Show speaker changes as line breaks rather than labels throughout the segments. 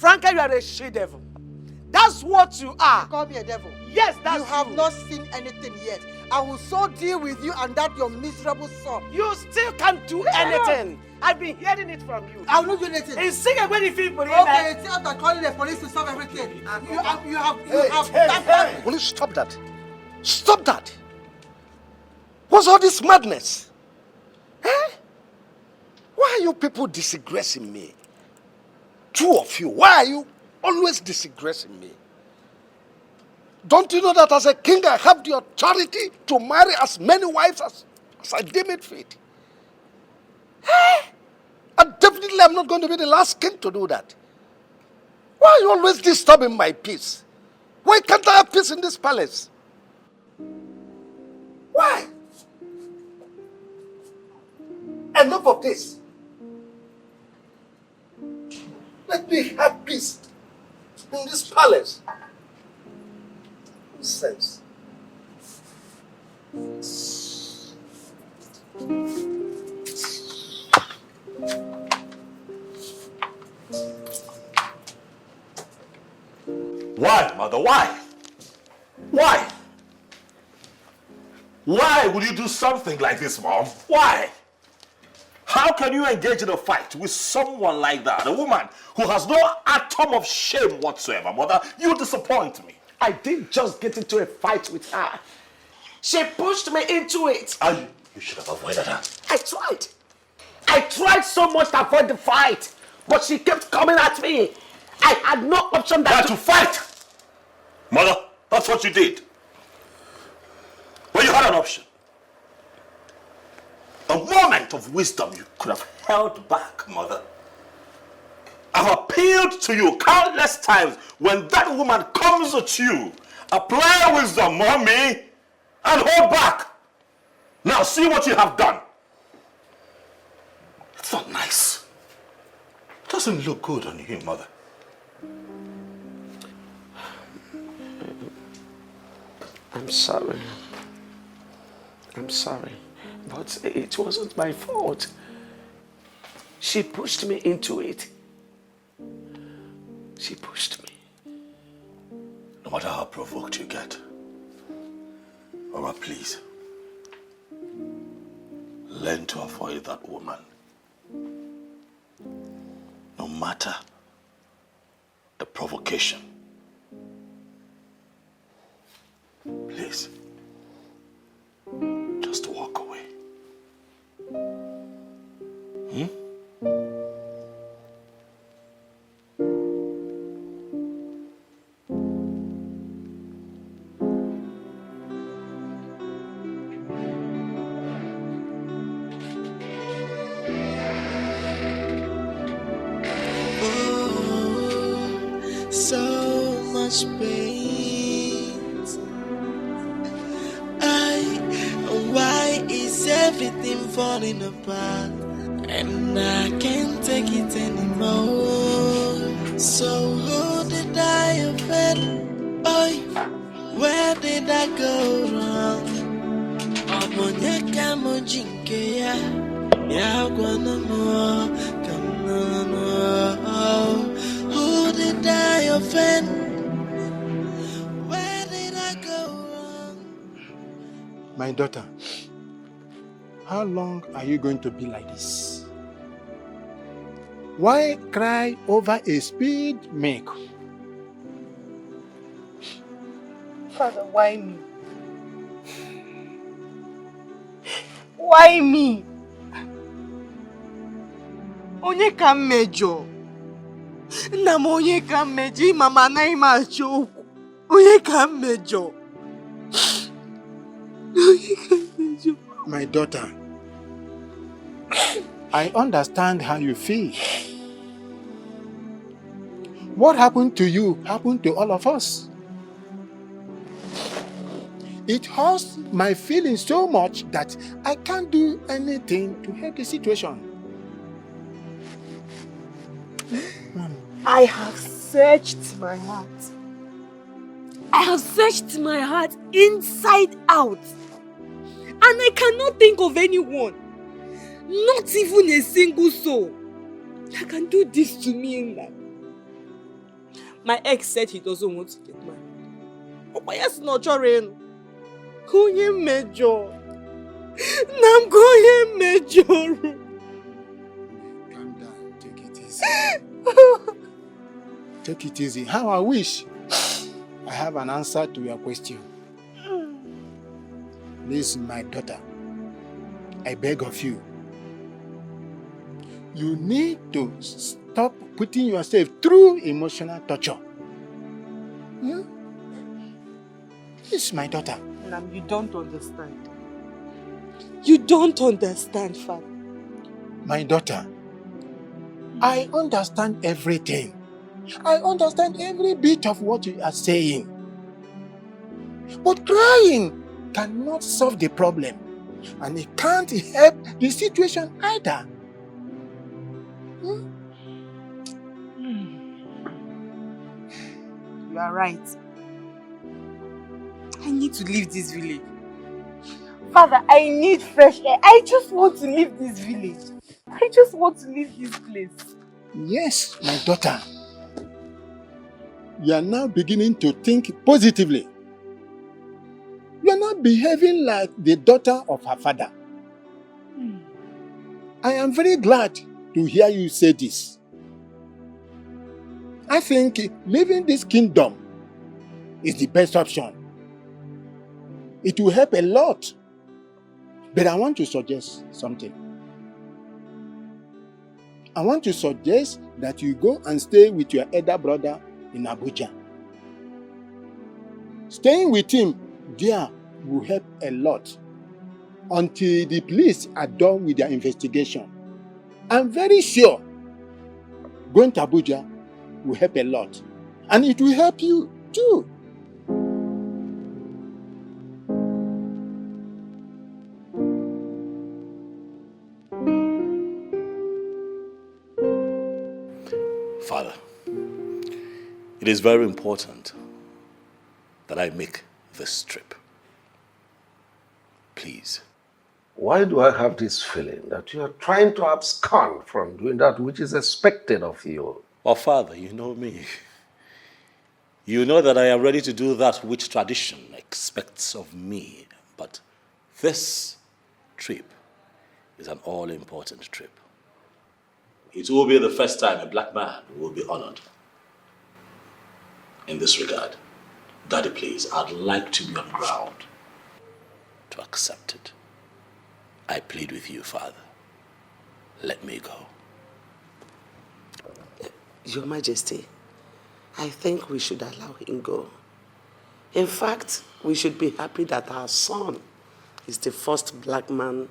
Franca, you are a she-devil. That's what you are.
You call me a devil?
Yes, that's
you. have not seen anything yet. I will so deal with you and that your miserable son.
You still can't do anything. I've been hearing it from you.
I will not do anything.
It's sick when you feel police.
Okay, it's after calling the police to solve everything. You have.
Will you stop that? Stop that! What's all this madness? Eh? Why are you people disgracing me? Two of you, why are you always disgracing me? Don't you know that as a king I have the authority to marry as many wives as I deem it fit? Eh? And definitely I'm not going to be the last king to do that. Why are you always disturbing my peace? Why can't I have peace in this palace? Why? Enough of this. Let me have peace in this palace. Nonsense.
Why, mother? Why? Why? Why would you do something like this, Mom? Why? How can you engage in a fight with someone like that? A woman who has no atom of shame whatsoever, Mother. You disappoint me.
I didn't just get into a fight with her. She pushed me into it.
And you should have avoided her.
I tried. I tried so much to avoid the fight, but she kept coming at me. I had no option
than to fight. Mother, that's what you did. Well, you had an option. A moment of wisdom you could have held back, Mother. I've appealed to you countless times. When that woman comes at you, apply wisdom, Mommy, and hold back. Now see what you have done. It's not nice. It doesn't look good on you, Mother.
I'm sorry. I'm sorry. But it wasn't my fault. She pushed me into it. She pushed me.
No matter how provoked you get, Mama, please, learn to avoid that woman. No matter the provocation. Please, just walk away.
So much pain. Why is everything falling apart? And I can't take it anymore. So who did I offend? Oh, where did I go wrong? Amonyeka mojinke ya gwana mo kamano. Who did I offend? Where did I go wrong?
My daughter, how long are you going to be like this? Why cry over a spilled milk?
Father, why me? Why me? Onye ka mmejọ? Nna m onye ka mmejọ? Mama anaghị m achọ okwu. Onye ka mmejọ? Onye ka mmejọ?
My daughter, I understand how you feel. What happened to you happened to all of us. It hurts my feelings so much that I can't do anything to help the situation.
I have searched my heart. I have searched my heart inside out. And I cannot think of anyone, not even a single soul, that can do this to me in life. My ex said he doesn't want to get married. Oh, yes, no, Jorin. Going major. Nam going major.
Calm down. Take it easy. Take it easy. How I wish I have an answer to your question. This is my daughter. I beg of you. You need to stop putting yourself through emotional torture. This is my daughter.
Nam, you don't understand. You don't understand, Father.
My daughter, I understand everything. I understand every bit of what you are saying. But crying cannot solve the problem. And it can't help the situation either.
You are right. I need to leave this village. Father, I need fresh air. I just want to leave this village. I just want to leave this place.
Yes, my daughter. You are now beginning to think positively. You are not behaving like the daughter of her father. I am very glad to hear you say this. I think leaving this kingdom is the best option. It will help a lot. But I want to suggest something. I want to suggest that you go and stay with your elder brother in Abuja. Staying with him there will help a lot until the police are done with their investigation. I'm very sure going to Abuja will help a lot. And it will help you too.
Father, it is very important that I make this trip. Please.
Why do I have this feeling that you are trying to abscond from doing that which is expected of you?
Well, Father, you know me. You know that I am ready to do that which tradition expects of me. But this trip is an all-important trip. It will be the first time a black man will be honored. In this regard, Daddy, please, I'd like to be on ground to accept it. I plead with you, Father. Let me go.
Your Majesty, I think we should allow him go. In fact, we should be happy that our son is the first black man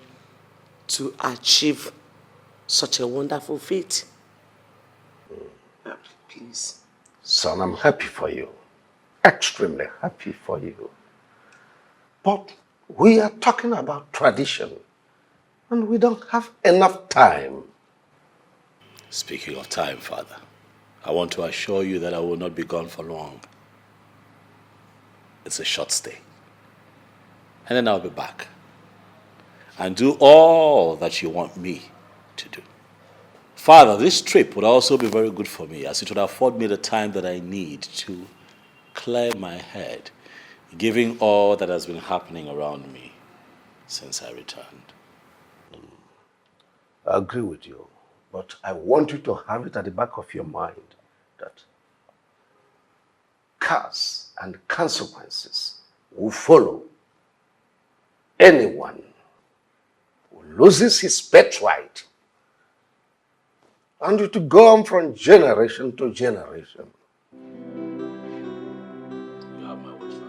to achieve such a wonderful feat. Please.
Son, I'm happy for you. Extremely happy for you. But we are talking about tradition, and we don't have enough time.
Speaking of time, Father, I want to assure you that I will not be gone for long. It's a short stay. And then I'll be back and do all that you want me to do. Father, this trip would also be very good for me, as it would afford me the time that I need to clear my head, given all that has been happening around me since I returned.
I agree with you, but I want you to have it at the back of your mind that curse and consequences will follow anyone who loses his birthright, and it will go on from generation to generation.
You have my word, Father.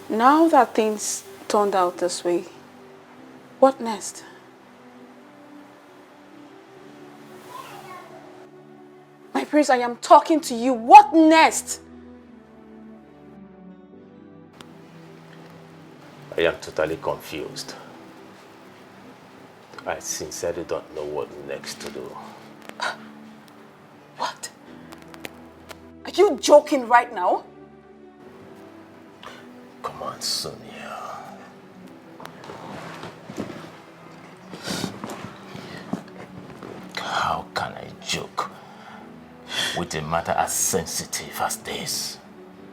Now that things turned out this way, what next? My prince, I am talking to you. What next?
I am totally confused. I sincerely don't know what next to do.
What? Are you joking right now?
Come on, Sonia. joke with a matter as sensitive as this.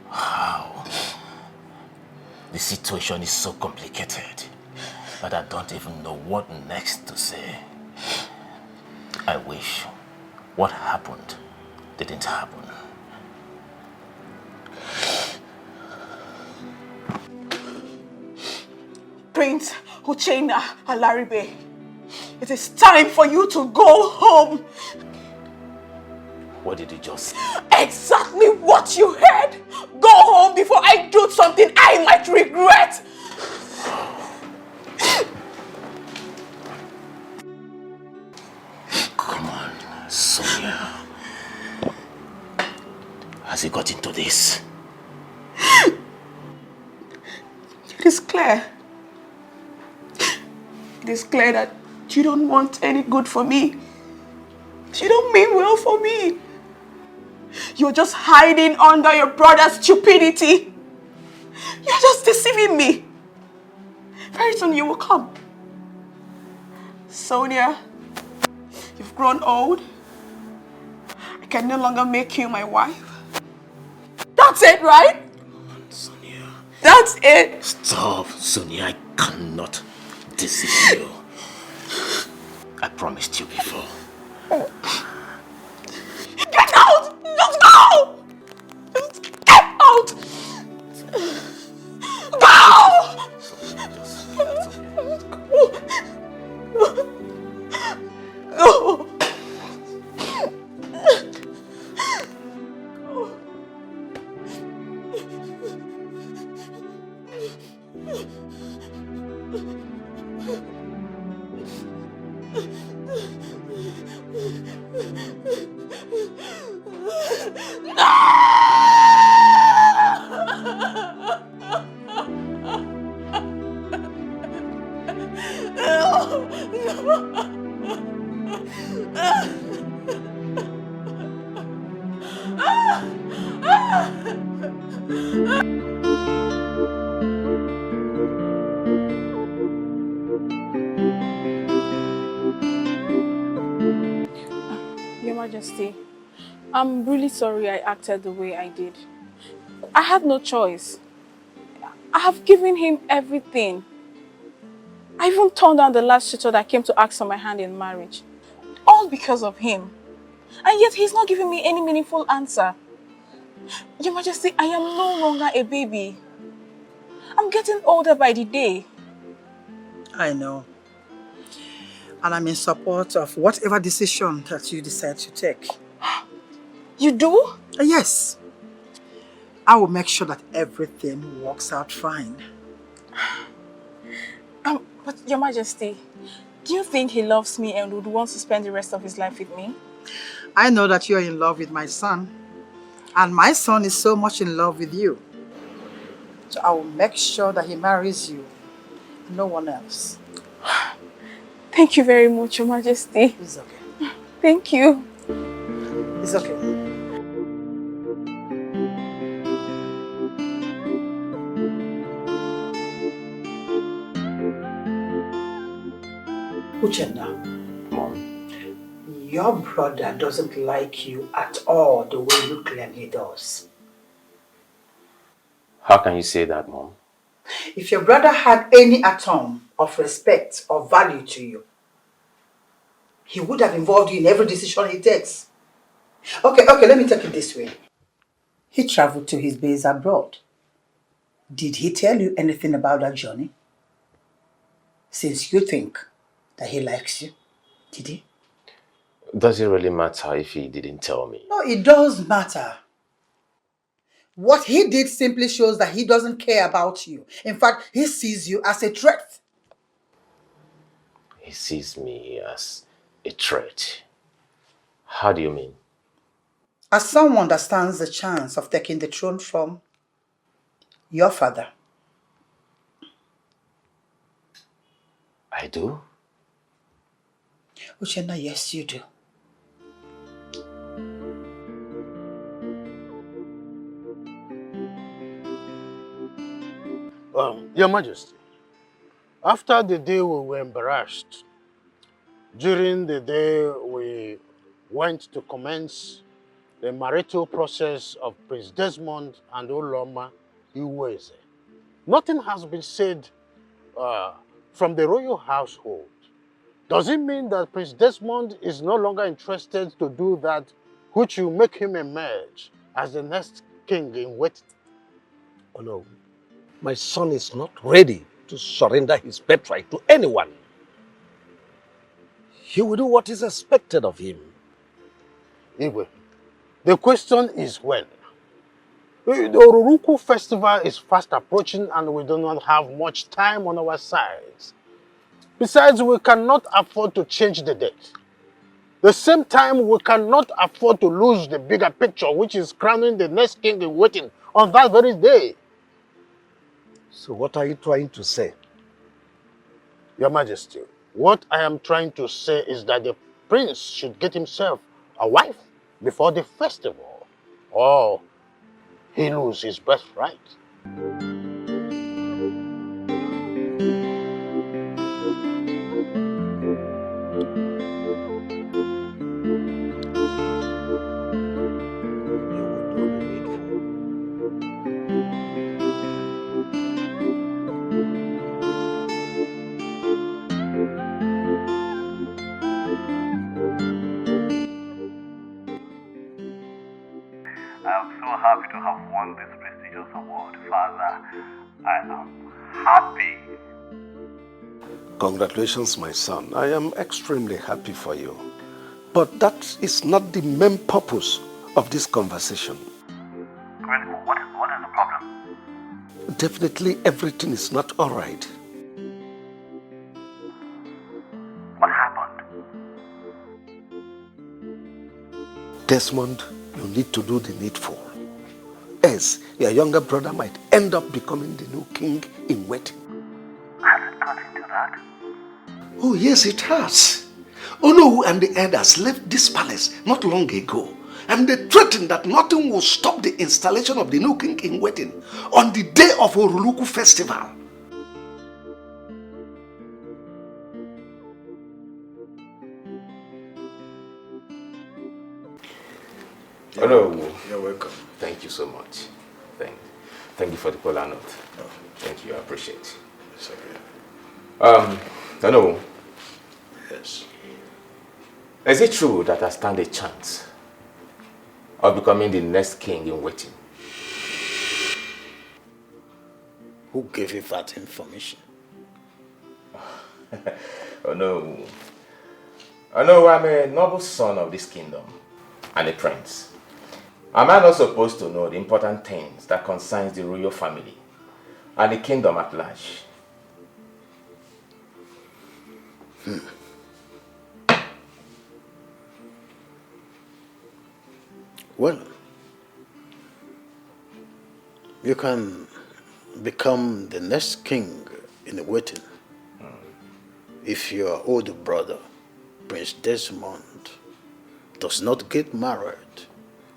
How? The situation is so complicated that I don't even know what next to say. I wish what happened didn't happen.
Prince Uchenna Alaribe, it is time for you to go home.
What did you just say?
Exactly what you heard. Go home before I do something I might regret.
Come on, Sonia. Has he got into this?
It is clear. It is clear that you don't want any good for me. You don't mean well for me. You're just hiding under your brother's stupidity. You're just deceiving me. Very soon you will come. Sonia, you've grown old. I can no longer make you my wife. That's it, right?
Sonia.
That's it.
Stop, Sonia. I cannot deceive you. I promised you before.
Get out! Just go! Just get out! Go! Go!
Your Majesty, I'm really sorry I acted the way I did. I had no choice. I have given him everything. I even turned down the last suitor that came to ask for my hand in marriage. All because of him. And yet he's not giving me any meaningful answer. Your Majesty, I am no longer a baby. I'm getting older by the day.
I know. And I'm in support of whatever decision that you decide to take.
You do?
Yes. I will make sure that everything works out fine.
But Your Majesty, do you think he loves me and would want to spend the rest of his life with me?
I know that you're in love with my son. And my son is so much in love with you. So I will make sure that he marries you. No one else.
Thank you very much, Your Majesty.
It's okay.
Thank you.
It's okay. Uchenna,
Mom,
your brother doesn't like you at all the way you claim he does.
how can you say that, Mom?
If your brother had any atom of respect or value to you, he would have involved you in every decision he takes. Okay, let me take it this way. He traveled to his base abroad. Did he tell you anything about that journey? Since you think that he likes you, did he?
Does it really matter if he didn't tell me?
No, it does matter. What he did simply shows that he doesn't care about you. In fact, he sees you as a threat.
He sees me as a threat. How do you mean?
As someone that stands the chance of taking the throne from your father.
I do?
Uchenna, yes, you do.
Your Majesty, after the day we were embarrassed, during the day we went to commence the marital process of Prince Desmond and Uloma Iweze. Nothing has been said from the royal household. Does it mean that Prince Desmond is no longer interested to do that which will make him emerge as the next king in waiting?
Oh no, my son is not ready to surrender his birthright to anyone. He will do what is expected of him.
Igwe, the question is when. The Oruruku festival is fast approaching and we do not have much time on our sides. Besides, we cannot afford to change the date. The same time, we cannot afford to lose the bigger picture, which is crowning the next king in waiting on that very day.
So what are you trying to say?
Your Majesty, what I am trying to say is that the prince should get himself a wife before the festival, or he loses his birthright.
I'm so happy to have won this prestigious award, Father. I am happy.
Congratulations, my son. I am extremely happy for you. But that is not the main purpose of this conversation.
Really, what is the problem?
Definitely everything is not all right.
What happened?
Desmond, you need to do the needful. Else, your younger brother might end up becoming the new king in waiting.
Has it got into that?
Oh, yes, it has. Onowu and the elders left this palace not long ago, and they threatened that nothing will stop the installation of the new king in waiting on the day of Oruluku festival.
Hello.
You're welcome.
Thank you so much. Thank you for the cola note.
Oh.
Thank you, I appreciate it.
It's okay.
Hello.
Yes.
Is it true that I stand a chance of becoming the next king in waiting?
Who gave you that information?
Oh no. Oh no, I'm a noble son of this kingdom and a prince. Am I not supposed to know the important things that concerns the royal family and the kingdom at large?
Well, you can become the next king in waiting if your older brother, Prince Desmond, does not get married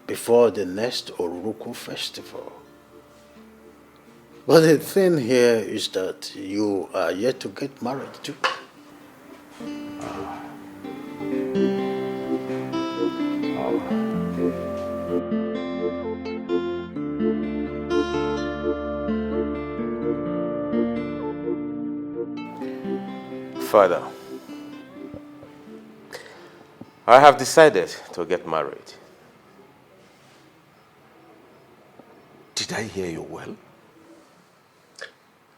before the next Oruruku festival. But the thing here is that you are yet to get married too.
Father, I have decided to get married.
Did I hear you well?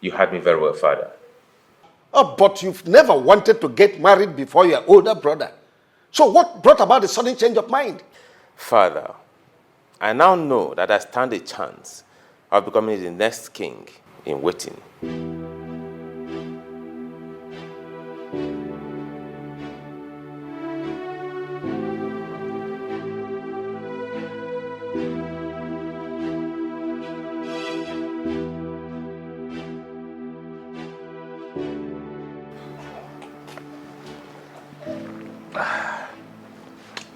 You heard me very well, Father.
Oh, but you've never wanted to get married before your older brother. So what brought about the sudden change of mind?
Father, I now know that I stand a chance of becoming the next king in waiting.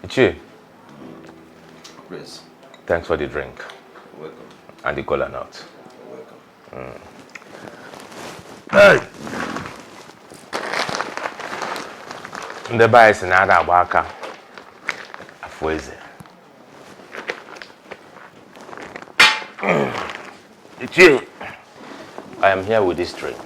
Ichi.
Yes.
Thanks for the drink.
You're welcome.
And the cola nut.
You're welcome.
Hey! Ndị be anyị si na ada agba aka Fueze. Ichie, I am here with this drink.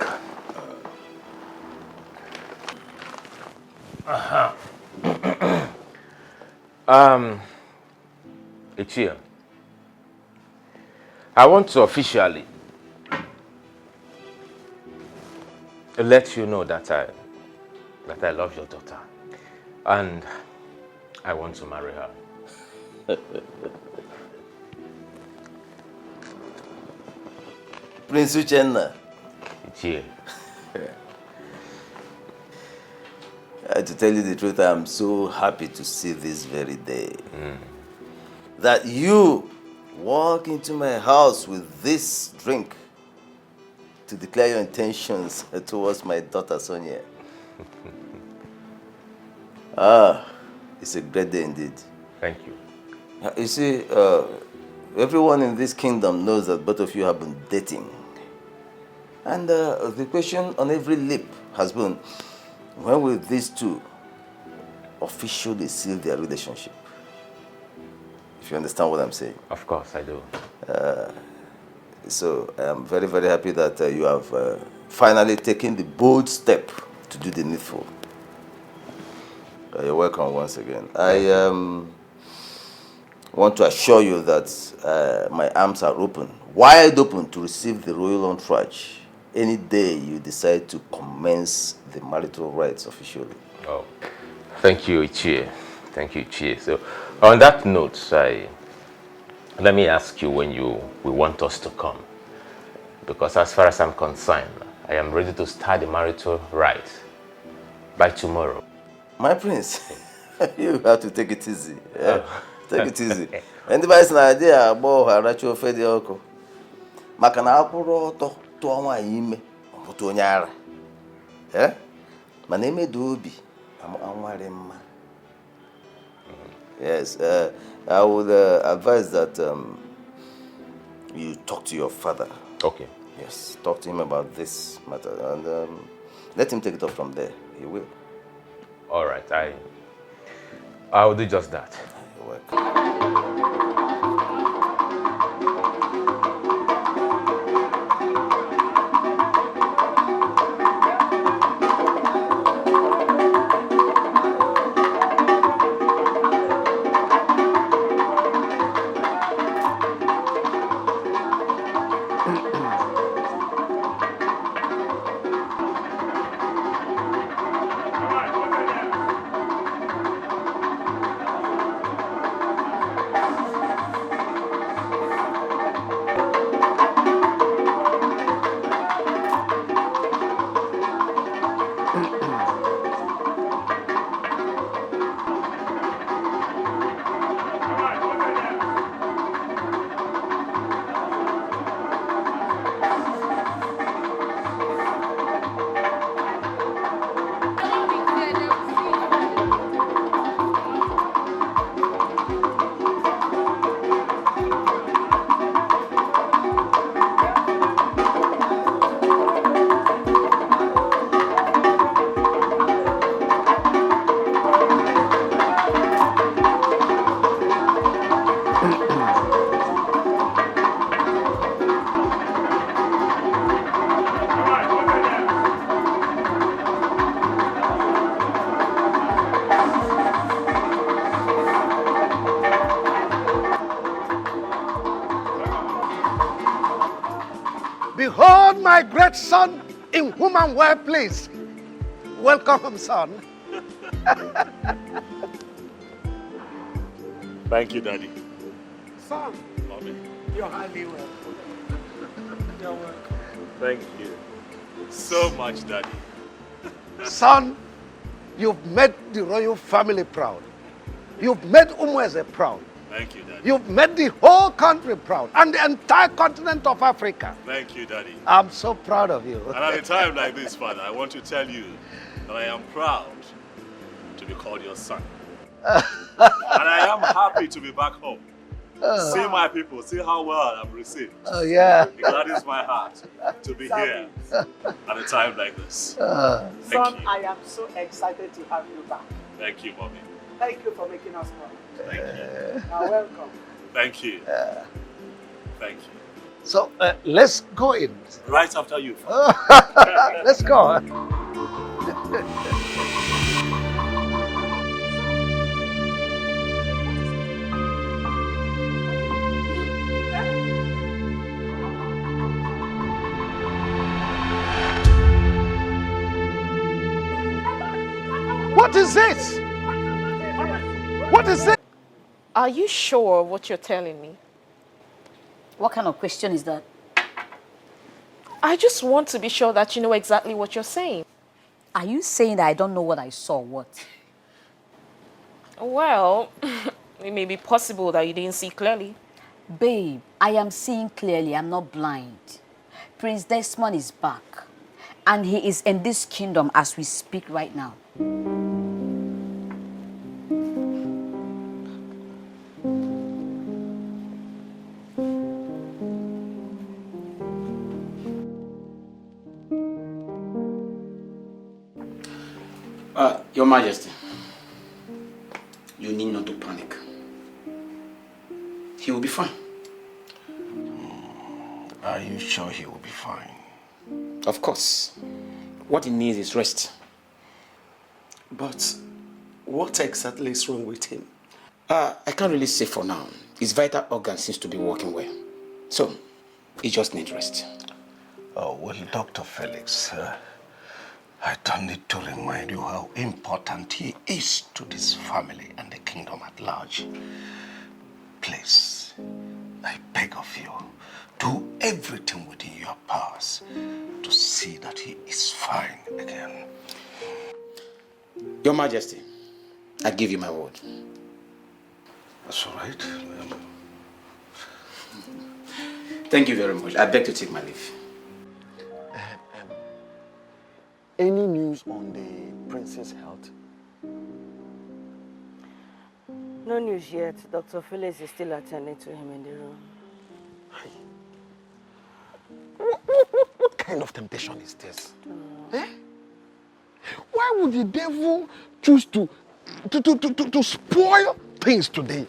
Ichie, I want to officially let you know that I love your daughter, and I want to marry her.
Prince Uchenna.
Ichie.
To tell you the truth, I am so happy to see this very day. That you walk into my house with this drink to declare your intentions towards my daughter Sonia. It's a great day indeed.
Thank you.
You see, everyone in this kingdom knows that both of you have been dating. And the question on every lip has been, when will these two officially seal their relationship? If you understand what I'm saying.
Of course, I do.
So I am very, very happy that you have finally taken the bold step to do the needful. You're welcome once again. I want to assure you that my arms are open, wide open to receive the royal entourage any day you decide to commence the marital rites officially.
Oh, thank you, Ichie. Thank you, Ichie. So, on that note, let me ask you when you will want us to come. Because as far as I'm concerned, I am ready to start the marital rites by tomorrow.
My prince, you have to take it easy. Yeah? Take it easy. Anybody's an idea about how to offer the alcohol. Makana apuro to ama ime, to nyara. Yeah? My name is Dubi. I'm Yes, I would advise that you talk to your father.
Okay.
Yes, talk to him about this matter and let him take it up from there. He will.
All right, I will do just that.
You're welcome.
Behold my great son in whom I'm well pleased. Welcome, son.
Thank you, Daddy.
Son,
Mommy.
you're highly welcome. You're welcome.
Thank you so much, Daddy.
Son, you've made the royal family proud. You've made Umweze proud.
Thank you, Daddy.
You've made the whole country proud and the entire continent of Africa.
Thank you, Daddy.
I'm so proud of you.
And at a time like this, Father, I want to tell you that I am proud to be called your son. And I am happy to be back home. See my people, see how well I'm received.
Oh, yeah.
It gladdens my heart to be here at a time like this. Thank
Son,
you.
I am so excited to have you back.
Thank you, Mommy.
Thank you for making us come.
Thank you.
You're welcome.
Thank you. Thank you.
So let's go in.
Right after you.
Let's go. What is this? What is it?
Are you sure of what you're telling me?
What kind of question is that?
I just want to be sure that you know exactly what you're saying.
Are you saying that I don't know what I saw? What?
Well, it may be possible that you didn't see clearly.
Babe, I am seeing clearly. I'm not blind. Prince Desmond is back. And he is in this kingdom as we speak right now.
Your Majesty, you need not to panic. He will be fine.
Are you sure he will be fine?
Of course. What he needs is rest.
But what exactly is wrong with him?
I can't really say for now. His vital organ seems to be working well. So, he just needs rest.
Oh, well, Dr. Felix, I don't need to remind you how important he is to this family and the kingdom at large. Please, I beg of you, do everything within your powers to see that he is fine again.
Your Majesty, I give you my word.
That's all right.
Thank you very much. I beg to take my leave.
Any news on the prince's health?
No news yet. Dr. Felix is still attending to him in the room.
What kind of temptation is this? Eh? Why would the devil choose to spoil things today?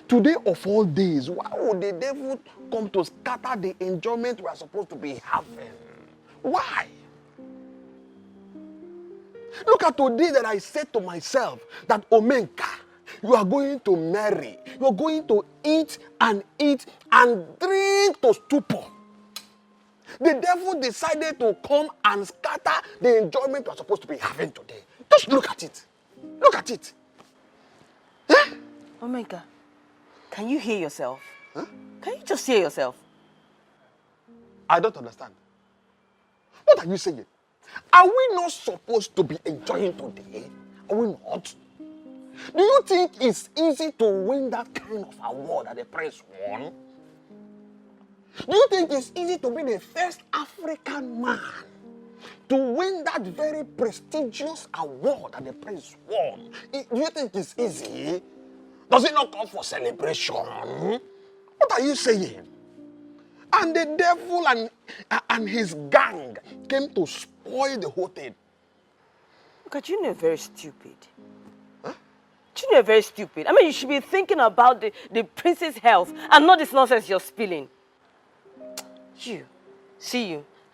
Today of all days, why would the devil come to scatter the enjoyment we are supposed to be having? Why? Look at today that I said to myself that Omenka, you are going to marry. You are going to eat and drink to stupor. The devil decided to come and scatter the enjoyment we are supposed to be having today. Just look at it. Look at it. Eh?
Omega, can you hear yourself? Huh? Can you just hear yourself?
I don't understand. What are you saying? Are we not supposed to be enjoying today? Are we not? Do you think it's easy to win that kind of award that the prince won? Do you think it's easy to be the first African man to win that very prestigious award that the prince won? Do you think it's easy? Does it not come for celebration? What are you saying? And the devil and his gang came to spoil the whole thing.
Look, you know, very stupid. Huh? You know, very stupid. I mean, you should be thinking about the prince's health and not this nonsense you're spilling.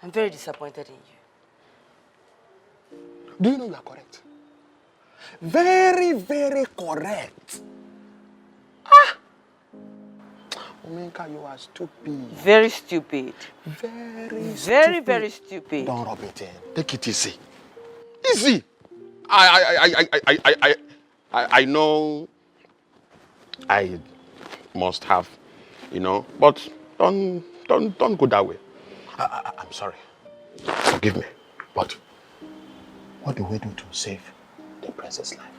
I'm very disappointed in you.
Do you know you are correct? Very, very correct. Omenka, you are stupid.
Very stupid.
Very
stupid.
Don't rub it in. Take it easy. Easy. I know I must have, but don't go that way. I'm sorry. Forgive me. But what do we do to save the princess' life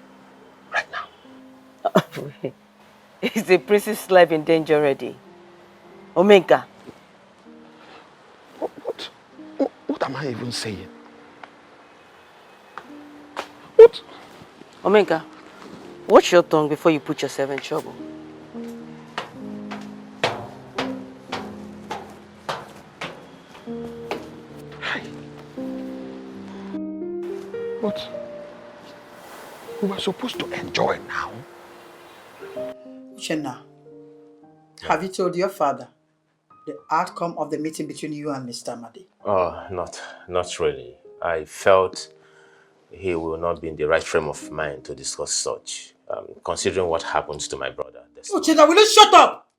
right now?
Is the princess' life in danger already? Omega.
What am I even saying? What?
Omega, watch your tongue before you put yourself in trouble.
What?
We were supposed to enjoy now.
Uchenna, have you told your father the outcome of the meeting between you and Mr. Amadi?
Oh, not really. I felt he will not be in the right frame of mind to discuss such, considering what happens to my brother.
Uchenna, will you shut up?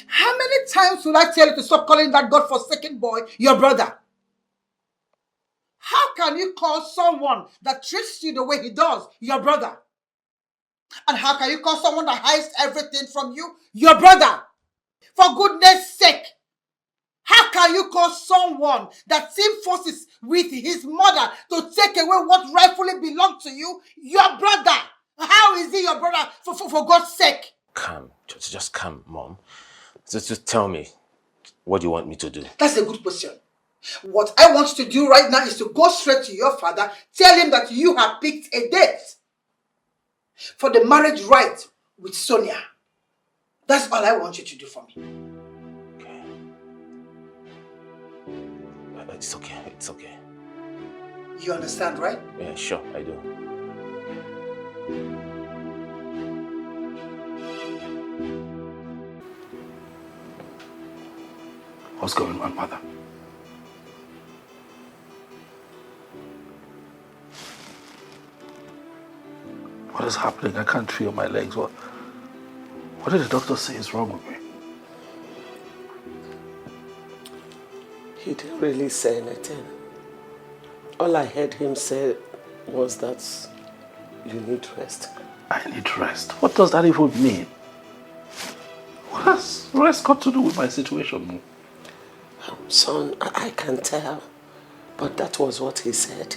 How many times will I tell you to stop calling that godforsaken boy your brother? How can you call someone that treats you the way he does your brother? And how can you call someone that hides everything from you your brother? For goodness sake, how can you call someone that team forces with his mother to take away what rightfully belongs to you your brother? How is he your brother, for God's sake?
Calm. Just calm, Mom. Just tell me, what do you want me to do?
That's a good question. What I want you to do right now is to go straight to your father, tell him that you have picked a date for the marriage rite with Sonia. That's all I want you to do for me.
Okay. It's okay, it's okay.
You understand, right?
Yeah, sure, I do.
What's going on, Mother? What is happening? I can't feel my legs. What did the doctor say is wrong with me?
He didn't really say anything. All I heard him say was that you need rest.
I need rest? What does that even mean? What has rest got to do with my situation?
Son, I can tell, but that was what he said.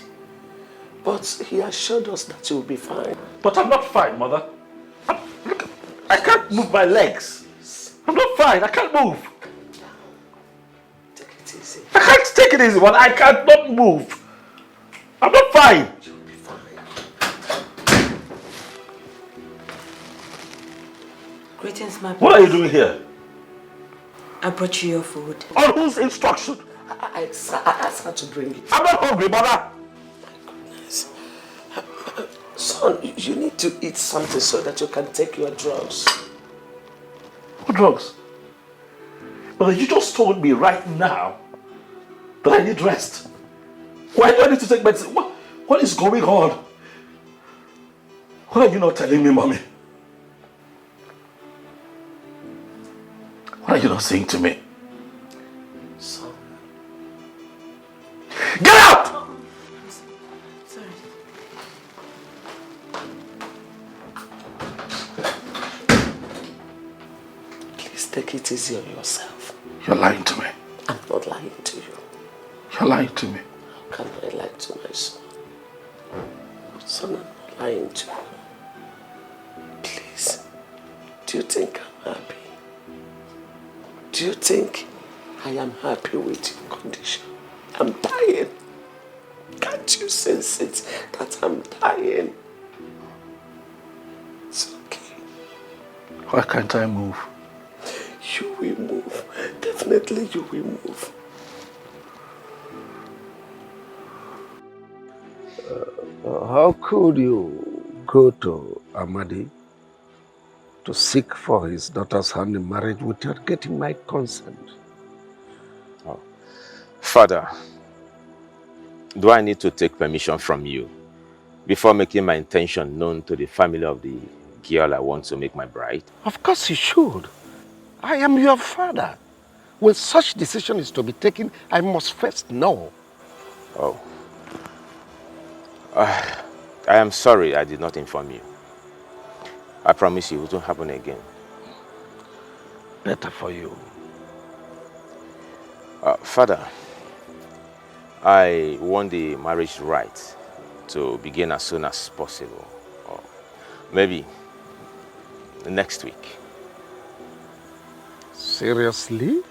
But he assured us that you'll be fine.
But I'm not fine, Mother. Look, I can't move my legs. I'm not fine. I can't move.
Take it easy.
I can't take it easy, but I can't not move. I'm not fine.
You'll be fine.
Greetings, my
What are you doing here?
I brought you your food.
On whose instruction?
I asked her to bring it.
I'm not hungry, Mother.
Son, you need to eat something so that you can take your drugs.
What drugs? Mother, you just told me right now that I need rest. Why do I need to take medicine? What is going on? What are you not telling me, Mommy? What are you not saying to me?
Son.
Get out!
Sorry.
Please take it easy on yourself.
You're lying to me.
I'm not lying to you.
You're lying to me.
How can I lie to my son? Son, I'm not lying to you. Please, do you think I'm happy? Do you think I am happy with your condition? I'm dying. Can't you sense it that I'm dying? It's okay.
Why can't I move?
You will move. Definitely you will move.
How could you go to Amadi to seek for his daughter's hand in marriage without getting my consent?
Oh. Father, do I need to take permission from you before making my intention known to the family of the girl I want to make my bride?
Of course you should. I am your father. When such decision is to be taken, I must first know.
Oh. I am sorry I did not inform you. I promise you it won't happen again.
Better for you.
Father, I want the marriage rite to begin as soon as possible. Or maybe next week.
Seriously?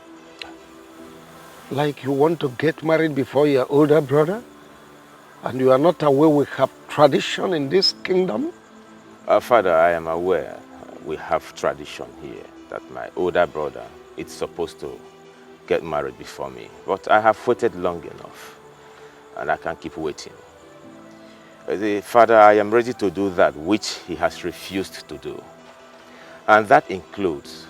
Like you want to get married before your older brother? And you are not aware we have tradition in this kingdom?
Father, I am aware we have tradition here that my older brother is supposed to get married before me. But I have waited long enough and I can't keep waiting. Father, I am ready to do that which he has refused to do. And that includes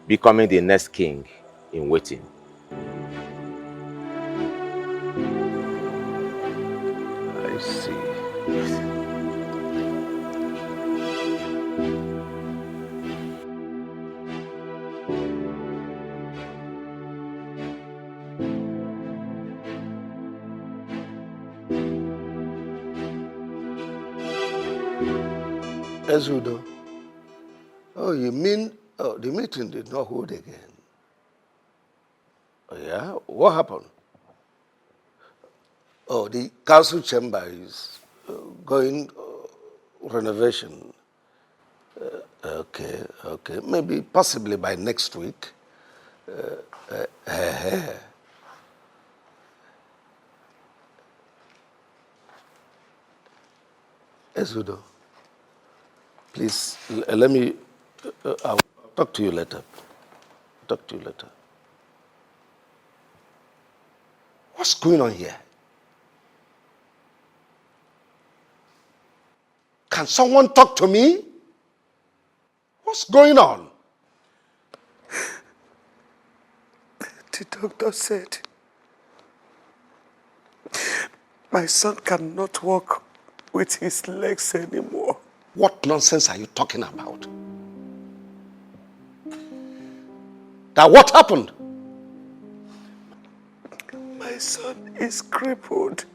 becoming the next king in waiting.
I see. Ezudo. Oh, you mean the meeting did not hold again? Oh, yeah? What happened? Oh, the council chamber is going renovation. Okay. Maybe possibly by next week. Ezudo, please let me. I'll talk to you later. What's going on here? Can someone talk to me? What's going on?
The doctor said my son cannot walk with his legs anymore.
What nonsense are you talking about? Now what happened?
My son is crippled.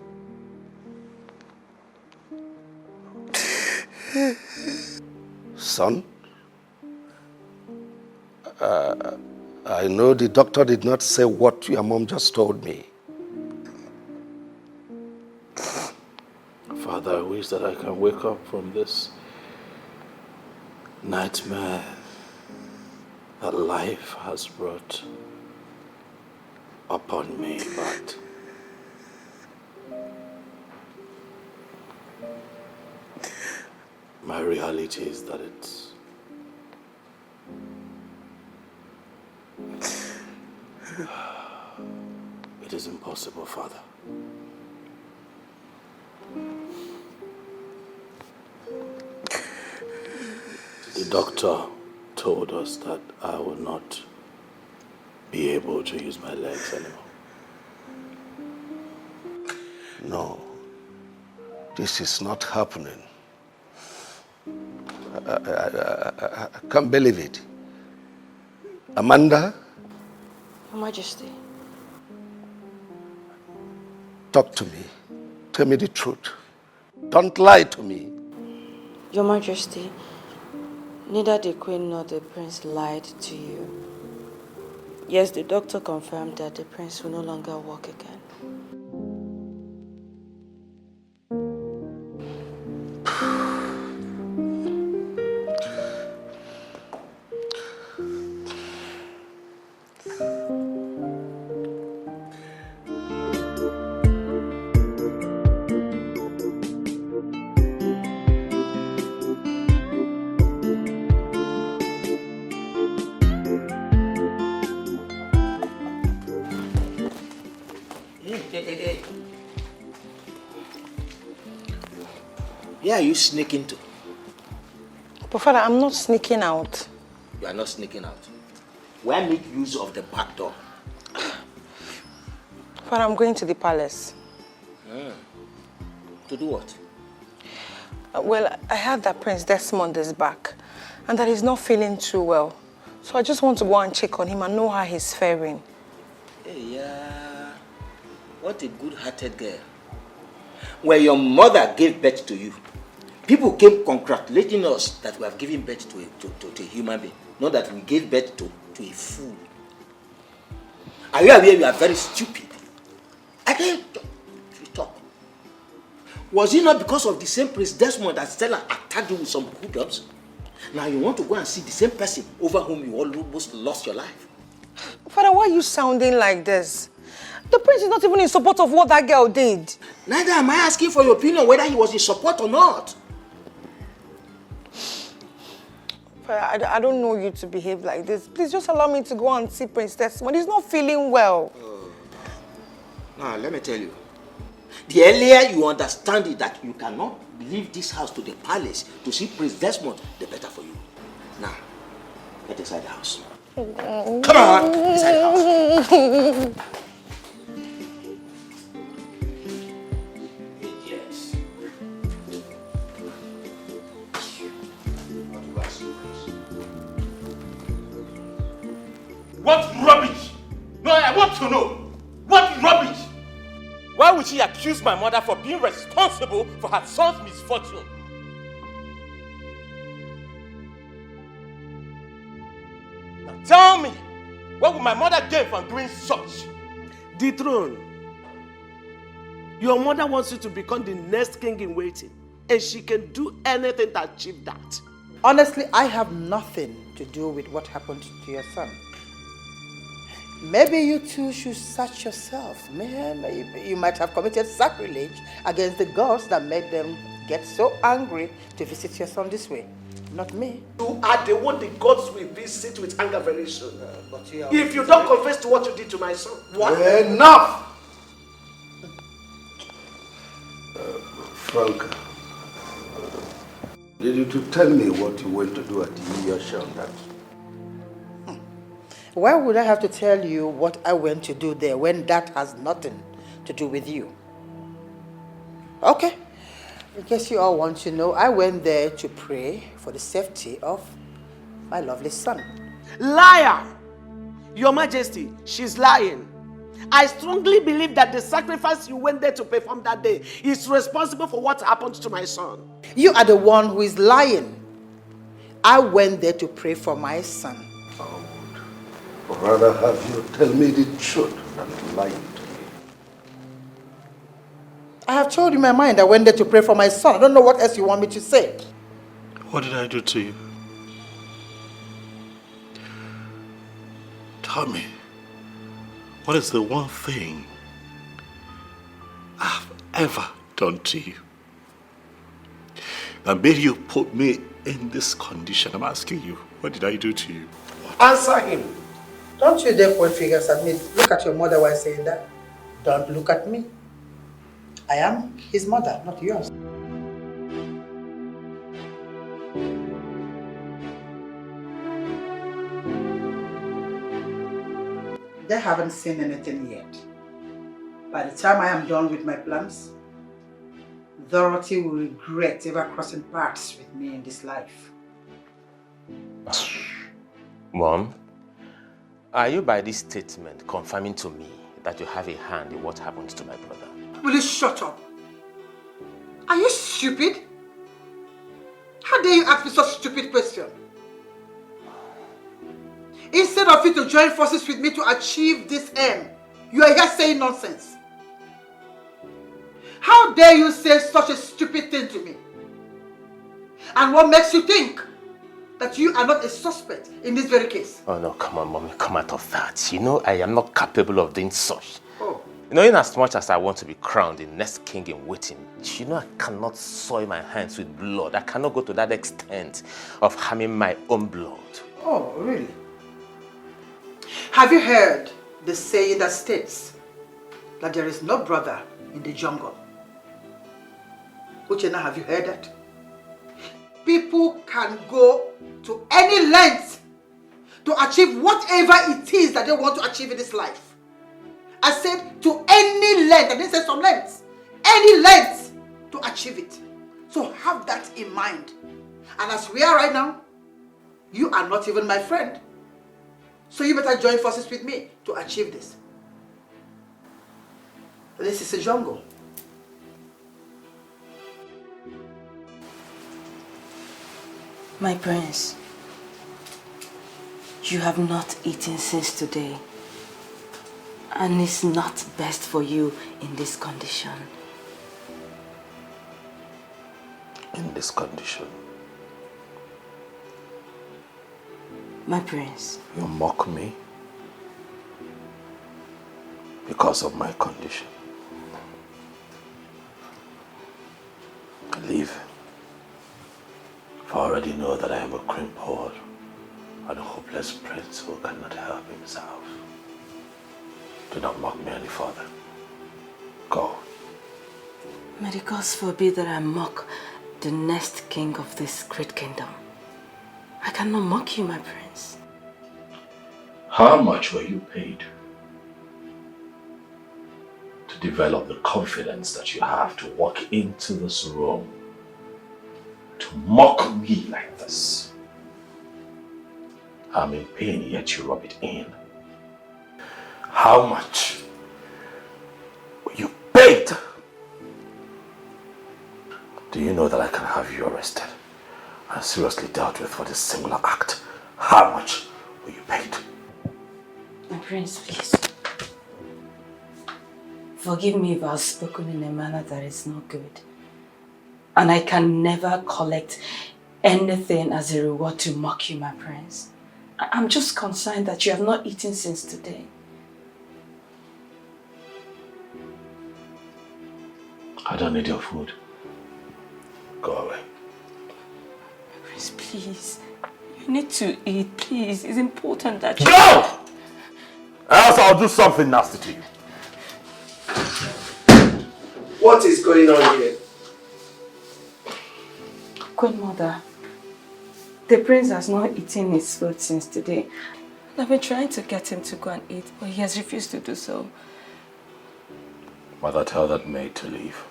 Son? I know the doctor did not say what your mom just told me.
Father, I wish that I can wake up from this nightmare that life has brought upon me, but my reality is that it is impossible, Father. The doctor told us that I will not be able to use my legs anymore.
No, this is not happening. I can't believe it. Amanda?
Your Majesty.
Talk to me. Tell me the truth. Don't lie to me.
Your Majesty, neither the Queen nor the Prince lied to you. Yes, the doctor confirmed that the Prince will no longer walk again.
Where are you sneaking to?
But Father, I'm not sneaking out.
You are not sneaking out. Why make use of the back door?
Father, I'm going to the palace.
To do what?
Well, I heard that Prince Desmond is back and that he's not feeling too well. So I just want to go and check on him and know how he's faring.
Hey, yeah. What a good-hearted girl. When your mother gave birth to you, people came congratulating us that we have given birth to a human being, not that we gave birth to a fool. Are you aware you are very stupid? I can't talk. Was it not because of the same Prince Desmond that Stella attacked you with some hoodlums? Now you want to go and see the same person over whom you almost lost your life?
Father, why are you sounding like this? The prince is not even in support of what that girl did.
Neither am I asking for your opinion whether he was in support or not.
Father, I don't know you to behave like this. Please just allow me to go and see Prince Desmond. He's not feeling well.
Now, let me tell you. The earlier you understand it that you cannot leave this house to the palace to see Prince Desmond, the better for you. Now, get inside the house. Come on, inside the house. Yes.
What rubbish? No, I want to know. What rubbish?
Why would she accuse my mother for being responsible for her son's misfortune? Now tell me, what would my mother gain from doing such?
The throne. Your mother wants you to become the next king in waiting, and she can do anything to achieve that.
Honestly, I have nothing to do with what happened to your son. Maybe you two should search yourself, man. You might have committed sacrilege against the gods that made them get so angry to visit your son this way. Not me.
You are the one the gods will visit with anger very soon.
But you
If you don't confess to what you did to my son.
What?
Enough! Frank, did you to tell me what you went to do at the New Year show?
Why would I have to tell you what I went to do there when that has nothing to do with you? Okay. I guess you all want to know. I went there to pray for the safety of my lovely son.
Liar! Your Majesty, she's lying. I strongly believe that the sacrifice you went there to perform that day is responsible for what happened to my son.
You are the one who is lying. I went there to pray for my son.
Or rather have you tell me the truth than lying to me.
I have told you my mind. I went there to pray for my son. I don't know what else you want me to say.
What did I do to you? Tell me, what is the one thing I've ever done to you that made you put me in this condition? I'm asking you, what did I do to you?
Answer him.
Don't you dare point fingers at me. Look at your mother while saying that. Don't look at me. I am his mother, not yours. They haven't seen anything yet. By the time I am done with my plans, Dorothy will regret ever crossing paths with me in this life.
Mom, are you by this statement confirming to me that you have a hand in what happened to my brother?
Will you shut up? Are you stupid? How dare you ask me such a stupid question? Instead of you to join forces with me to achieve this aim, you are here saying nonsense. How dare you say such a stupid thing to me? And what makes you think that you are not a suspect in this very case?
Oh no, come on, Mommy, come out of that. You know I am not capable of doing such.
Oh.
You know, in as much as I want to be crowned the next king in waiting, you know I cannot soil my hands with blood. I cannot go to that extent of harming my own blood.
Oh, really? Have you heard the saying that states that there is no brother in the jungle? Uchenna, have you heard that? People can go to any length to achieve whatever it is that they want to achieve in this life. I said to any length, I didn't say some lengths, any length to achieve it. So have that in mind. And as we are right now, you are not even my friend. So you better join forces with me to achieve this. This is a jungle.
My prince, you have not eaten since today. And it's not best for you in this condition.
In this condition?
My prince.
You mock me because of my condition. Leave. I already know that I am a crippled and a hopeless prince who cannot help himself. Do not mock me any further. Go.
May the gods forbid that I mock the next king of this great kingdom. I cannot mock you, my prince.
How much were you paid to develop the confidence that you have to walk into this room to mock me like this? I'm in pain, yet you rub it in. How much were you paid? Do you know that I can have you arrested and seriously dealt with for this singular act? How much were you paid?
My prince, please. Forgive me if I've spoken in a manner that is not good. And I can never collect anything as a reward to mock you, my prince. I'm just concerned that you have not eaten since today.
I don't need your food. Go away.
Prince, please. You need to eat, please. It's important that you...
Go! Else I'll do something nasty to you.
What is going on here?
Queen Mother, the prince has not eaten his food since today. I've been trying to get him to go and eat, but he has refused to do so.
Mother, tell that maid to leave.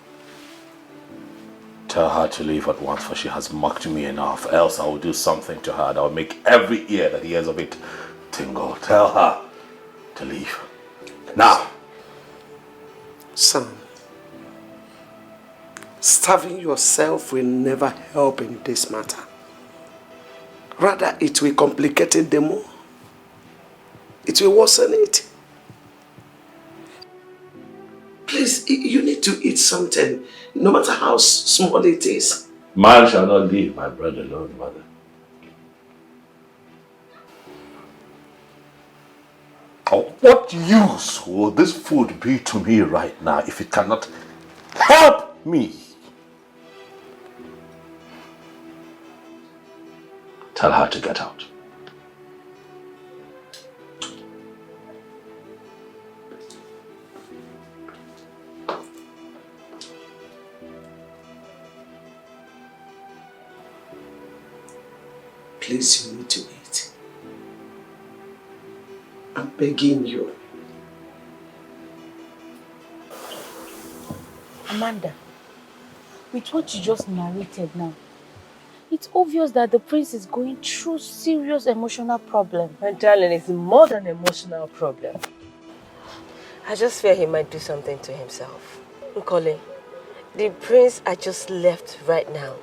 Tell her to leave at once, for she has mocked me enough. Else I will do something to her that will make every ear that hears of it tingle. Tell her to leave. Now.
Son, starving yourself will never help in this matter. Rather, it will complicate it the more. It will worsen it. Please, you need to eat something, no matter how small it is.
Man shall not leave my bread alone, mother. What use will this food be to me right now if it cannot help me? Tell her to get out.
Please, you need to eat. I'm begging you.
Amanda, with what you just narrated now, it's obvious that the prince is going through serious emotional problem.
My darling, it's more than an emotional problem. I just fear he might do something to himself. Nkole, the prince I just left right now.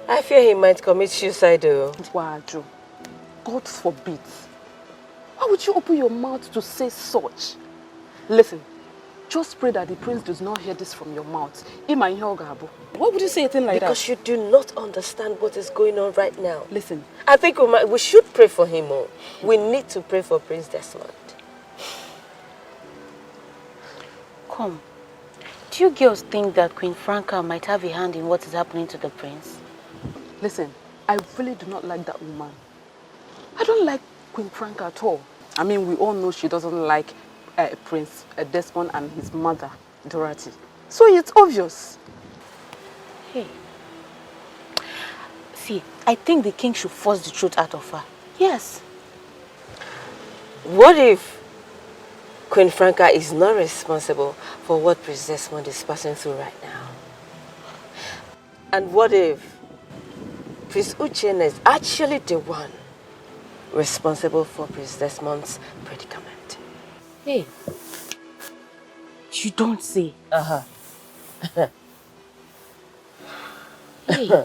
I fear he might commit suicide though.
Waju, God forbid. Why would you open your mouth to say such? Listen, just pray that the prince does not hear this from your mouth. Why would you say a thing like that?
Because you do not understand what is going on right now.
Listen.
I think we should pray for him more. We need to pray for Prince Desmond.
Come, do you girls think that Queen Franca might have a hand in what is happening to the prince?
Listen, I really do not like that woman. I don't like Queen Franca at all. I mean, we all know she doesn't like Prince Desmond and his mother, Dorothy. So it's obvious.
Hey. See, I think the king should force the truth out of her. Yes.
What if Queen Franca is not responsible for what Prince Desmond is passing through right now? And what if Prince Uchenna is actually the one responsible for Prince Desmond's predicament?
Hey, you don't say. Hey.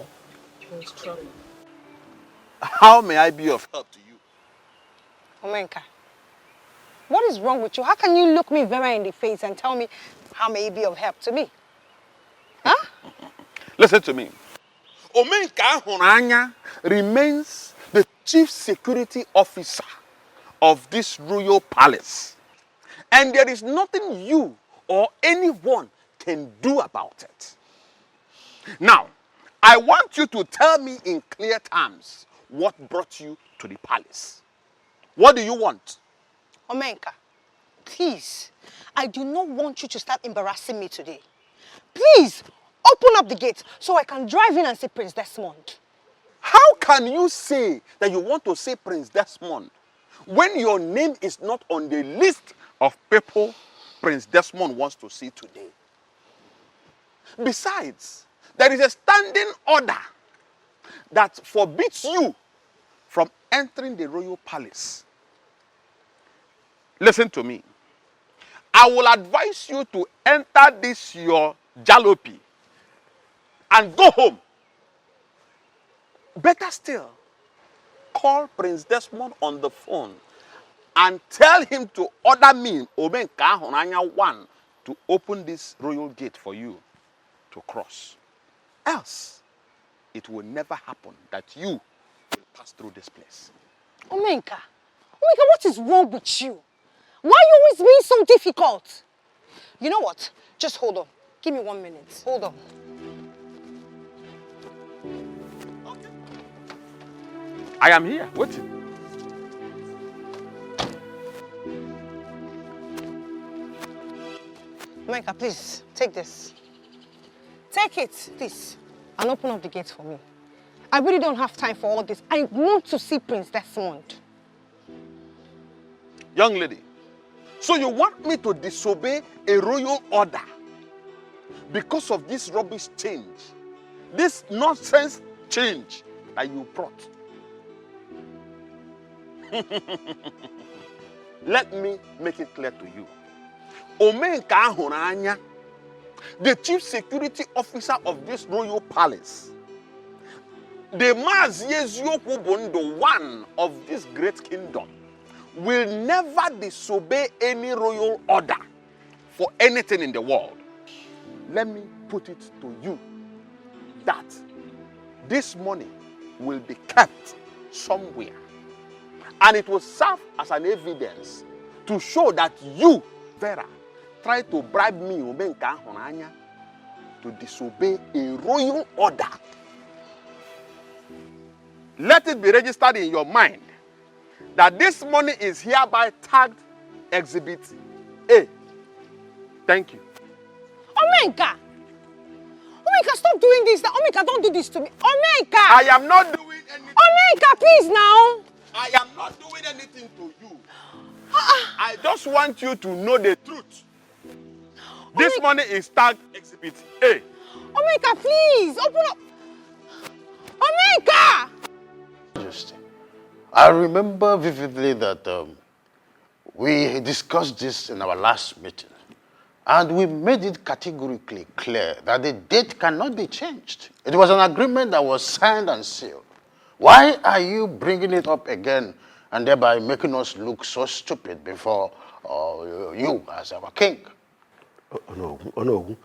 How may I be of help to you?
Omenka, what is wrong with you? How can you look me very in the face and tell me how may it be of help to me? Huh?
Listen to me. Omenka Honanya remains the chief security officer of this royal palace. And there is nothing you or anyone can do about it. Now, I want you to tell me in clear terms what brought you to the palace. What do you want?
Omenka, please, I do not want you to start embarrassing me today.
Please, open up the gate so I can drive in and see Prince Desmond.
How can you say that you want to see Prince Desmond when your name is not on the list of people Prince Desmond wants to see today? Besides, there is a standing order that forbids you from entering the royal palace. Listen to me. I will advise you to enter this your jalopy and go home. Better still, call Prince Desmond on the phone and tell him to order me, Omenka Honanya 1, to open this royal gate for you to cross. Else, it will never happen that you will pass through this place.
Omenka, what is wrong with you? Why are you always being so difficult? You know what? Just hold on. Give me 1 minute. Hold on.
Okay. I am here, waiting.
Omenka, please, take this. Take it, please, and open up the gate for me. I really don't have time for all this. I want to see Prince Desmond.
Young lady, so you want me to disobey a royal order because of this rubbish change, this nonsense change that you brought? Let me make it clear to you. Omenka Ahunanya, the chief security officer of this royal palace, the Mazieziokwu one of this great kingdom, will never disobey any royal order for anything in the world. Let me put it to you that this money will be kept somewhere, and it will serve as an evidence to show that you, Vera, tried to bribe me, Omenka Honanya, to disobey a royal order. Let it be registered in your mind that this money is hereby tagged Exhibit A. Thank you.
Omenka! Omenka, stop doing this. Omenka, don't do this to me. Omenka!
I am not doing anything.
Omenka, please now.
I am not doing anything to you. I just want you to know the truth. This money is tagged Exhibit A.
Omenka, please, open up. Omenka!
Majesty, I remember vividly that we discussed this in our last meeting, and we made it categorically clear that the date cannot be changed. It was an agreement that was signed and sealed. Why are you bringing it up again and thereby making us look so stupid before you as our king?
Oh, no.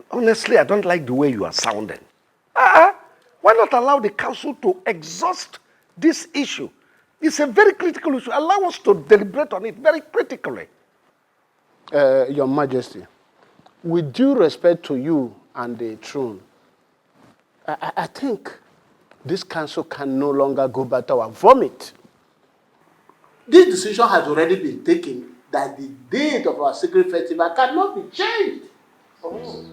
Honestly, I don't like the way you are sounding. Why not allow the council to exhaust this issue? It's a very critical issue. Allow us to deliberate on it very critically.
Your Majesty, with due respect to you and the throne, I think this council can no longer go back to our vomit. This decision has already been taken that the date of our secret festival cannot be changed. Oh.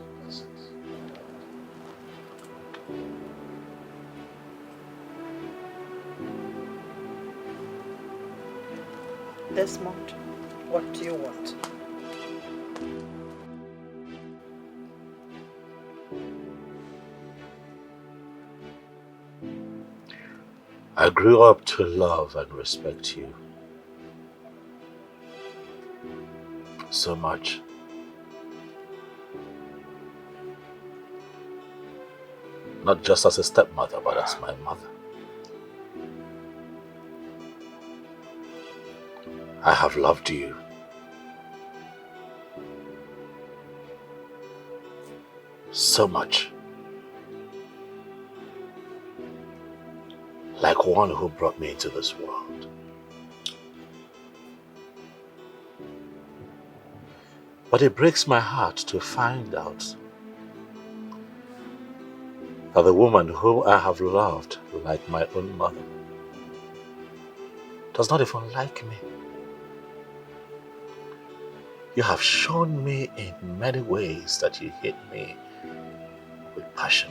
Desmond, what do you want?
I grew up to love and respect you so much. Not just as a stepmother, but as my mother. I have loved you. So much. Like one who brought me into this world. But it breaks my heart to find out that the woman whom I have loved like my own mother does not even like me. You have shown me in many ways that you hate me with passion.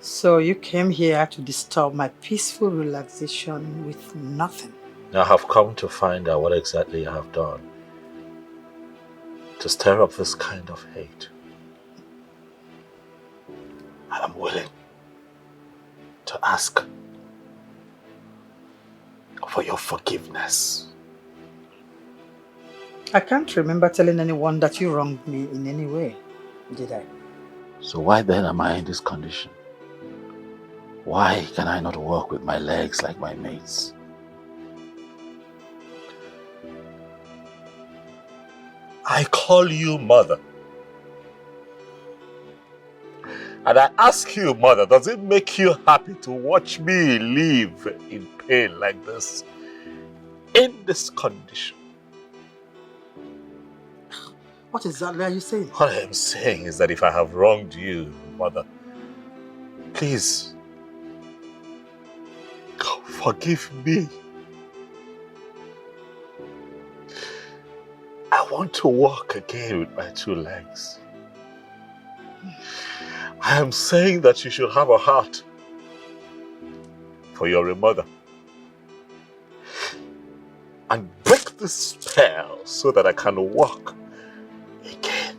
So you came here to disturb my peaceful relaxation with nothing.
I have come to find out what exactly I have done to stir up this kind of hate. And I'm willing to ask for your forgiveness.
I can't remember telling anyone that you wronged me in any way, did I?
So why then am I in this condition? Why can I not walk with my legs like my mates? I call you mother. And I ask you, mother, does it make you happy to watch me live in pain like this? In this condition?
What exactly are you saying?
What I am saying is that if I have wronged you, mother, please, forgive me. I want to walk again with my two legs. I am saying that you should have a heart for your mother. And break the spell so that I can walk again.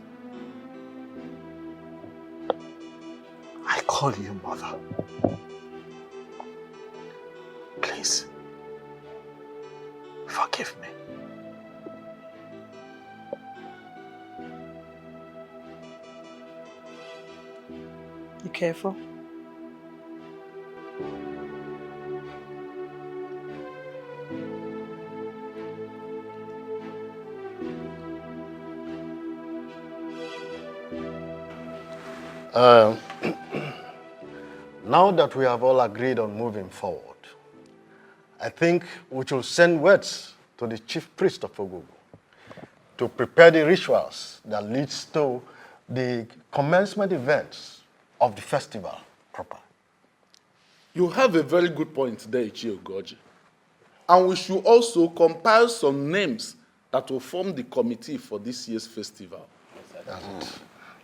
I call you mother. Please, forgive me.
You careful?
Now that we have all agreed on moving forward, I think we should send words to the chief priest of Ogogo to prepare the rituals that leads to the commencement events of the festival proper.
You have a very good point there, Ichie Ogoji. And we should also compile some names that will form the committee for this year's festival.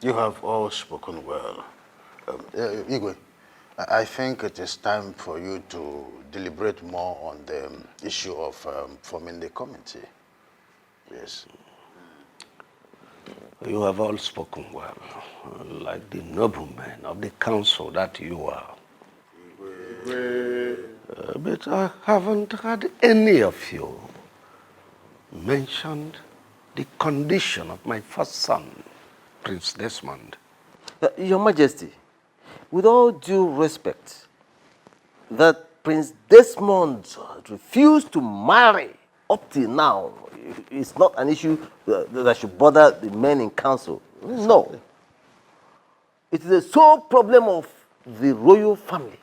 You have all spoken well. Igwe, I think it is time for you to deliberate more on the issue of forming the committee. Yes.
You have all spoken well, like the noblemen of the council that you are. But I haven't had any of you mentioned the condition of my first son, Prince Desmond.
Your Majesty, with all due respect, that Prince Desmond refused to marry up till now is not an issue that should bother the men in council. No. It is a sole problem of the royal family.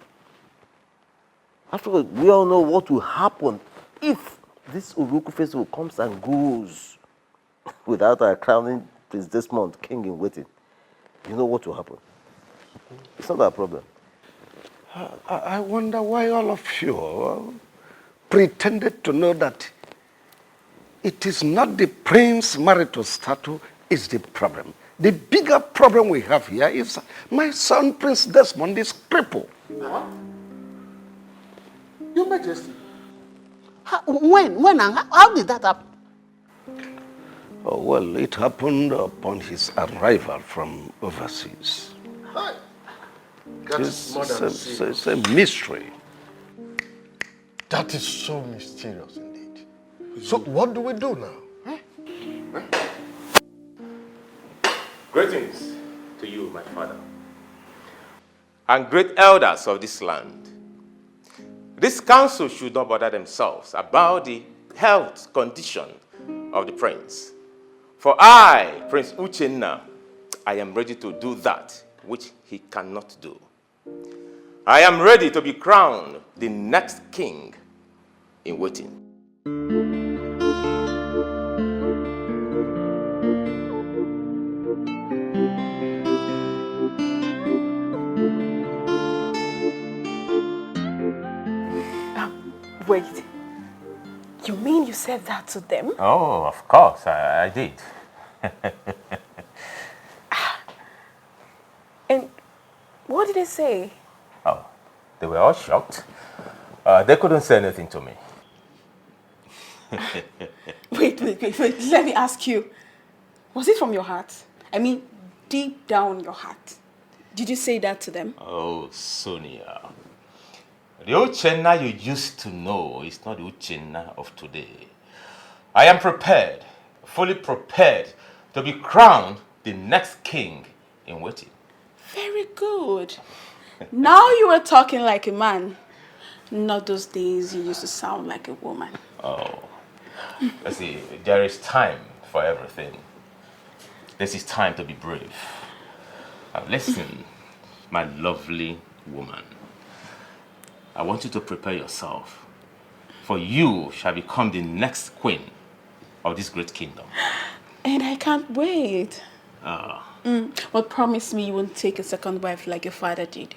After all, we all know what will happen if this Uruku festival comes and goes without our crowning Prince Desmond king in waiting. You know what will happen. It's not our problem.
I wonder why all of you pretended to know that it is not the prince marital status is the problem. The bigger problem we have here is my son Prince Desmond is crippled.
What? Your Majesty. When and how did that happen?
Oh, well, it happened upon his arrival from overseas.
Hi. That's more than
It's a mystery.
That is so mysterious indeed. So what do we do now?
Greetings to you, my father, and great elders of this land. This council should not bother themselves about the health condition of the prince. For I, Prince Uchenna, I am ready to do that which he cannot do. I am ready to be crowned the next king in waiting.
Wait, you mean you said that to them?
Oh, of course, I did.
And what did they say?
Oh, they were all shocked. They couldn't say anything to me.
Wait. Let me ask you. Was it from your heart? I mean, deep down your heart. Did you say that to them?
Oh, Sonia. The Uchenna you used to know is not the Uchenna of today. I am prepared, fully prepared, to be crowned the next king in waiting.
Very good. Now you are talking like a man. Not those days you used to sound like a woman.
Oh, let's see, there is time for everything. This is time to be brave. Now listen, my lovely woman. I want you to prepare yourself, for you shall become the next queen of this great kingdom.
And I can't wait.
Ah.
But promise me you won't take a second wife like your father did.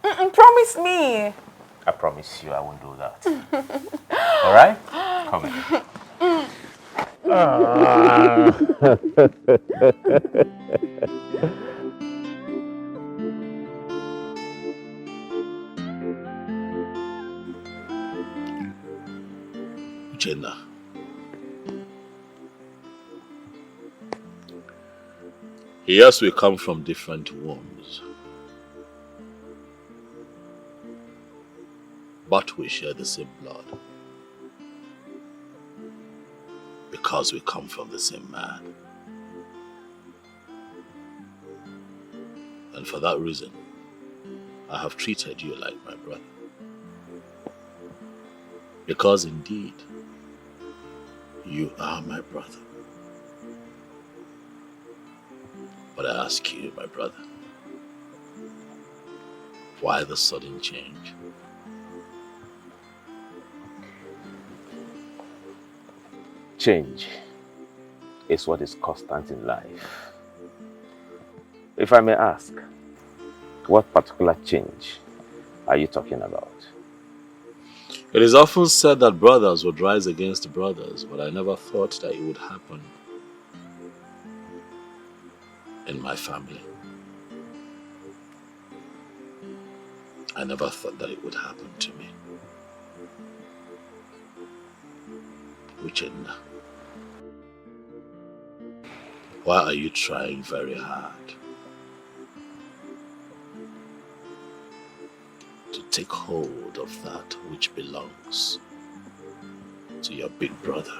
Promise me.
I promise you I won't do that. All right? Come here.
Jenna. Yes, we come from different wombs, but we share the same blood because we come from the same man. And for that reason, I have treated you like my brother. Because indeed, you are my brother. But I ask you, my brother, why the sudden change?
Change is what is constant in life. If I may ask, what particular change are you talking about?
It is often said that brothers would rise against brothers, but I never thought that it would happen in my family. I never thought that it would happen to me. Uchenna, why are you trying very hard to take hold of that which belongs to your big brother?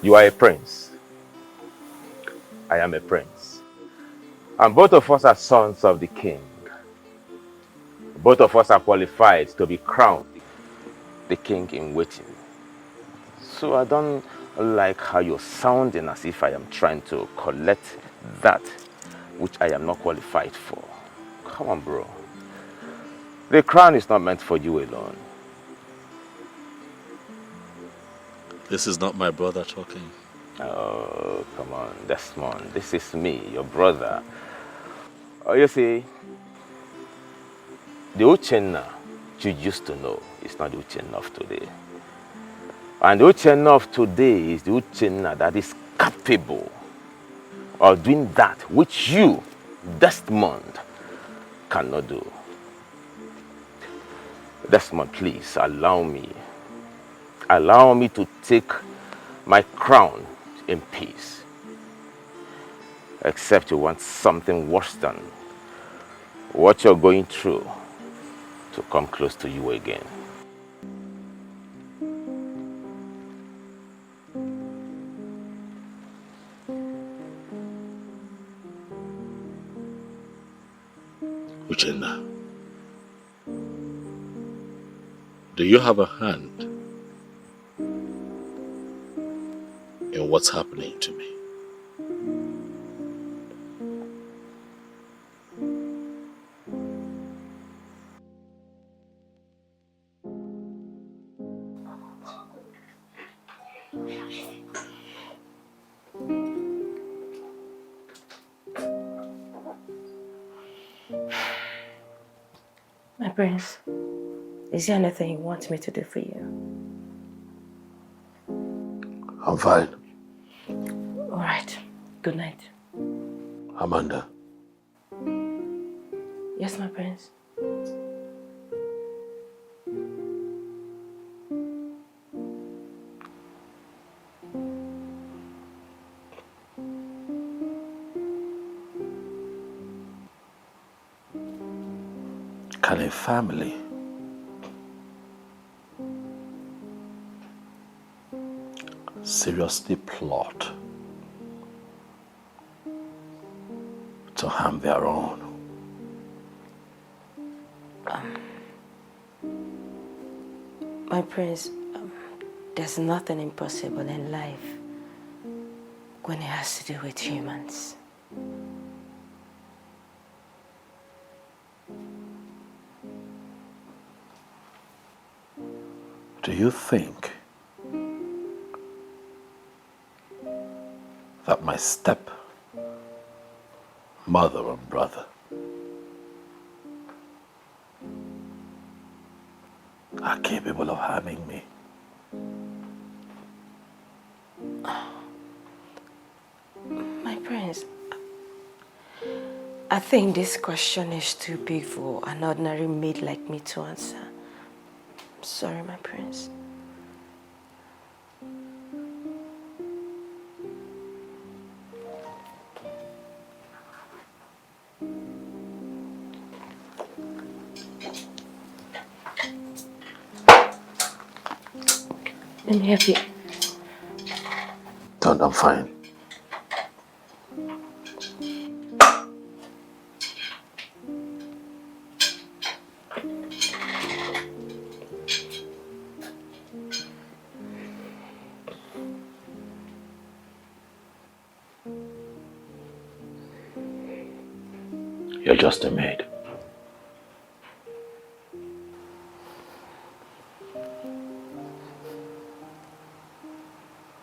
You are a prince. I am a prince. And both of us are sons of the king. Both of us are qualified to be crowned the king in waiting. So I don't like how you're sounding as if I am trying to collect that which I am not qualified for. Come on, bro. The crown is not meant for you alone.
This is not my brother talking.
Oh, come on, Desmond. This is me, your brother. Oh, you see, the Uchenna you used to know is not the Uchenna of today. And the Uchenna of today is the Uchenna that is capable of doing that which you, Desmond, cannot do. Desmond, please allow me. Allow me to take my crown in peace. Except you want something worse than what you're going through to come close to you again.
Uchenna, do you have a hand in what's happening to me?
My prince, is there anything you want me to do for you?
I'm fine.
All right. Good night.
Amanda.
Yes, my prince.
Can a family seriously plot to harm their own?
My prince, there's nothing impossible in life when it has to do with humans.
Do you think that my step mother and brother are capable of harming me?
My prince, I think this question is too big for an ordinary maid like me to answer. I'm sorry, my prince. Let me help you.
Don't, I'm fine. You're just a maid.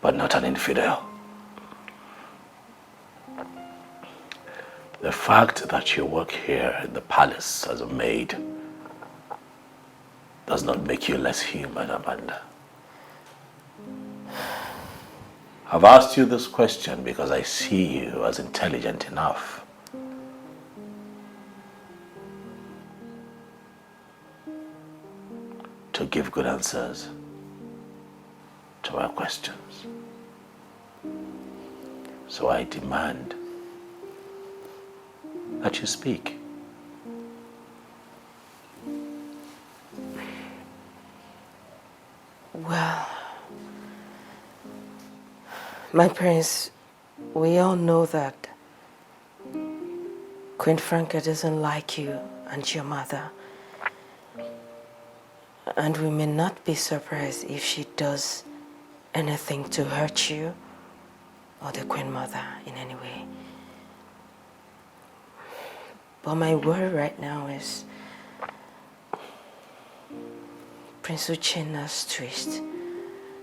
But not an infidel. The fact that you work here in the palace as a maid does not make you less human, Amanda. I've asked you this question because I see you as intelligent enough to give good answers to our questions. So I demand that you speak.
Well, my prince, we all know that Queen Franca doesn't like you and your mother. And we may not be surprised if she does anything to hurt you or the Queen Mother in any way. But my worry right now is Prince Uchenna's twist,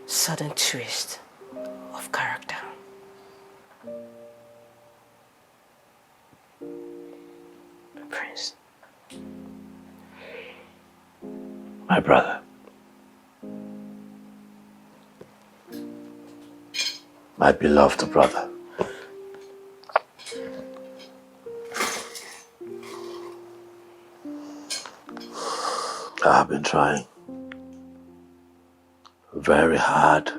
sudden twist of character. Prince.
My brother. My beloved brother. I have been trying very hard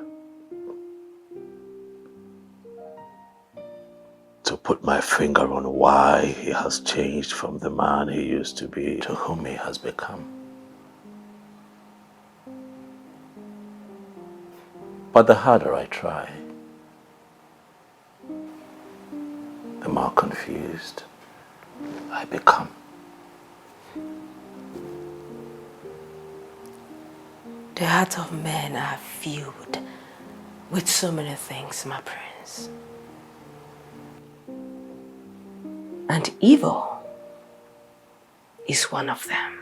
to put my finger on why he has changed from the man he used to be to whom he has become. But the harder I try, the more confused I become.
The hearts of men are filled with so many things, my prince. And evil is one of them.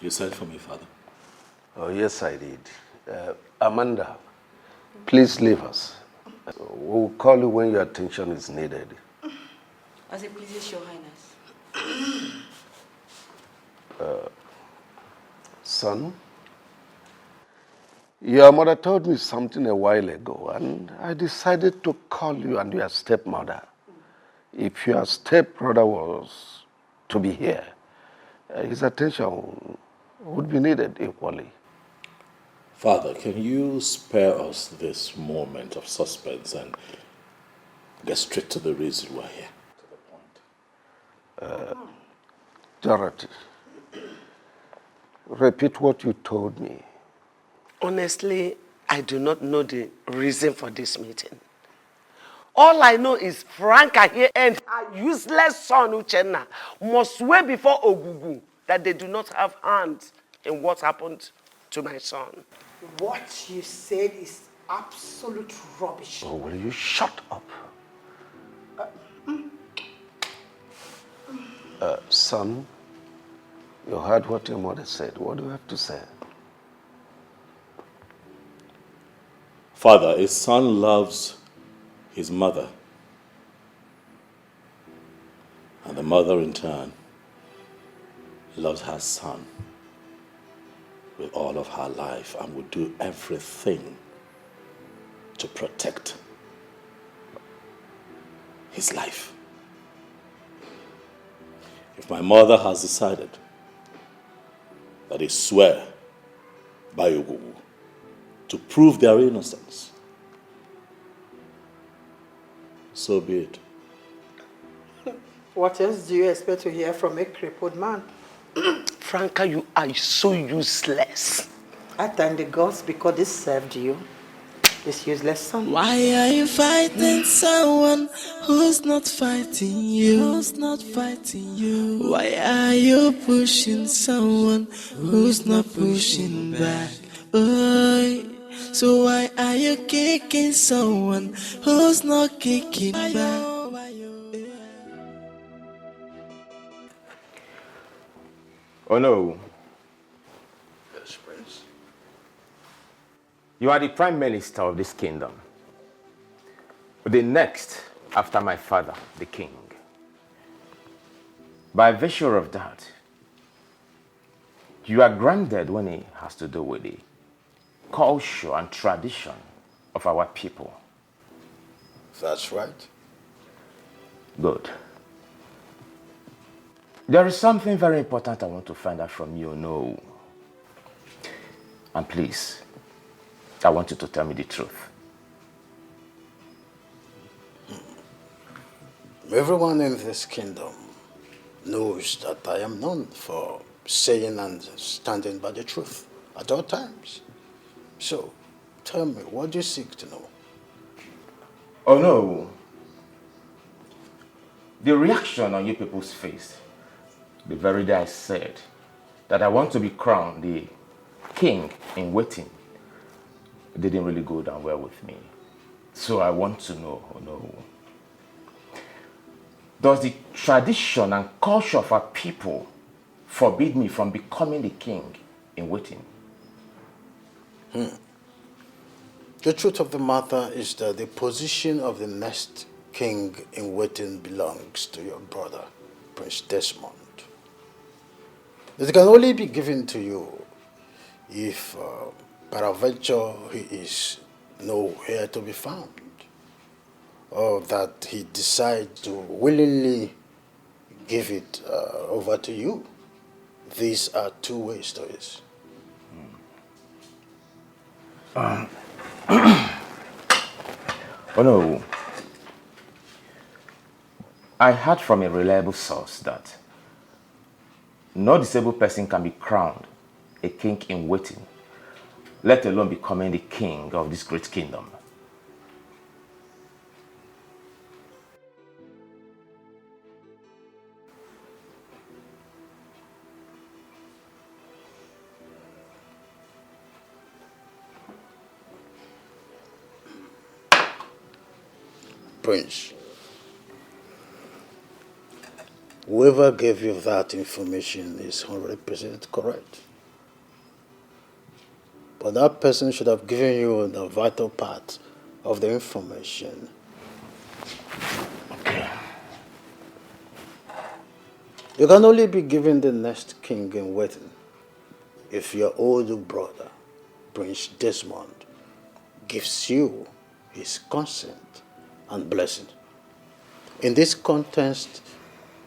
You sent for me, Father.
Oh, yes, I did. Amanda, please leave us. We'll call you when your attention is needed.
As it pleases your highness.
Son, your mother told me something a while ago, and I decided to call you and your stepmother. If your stepbrother was to be here, his attention would be needed equally.
Father, can you spare us this moment of suspense and get straight to the reason we're here?
Dorothy, repeat what you told me.
Honestly, I do not know the reason for this meeting. All I know is Franca here and her useless son Uchenna must swear before Ogugu that they do not have hands in what happened to my son.
What you said is absolute rubbish.
Oh, will you shut up? Son, you heard what your mother said. What do you have to say?
Father, a son loves his mother. And the mother, in turn, loves her son with all of her life and would do everything to protect his life. If my mother has decided that they swear by Ogugu to prove their innocence, so be it.
What else do you expect to hear from a crippled man?
Franca, you are so useless.
I thank the gods because they served you, this useless son.
Why are you fighting someone who's not fighting you? Who's not fighting you? Why are you pushing someone who's not pushing back? Oh, so why are you kicking someone who's not kicking back?
Oh no.
Yes, Prince.
You are the prime minister of this kingdom. The next after my father, the king. By virtue of that, you are grounded when it has to do with the culture and tradition of our people.
That's right.
Good. There is something very important I want to find out from you, no. And please, I want you to tell me the truth.
Everyone in this kingdom knows that I am known for saying and standing by the truth at all times. So, tell me, what do you seek to know?
Oh no. The reaction on you people's face, the very day I said that I want to be crowned the king in waiting, didn't really go down well with me. So I want to know, oh no. Does the tradition and culture of our people forbid me from becoming the king in waiting?
The truth of the matter is that the position of the next king in waiting belongs to your brother, Prince Desmond. It can only be given to you if, peradventure, he is nowhere to be found, or that he decides to willingly give it over to you. These are two ways to it.
Oh no. I heard from a reliable source that no disabled person can be crowned a king in waiting, let alone becoming the king of this great kingdom.
Prince, whoever gave you that information is 100% correct.
But that person should have given you the vital part of the information.
Okay.
You can only be given the next king in waiting if your older brother, Prince Desmond, gives you his consent and blessing. In this context,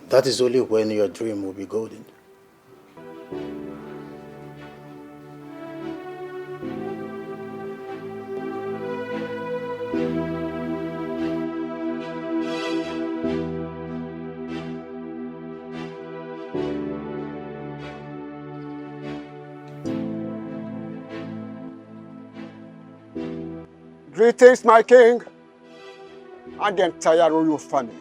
that is only when your dream will be golden.
Greetings, my king, and the entire royal family.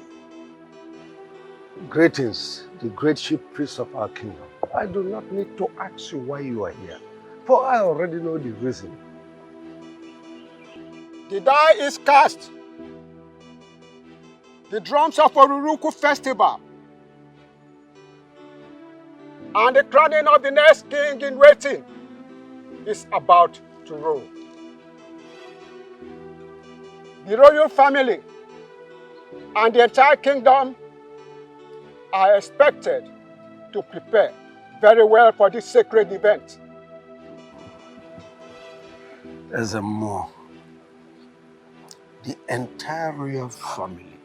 Greetings, the great chief priest of our kingdom. I do not need to ask you why you are here, for I already know the reason.
The die is cast. The drums of Oruruku festival and the crowning of the next king in waiting is about to roll. The royal family and the entire kingdom are expected to prepare very well for this sacred event.
As a more, the entire royal family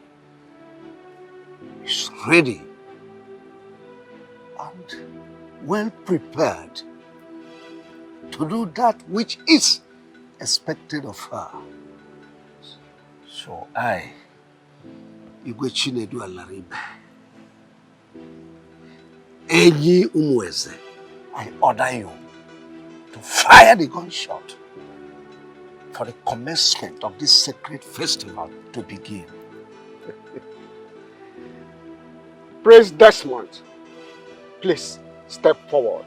is ready and well prepared to do that which is expected of her. So I, Igwe Chinedu Alaribe, Eyi Umweze, I order you to fire the gunshot for the commencement of this sacred festival to begin.
Prince Desmond, please step forward.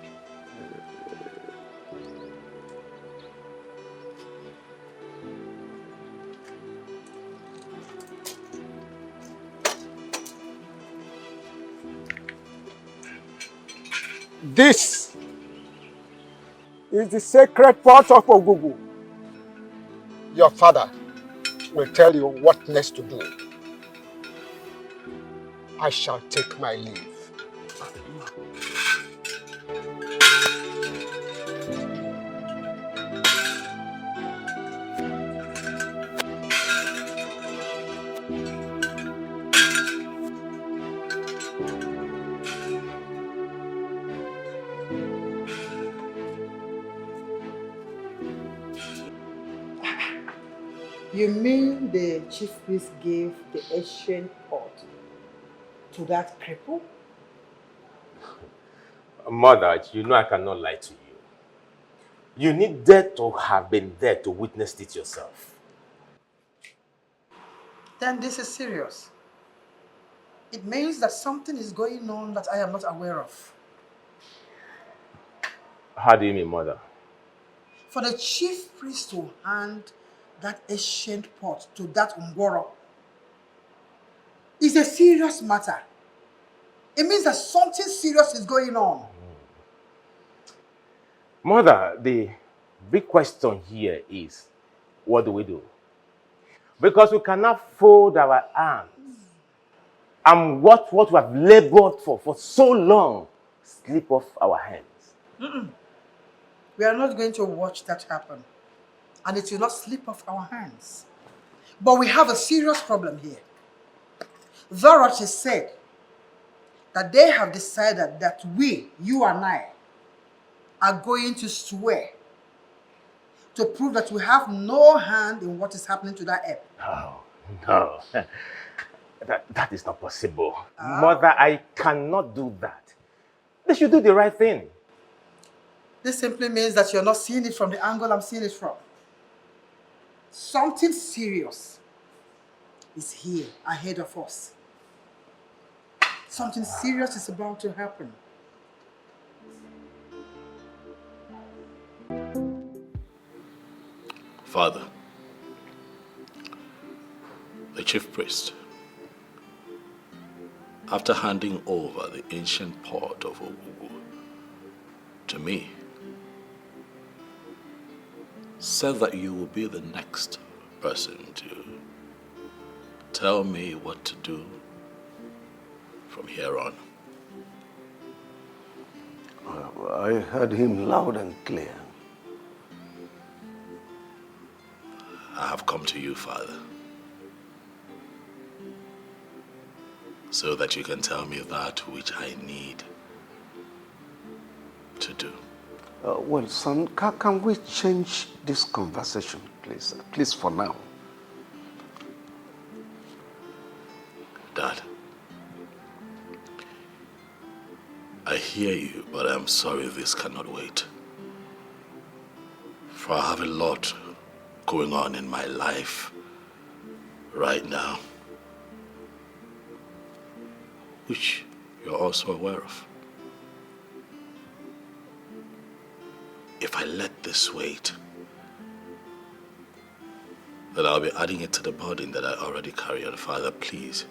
This is the sacred pot of Ogugu. Your father will tell you what next to do. I shall take my leave.
You mean the chief priest gave the ancient pot to that cripple?
Mother, you know I cannot lie to you. You needed to have been there to witness it yourself.
Then this is serious. It means that something is going on that I am not aware of.
How do you mean, Mother?
For the chief priest to hand that ancient pot to that Ngworo is a serious matter. It means that something serious is going on.
Mother, the big question here is, what do we do? Because we cannot fold our arms and what we have labored for so long slip off our hands.
We are not going to watch that happen. And it will not slip off our hands. But we have a serious problem here. Dorothy said that they have decided that we, you and I, are going to swear to prove that we have no hand in what is happening to that app.
No. That is not possible. Mother, I cannot do that. They should do the right thing.
This simply means that you're not seeing it from the angle I'm seeing it from. Something serious is here ahead of us. Something serious is about to happen.
Father, the chief priest, after handing over the ancient pot of Ogugu to me, said that you will be the next person to tell me what to do from here on.
I heard him loud and clear.
I have come to you, Father, so that you can tell me that which I need to do.
Well, son, can we change this conversation, please? Please, for now.
Dad, I hear you, but I'm sorry this cannot wait. For I have a lot going on in my life right now, which you're also aware of. If I let this wait, then I'll be adding it to the burden that I already carry. And Father, please,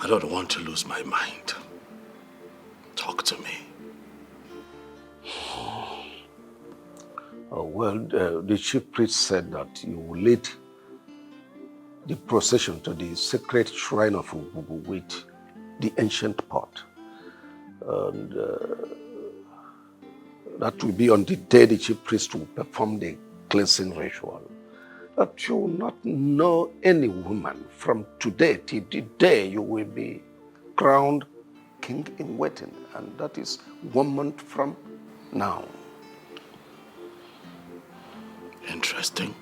I don't want to lose my mind. Talk to me.
Well, the chief priest said that you will lead the procession to the sacred shrine of Ugugu with the ancient pot. And that will be on the day the chief priest will perform the cleansing ritual. That you will not know any woman from today till the day you will be crowned king in waiting. And that is 1 month from now.
Interesting.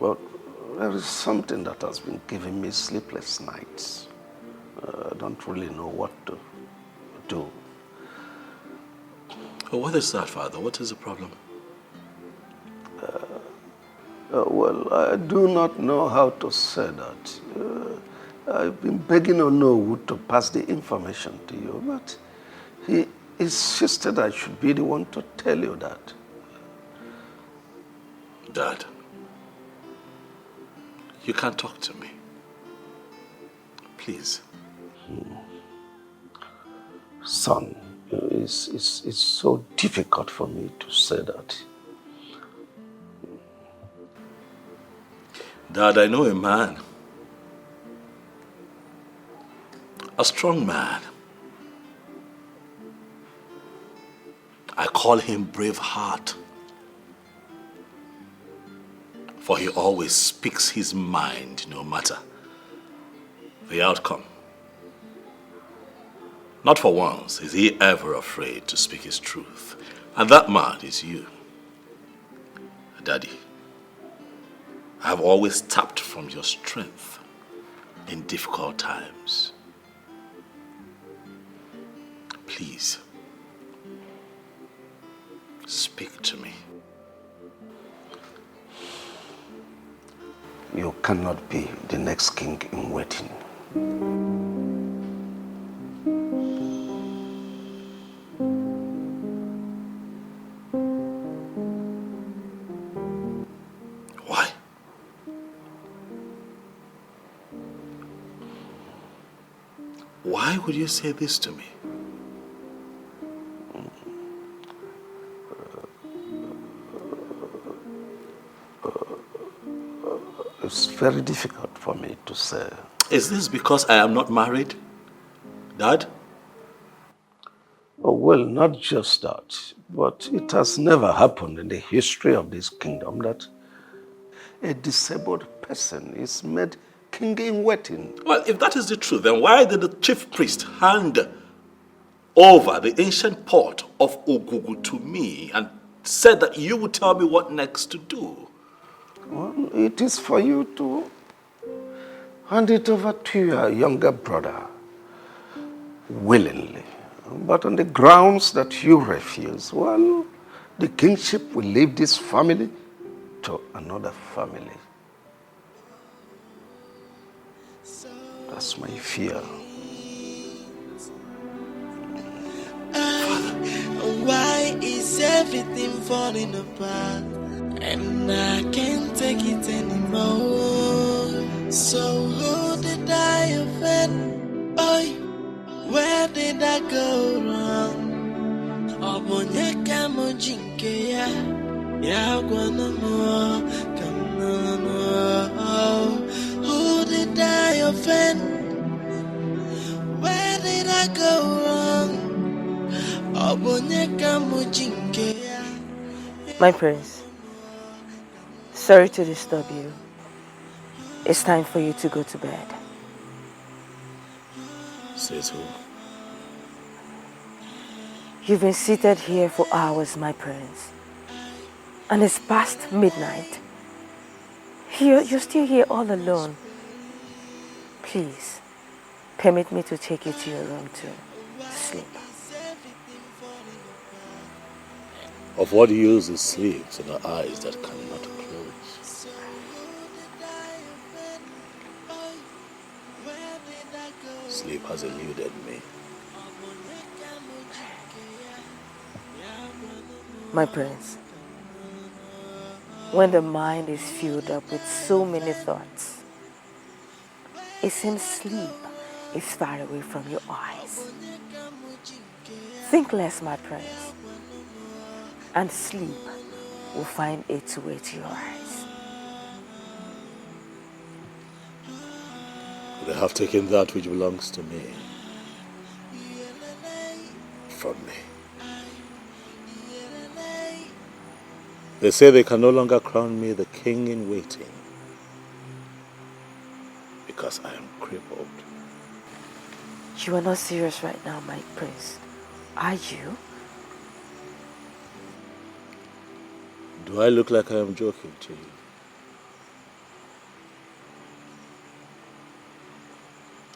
Well, there is something that has been giving me sleepless nights. I don't really know what to do.
What is that, Father? What is the problem?
Well, I do not know how to say that. I've been begging Nollywood to pass the information to you, but he insisted I should be the one to tell you that.
Dad, you can't talk to me. Please.
Son, it's so difficult for me to say that.
Dad, I know a man. A strong man. I call him Braveheart. For he always speaks his mind, no matter the outcome. Not for once is he ever afraid to speak his truth. And that man is you. Daddy, I have always tapped from your strength in difficult times. Please, speak to me.
You cannot be the next king in waiting.
Why? Why would you say this to me?
It's very difficult for me to say.
Is this because I am not married, Dad?
Oh, well, not just that, but it has never happened in the history of this kingdom that a disabled person is made king in waiting.
Well, if that is the truth, then why did the chief priest hand over the ancient pot of Ugugu to me and said that you would tell me what next to do?
Well, it is for you to hand it over to your younger brother willingly. But on the grounds that you refuse, well, the kingship will leave this family to another family. That's my fear.
Why is everything falling apart? And I can't take it anymore. So who did I offend? Where did I go wrong? Obonyeka mojinke ya gwana mo kamano. Who did I offend? Where did I go wrong? Obonyeka mojinke ya.
My prince, sorry to disturb you. It's time for you to go to bed.
Says who?
You've been seated here for hours, my prince. And it's past midnight. You're still here all alone. Please, permit me to take you to your room to sleep.
Of what use is sleep to the eyes that cannot close? Sleep has eluded me.
My prince, when the mind is filled up with so many thoughts, it seems sleep is far away from your eyes. Think less, my prince, and sleep will find its way to your eyes.
They have taken that which belongs to me from me. They say they can no longer crown me the king in waiting because I am crippled.
You are not serious right now, my prince, are you?
Do I look like I am joking to you?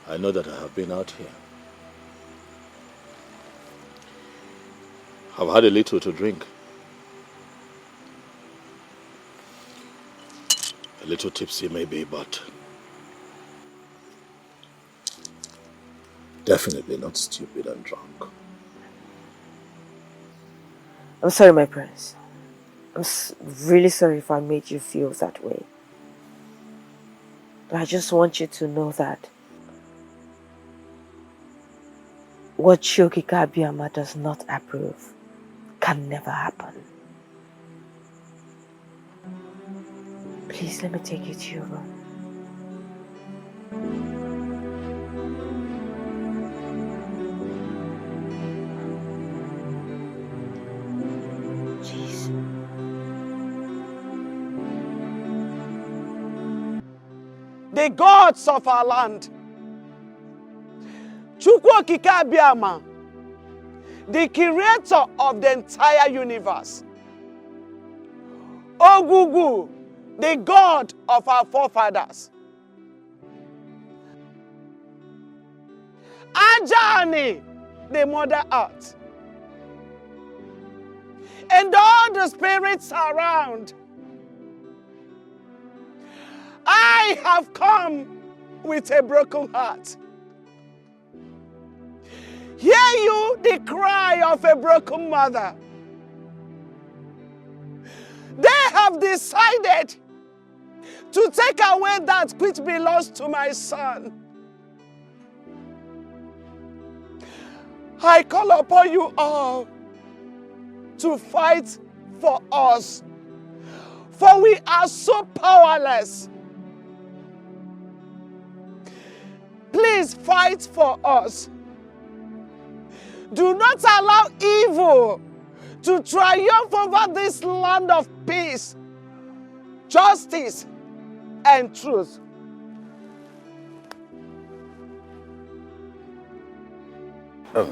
I know that I have been out here. I've had a little to drink. A little tipsy maybe, but definitely not stupid and drunk.
I'm sorry, my prince. I'm really sorry if I made you feel that way. But I just want you to know that what Shoki Kabiyama does not approve can never happen. Please let me take you to your room. Please.
The gods of our land, Chukwu Okike Abiyama, the creator of the entire universe, Ogugu, the God of our forefathers, Ajani, the Mother Earth, and all the spirits around, I have come with a broken heart. Hear you the cry of a broken mother. They have decided to take away that which belongs to my son. I call upon you all to fight for us, for we are so powerless. Please fight for us. Do not allow evil to triumph over this land of peace, justice, and truth.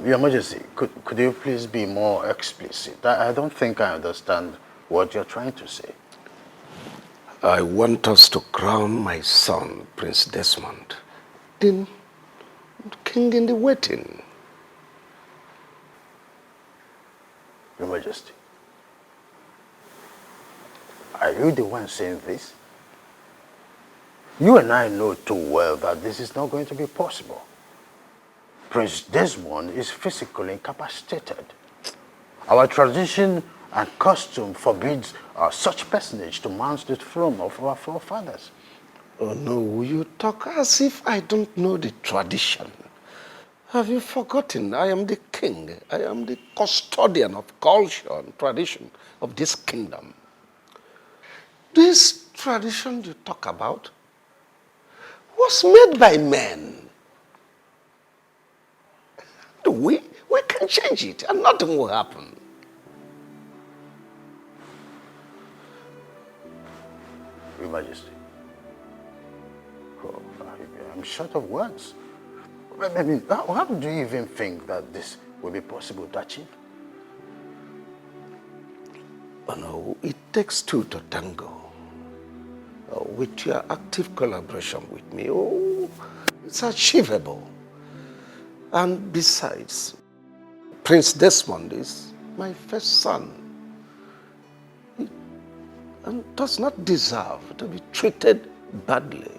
Your Majesty, could you please be more explicit? I don't think I understand what you're trying to say.
I want us to crown my son, Prince Desmond, the king in the waiting.
Your Majesty, are you the one saying this? You and I know too well that this is not going to be possible. Prince Desmond is physically incapacitated. Our tradition and custom forbids such personage to mount the throne of our forefathers.
Oh no, you talk as if I don't know the tradition.
Have you forgotten? I am the king. I am the custodian of culture and tradition of this kingdom. This tradition you talk about was made by men. We can change it and nothing will happen.
Your Majesty, oh, I'm short of words. I mean, how do you even think that this will be possible to achieve?
Oh, no, it takes two to tango. With your active collaboration with me, it's achievable. And besides, Prince Desmond is my first son. And does not deserve to be treated badly.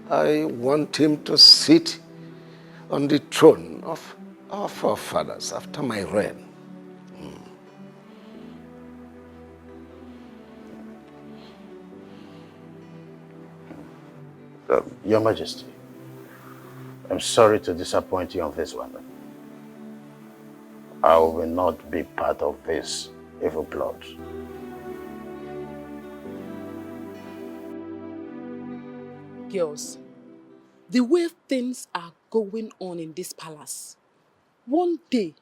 I want him to sit on the throne of our forefathers after my reign.
Your Majesty, I'm sorry to disappoint you on this one. I will not be part of this evil plot.
Girls, the way things are going on in this palace, one day,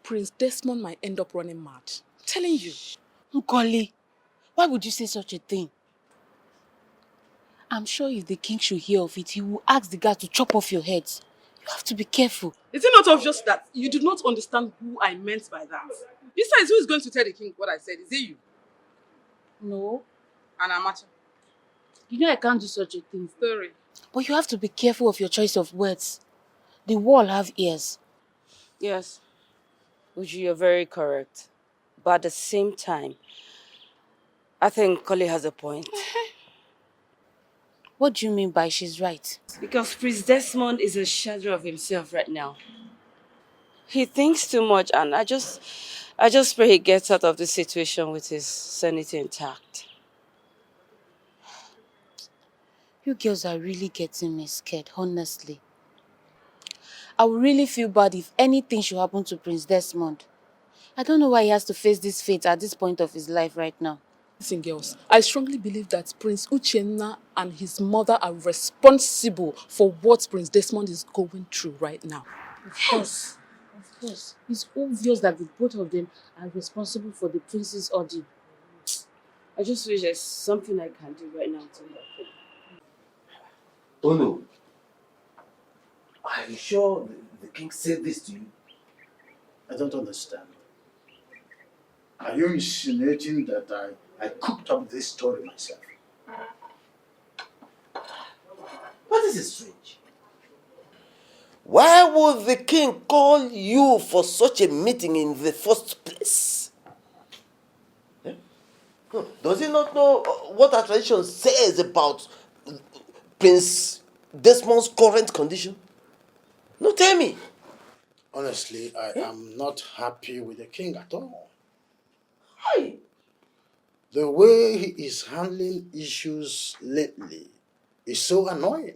Prince Desmond might end up running mad. I'm telling you.
Nkoli, why would you say such a thing? I'm sure if the king should hear of it, he will ask the guard to chop off your heads. You have to be careful.
Is it not obvious that you do not understand who I meant by that? Besides, who is going to tell the king what I said? Is it you?
No.
And Amacha?
You know I can't do such a thing.
Sorry.
But you have to be careful of your choice of words. The wall have ears.
Yes, Uju, you're very correct. But at the same time, I think Koli has a point.
What do you mean by she's right?
Because Prince Desmond is a shadow of himself right now. He thinks too much, and I just pray he gets out of this situation with his sanity intact.
You girls are really getting me scared, honestly. I would really feel bad if anything should happen to Prince Desmond. I don't know why he has to face this fate at this point of his life right now.
Listen, girls, I strongly believe that Prince Uchenna and his mother are responsible for what Prince Desmond is going through right now.
Of course. Of course. It's obvious that the both of them are responsible for the prince's ordeal.
I just wish there's something I can do right now to help him.
Oh no. Are you sure the king said this to you?
I don't understand. Are you insinuating that I cooked up this story myself?
But this is strange. Why would the king call you for such a meeting in the first place? Does he not know what our tradition says about Prince Desmond's current condition? No, tell me.
Honestly, I am not happy with the king at all.
Why?
The way he is handling issues lately is so annoying.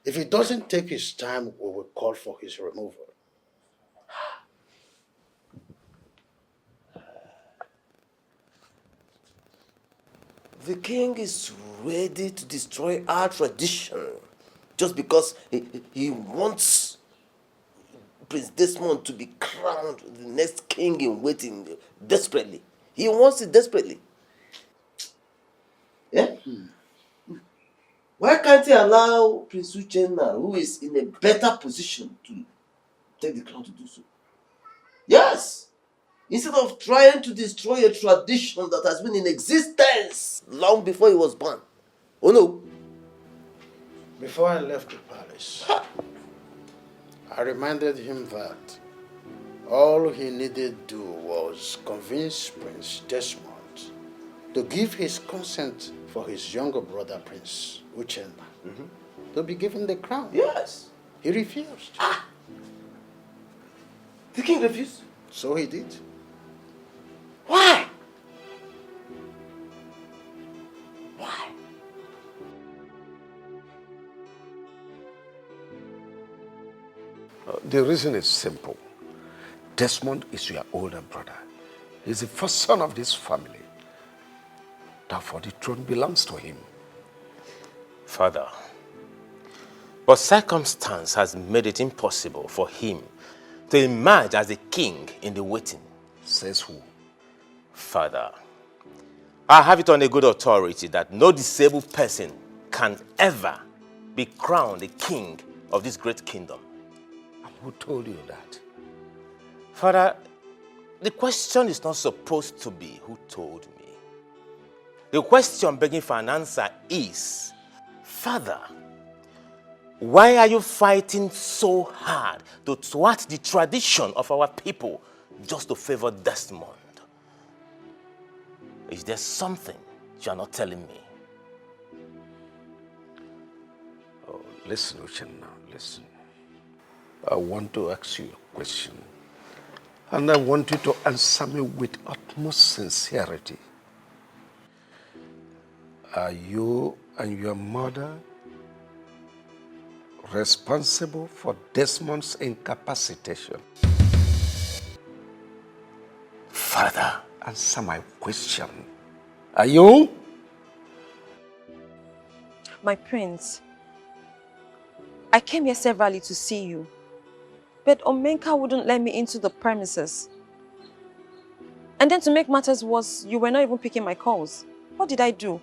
If he doesn't take his time, we will call for his removal.
The king is ready to destroy our tradition just because he wants Prince Desmond to be crowned the next king in waiting desperately. He wants it desperately. Yeah? Why can't he allow Prince Uchenna, who is in a better position, to take the crown to do so? Yes! Instead of trying to destroy a tradition that has been in existence long before he was born. Oh no!
Before I left the palace, I reminded him that all he needed to do was convince Prince Desmond to give his consent for his younger brother, Prince Uchenna, to be given the crown.
Yes.
He refused.
The king refused?
So he did.
Why? Why?
The reason is simple. Desmond is your older brother. He's the first son of this family. Therefore, the throne belongs to him.
Father, but circumstance has made it impossible for him to emerge as a king in the waiting.
Says who?
Father, I have it on a good authority that no disabled person can ever be crowned the king of this great kingdom.
And who told you that?
Father, the question is not supposed to be who told me. The question begging for an answer is, Father, why are you fighting so hard to thwart the tradition of our people just to favor Desmond? Is there something you are not telling me?
Oh, listen, Uchenna, listen. I want to ask you a question. And I want you to answer me with utmost sincerity. Are you and your mother responsible for Desmond's incapacitation?
Father,
answer my question. Are you?
My prince, I came here severally to see you, but Omenka wouldn't let me into the premises. And then to make matters worse, you were not even picking my calls. What did I do?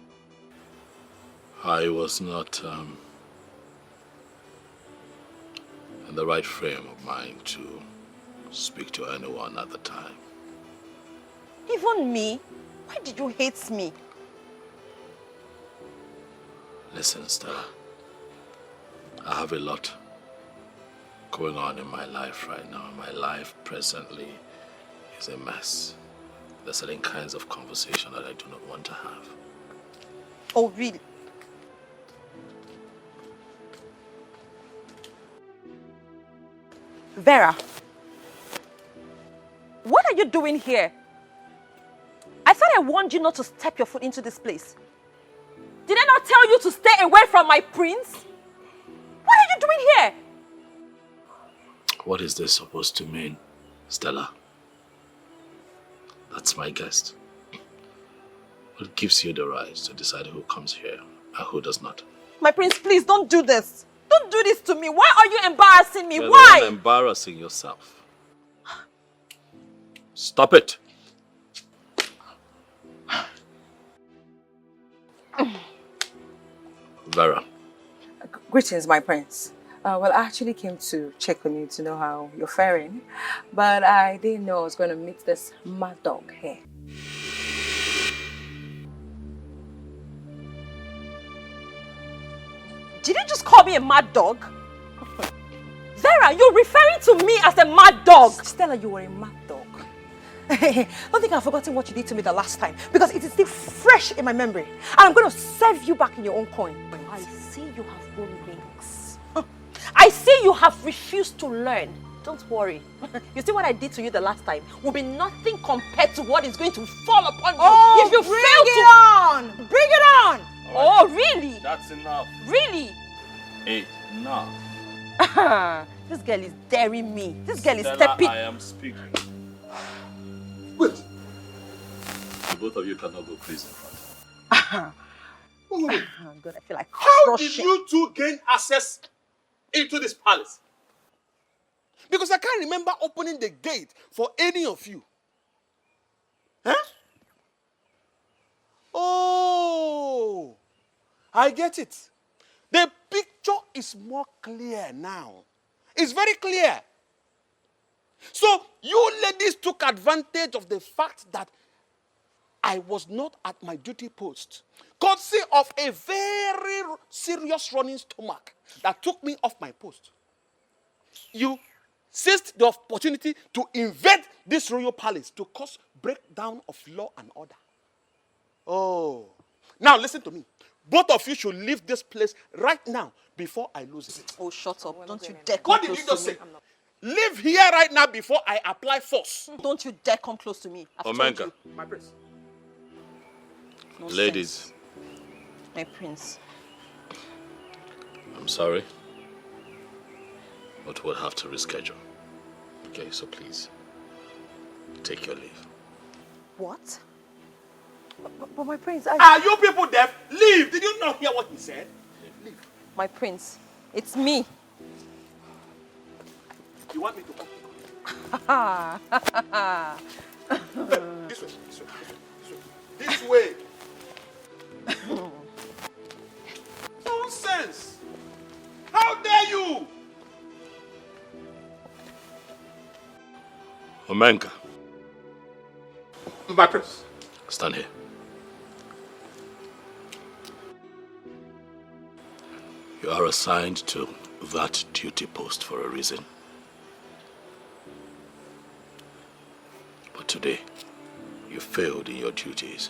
I was not in the right frame of mind to speak to anyone at the time.
Even me? Why did you hate me?
Listen, Stella. I have a lot going on in my life right now. My life presently is a mess. There are certain kinds of conversation that I do not want to have.
Oh, really? Vera, what are you doing here? I thought I warned you not to step your foot into this place. Did I not tell you to stay away from my prince? What are you doing here?
What is this supposed to mean, Stella? That's my guest. What gives you the right to decide who comes here and who does not?
My prince, please don't do this. Don't do this to me. Why are you embarrassing me?
You're
Why?
the one embarrassing yourself. Stop it. Vera.
Greetings, my prince. Well, I actually came to check on you to know how you're faring, but I didn't know I was going to meet this mad dog here.
Did you just call me a mad dog? Vera, you're referring to me as a mad dog.
Stella, you were a mad dog.
Don't think I've forgotten what you did to me the last time, because it is still fresh in my memory. And I'm going to serve you back in your own coin. I see you have grown wings. I see you have refused to learn. Don't worry. You see what I did to you the last time will be nothing compared to what is going to fall upon you if you fail to...
on! Bring it on!
Oh, really?
That's enough.
Really?
Enough.
This girl is daring me. This girl
Stella,
is stepping...
I am speaking. Wait. The both of you cannot go crazy in front.
Oh, God, I feel like
How did
crushing.
you two gain access into this palace? Because I can't remember opening the gate for any of you. Huh? Oh, I get it. The picture is more clear now. It's very clear. So you ladies took advantage of the fact that I was not at my duty post, courtesy of a very serious running stomach that took me off my post. You seized the opportunity to invade this royal palace to cause breakdown of law and order. Oh, now listen to me. Both of you should leave this place right now before I lose it.
Oh, shut up. Don't you dare come
What did
close
you just
to
say?
me.
Leave here right now before I apply force.
Don't you dare come close to me. I've told
Omenka.
you.
My prince.
No
Ladies,
sense. My prince.
I'm sorry. But we'll have to reschedule. Okay, so please, take your leave.
What? But my prince, I...
Are you people deaf? Leave! Did you not hear what he said? Leave.
My prince, it's me.
You want me to come? This way, this way, this way. This way. Nonsense! How dare you!
Omenka.
My prince.
Stand here. You are assigned to that duty post for a reason. But today, you failed in your duties.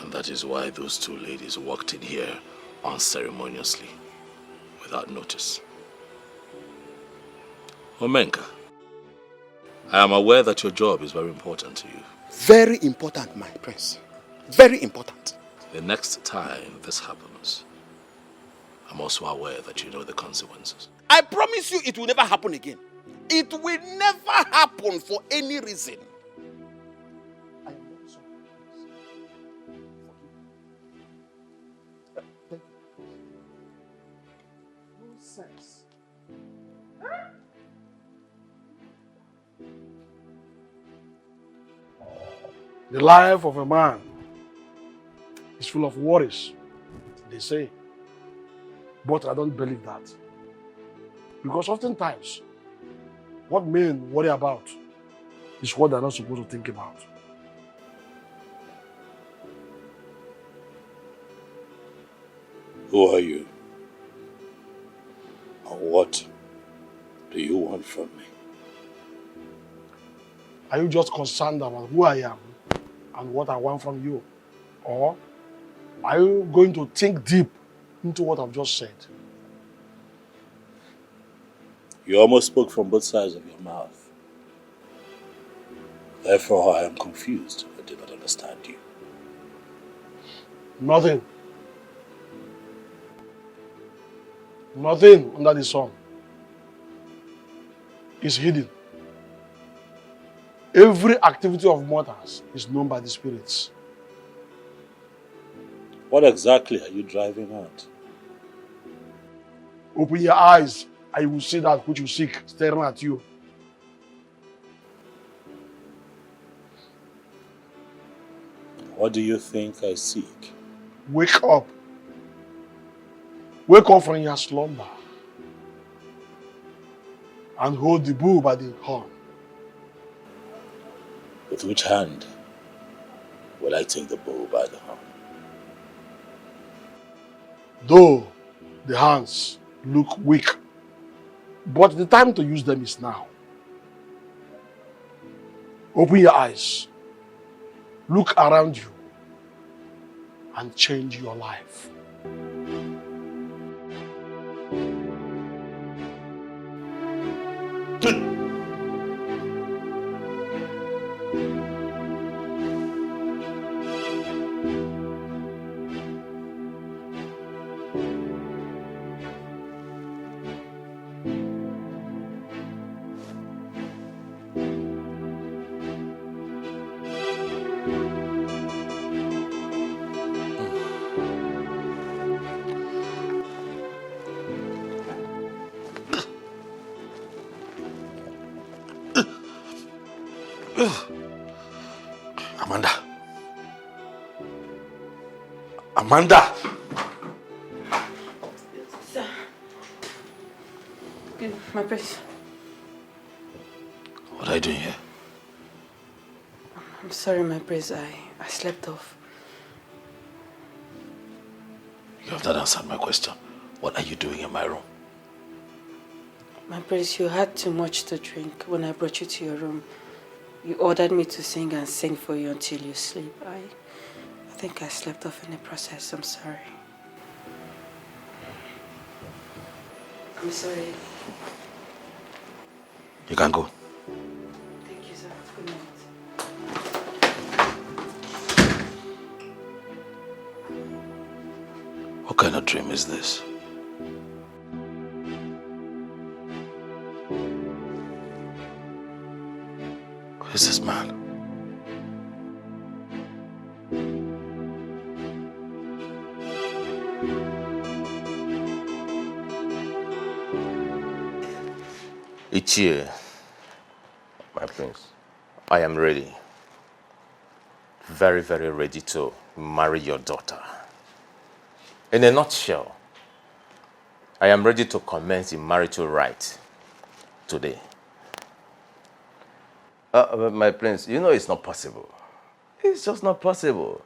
And that is why those two ladies walked in here unceremoniously, without notice. Omenka, I am aware that your job is very important to you.
Very important, my prince. Very important.
The next time this happens, I'm also aware that you know the consequences.
I promise you it will never happen again. It will never happen for any reason. I am very sorry. Thank you. Nonsense.
The life of a man is full of worries, they say. But I don't believe that. Because oftentimes, what men worry about is what they're not supposed to think about.
Who are you? And what do you want from me?
Are you just concerned about who I am and what I want from you? Or are you going to think deep into what I've just said?
You almost spoke from both sides of your mouth. Therefore, I am confused. I do not understand you.
Nothing. Nothing under the sun is hidden. Every activity of mortals is known by the spirits.
What exactly are you driving at?
Open your eyes and you will see that which you seek staring at you.
What do you think I seek?
Wake up. Wake up from your slumber and hold the bull by the horn.
With which hand will I take the bull by the horn?
Though the hands look weak, but the time to use them is now. Open your eyes, look around you, and change your life.
Amanda. Amanda!
Sir. Good, my prince.
What are you doing here?
I'm sorry, my prince. I slept off.
You have not answered my question. What are you doing in my room?
My prince, you had too much to drink when I brought you to your room. You ordered me to sing and sing for you until you sleep. I think I slept off in the process. I'm sorry. I'm sorry.
You can go.
Thank you, sir. Good night.
What kind of dream is this? Who is this man?
Ichie,
my prince,
I am ready. Very, very ready to marry your daughter. In a nutshell, I am ready to commence the marital rite today.
My prince, you know it's not possible. It's just not possible.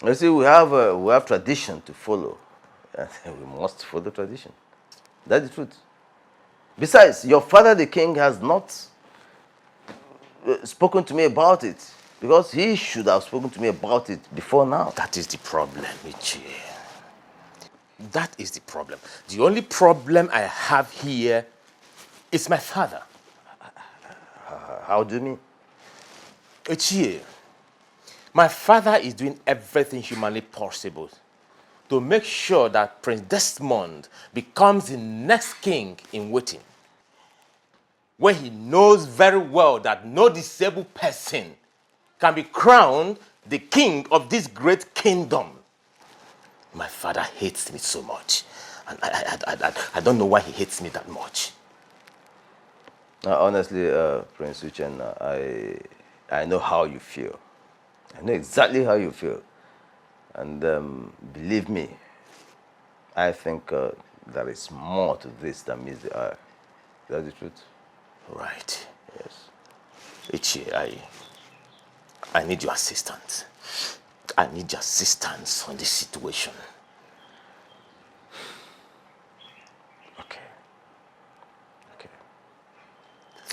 You see, we have tradition to follow, and we must follow tradition. That's the truth. Besides, your father, the king, has not spoken to me about it, because he should have spoken to me about it before now.
That is the problem, Ichie. That is the problem. The only problem I have here is my father.
How do you mean?
Ichie, my father is doing everything humanly possible to make sure that Prince Desmond becomes the next king in waiting, where he knows very well that no disabled person can be crowned the king of this great kingdom. My father hates me so much, and I don't know why he hates me that much.
Honestly, Prince Uchenna, I know how you feel. I know exactly how you feel. And believe me, I think there is more to this than meets the eye. That's the truth.
Right. Yes. Ichie, I need your assistance. I need your assistance on this situation.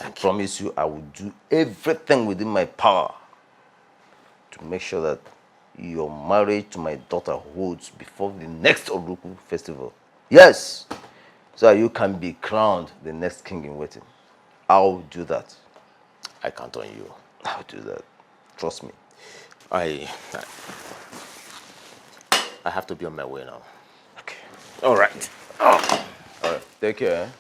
I promise you I will do everything within my power to make sure that your marriage to my daughter holds before the next Oruku festival. Yes, so that you can be crowned the next king in waiting. I'll do that.
I count on you.
I'll do that. Trust me.
I have to be on my way now. Okay. All right. Oh.
All right. Take care.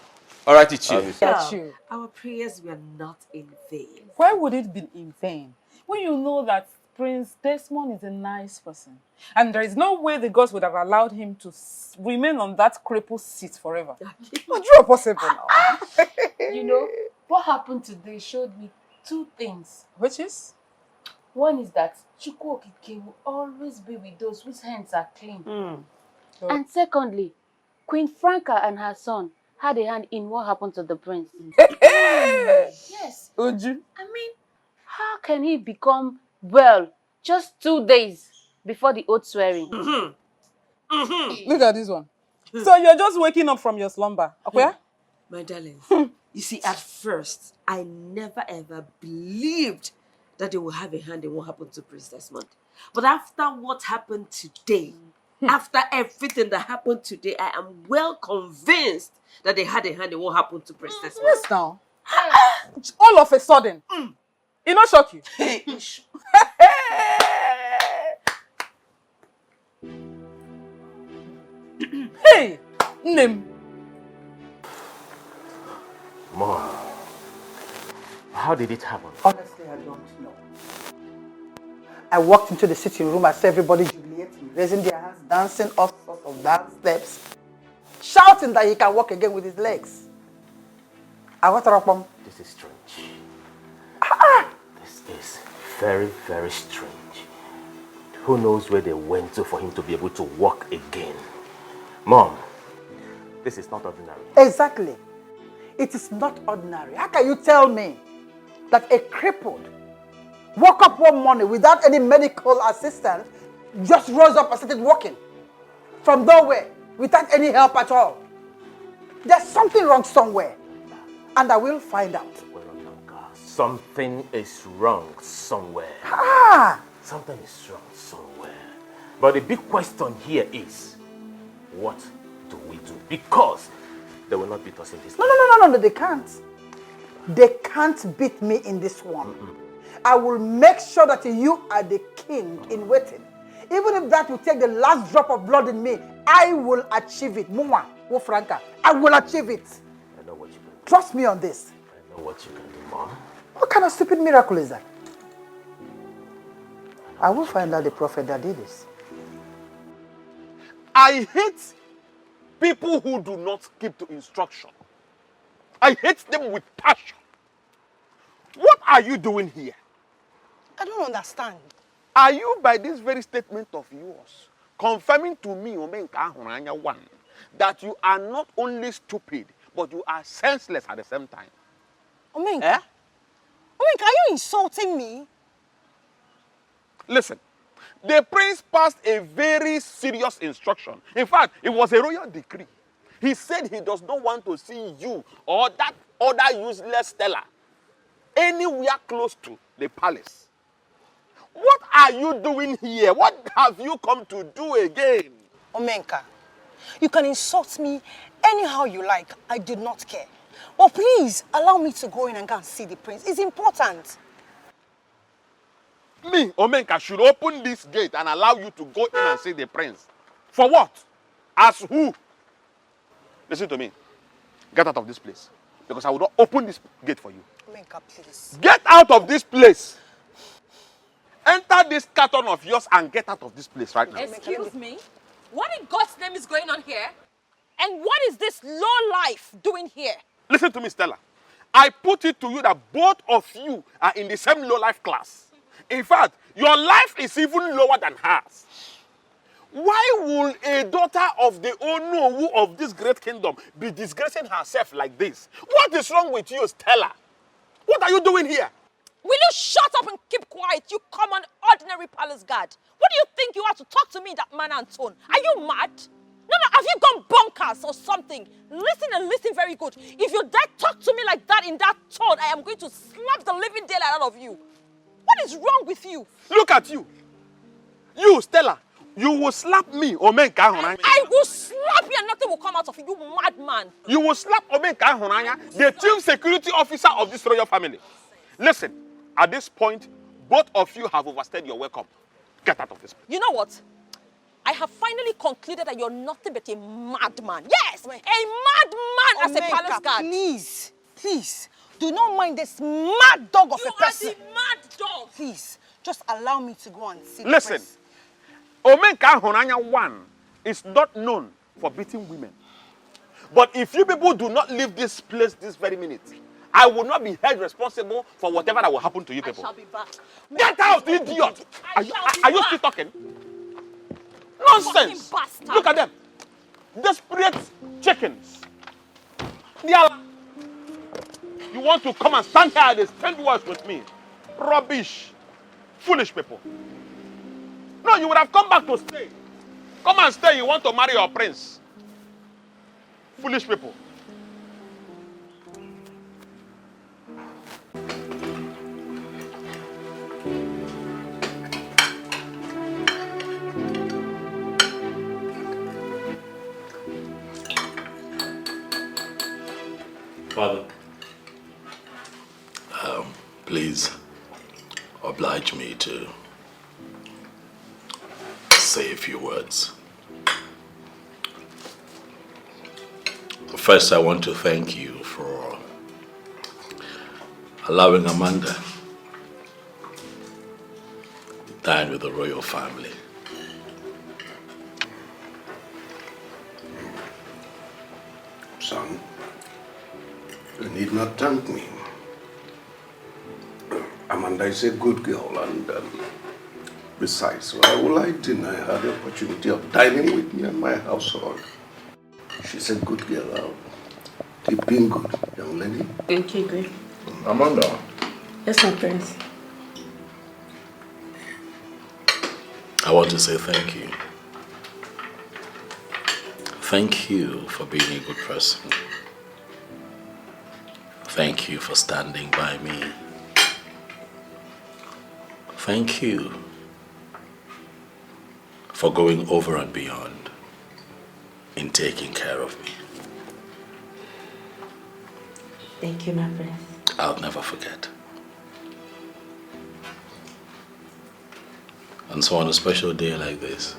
All right, Ichie.
Our prayers were not in vain.
Why would it be in vain? When you know that Prince Desmond is a nice person, and there is no way the gods would have allowed him to remain on that crippled seat forever. Not true possible now.
You know, what happened today showed me two things.
Which is?
One is that Chukwu Okike will always be with those whose hands are clean. And secondly, Queen Franca and her son had a hand in what happened to the prince. Yes.
Uju.
I mean, how can he become well just 2 days before the oath swearing?
Look at this one. So you're just waking up from your slumber, okay?
My darling, you see, at first, I never ever believed that they will have a hand in what happened to Prince Desmond. But after what happened today, after everything that happened today, I am well convinced that they had a hand in what happened to Prince Desmond.
Yes, now. All of a sudden. It not shock you? Hey, Nim.
Mom, how did it happen?
Honestly, I don't know. I walked into the sitting room, I saw everybody jubilating, raising their hands, dancing all sorts of dance steps, shouting that he can walk again with his legs. I went up.
This is strange. This is very, very strange. Who knows where they went to for him to be able to walk again? Mom, this is not ordinary.
Exactly. It is not ordinary. How can you tell me that a crippled woke up one morning without any medical assistance, just rose up and started walking from nowhere without any help at all? There's something wrong somewhere, and I will find out.
Something is wrong somewhere. Something is wrong somewhere. But the big question here is, what do we do? Because they will not beat us in this.
No, they can't. They can't beat me in this one. I will make sure that you are the king in waiting. Even if that will take the last drop of blood in me, I will achieve it. Muma, Franca, I will achieve it.
I know what you're going
Trust me on this.
I know what you can do, Mom.
What kind of stupid miracle is that? I will find out the prophet that did this.
I hate people who do not keep to instruction. I hate them with passion. What are you doing here?
I don't understand.
Are you, by this very statement of yours, confirming to me, Omenka Ahuranya 1, that you are not only stupid, but you are senseless at the same time?
Omenka? Eh? Omenka, are you insulting me?
Listen, the prince passed a very serious instruction. In fact, it was a royal decree. He said he does not want to see you or that other useless Stella anywhere close to the palace. What are you doing here? What have you come to do again?
Omenka, you can insult me anyhow you like. I do not care. But please, allow me to go in and go and see the prince. It's important.
Me, Omenka, should open this gate and allow you to go in and see the prince. For what? As who? Listen to me. Get out of this place. Because I will not open this gate for you.
Omenka, please.
Get out of this place. Enter this carton of yours and get out of this place right now.
Excuse me? What in God's name is going on here? And what is this low life doing here?
Listen to me, Stella. I put it to you that both of you are in the same low life class. In fact, your life is even lower than hers. Why will a daughter of the Onowu of this great kingdom be disgracing herself like this? What is wrong with you, Stella? What are you doing here?
Will you shut up and keep quiet, you common ordinary palace guard? What do you think you are to talk to me in that manner and tone? Are you mad? No, have you gone bonkers or something? Listen and listen very good. If you dare talk to me like that in that tone, I am going to slap the living daylight out of you. What is wrong with you?
Look at you. You, Stella, you will slap me, Omenka Ahuranya.
I will slap you and nothing will come out of you, you madman.
You will slap Omenka Ahuranya, the chief security officer of this royal family. Listen, at this point, both of you have overstayed your welcome. Get out of this place.
You know what? I have finally concluded that you're nothing but a madman. Yes, a madman as a palace guard. Please, do not mind this mad dog of a person. You are the mad dog. Please, just allow me to go and see the prince.
Omenka Ahuranya 1 is not known for beating women. But if you people do not leave this place this very minute, I will not be held responsible for whatever that will happen to you people.
I shall be back.
Get out, idiot! Are you still talking? Nonsense! Look at them. Desperate chickens. You want to come and stand here and exchange words with me? Rubbish. Foolish people. No, you would have come back to stay. Come and stay. You want to marry your prince. Foolish people.
Father, please oblige me to say a few words. First, I want to thank you for allowing Amanda to dine with the royal family.
Son, you need not thank me. Amanda is a good girl, and besides, why will I deny her the opportunity of dining with me and my household? She's a good girl. Keep being good, young lady.
Thank you, Greg.
Amanda.
Yes, my prince.
I want to say thank you. Thank you for being a good person. Thank you for standing by me. Thank you for going over and beyond in taking care of me.
Thank you, my prince.
I'll never forget. And so on a special day like this,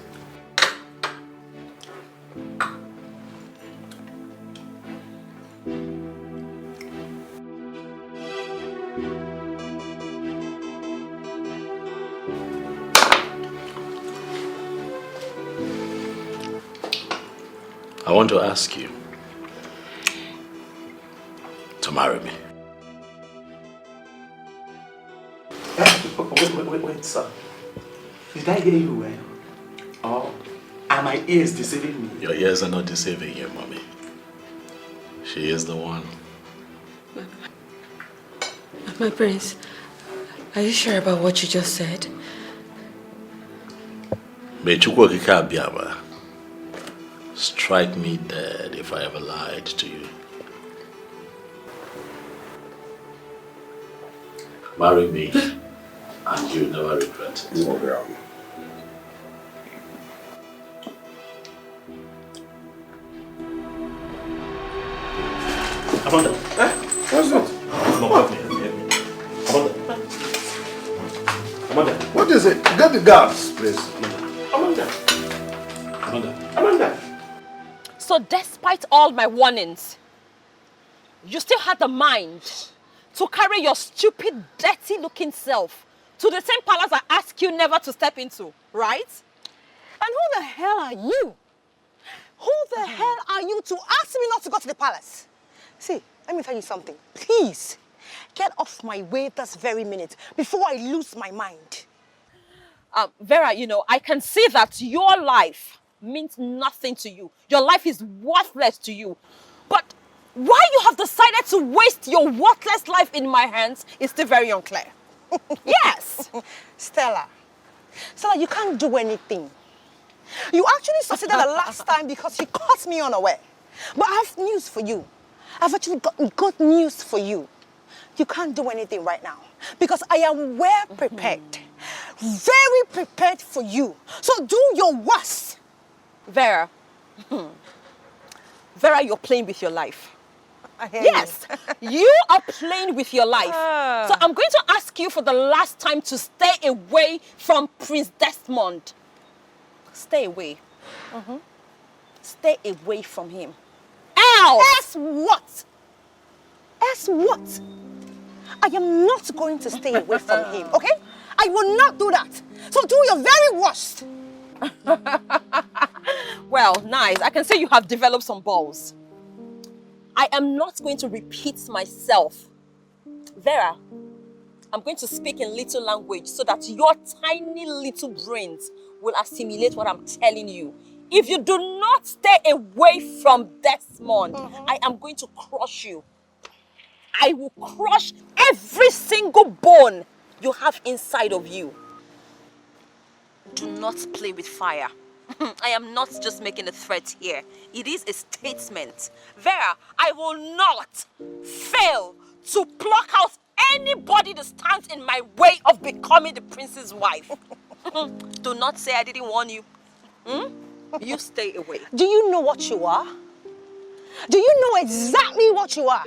I want to ask you to marry me.
Wait, sir. Did I hear you well? Or are my ears deceiving me?
Your ears are not deceiving you, mommy. She is the one.
My prince, are you sure about what you just said?
May Chukwu Okike Abiama strike me dead if I ever lied to you. Marry me, and you never regret it.
Amanda, what's it? Amanda.
What is it? Get the guards, please.
Amanda.
So despite all my warnings, you still had the mind to carry your stupid, dirty-looking self to the same palace I asked you never to step into, right?
And who the hell are you? Who the hell are you to ask me not to go to the palace? See, let me tell you something. Please, get off my way this very minute before I lose my mind.
Vera, you know, I can see that your life means nothing to you. Your life is worthless to you. But why you have decided to waste your worthless life in my hands is still very unclear. Yes!
Stella, you can't do anything. You actually succeeded the last time because you caught me unaware. But I have news for you. I've actually got good news for you. You can't do anything right now because I am well prepared. Very prepared for you. So do your worst.
Vera. Vera, you're playing with your life. Yes, you are playing with your life. So I'm going to ask you for the last time to stay away from Prince Desmond. Stay away. Stay away from him.
Else what? Else what? I am not going to stay away from him, okay? I will not do that. So do your very worst.
Well, nice. I can say you have developed some balls. I am not going to repeat myself. Vera, I'm going to speak in little language so that your tiny little brains will assimilate what I'm telling you. If you do not stay away from Desmond, I am going to crush you. I will crush every single bone you have inside of you. Do not play with fire. I am not just making a threat here. It is a statement. Vera, I will not fail to pluck out anybody that stands in my way of becoming the prince's wife. Do not say I didn't warn you. You stay away.
Do you know what you are? Do you know exactly what you are?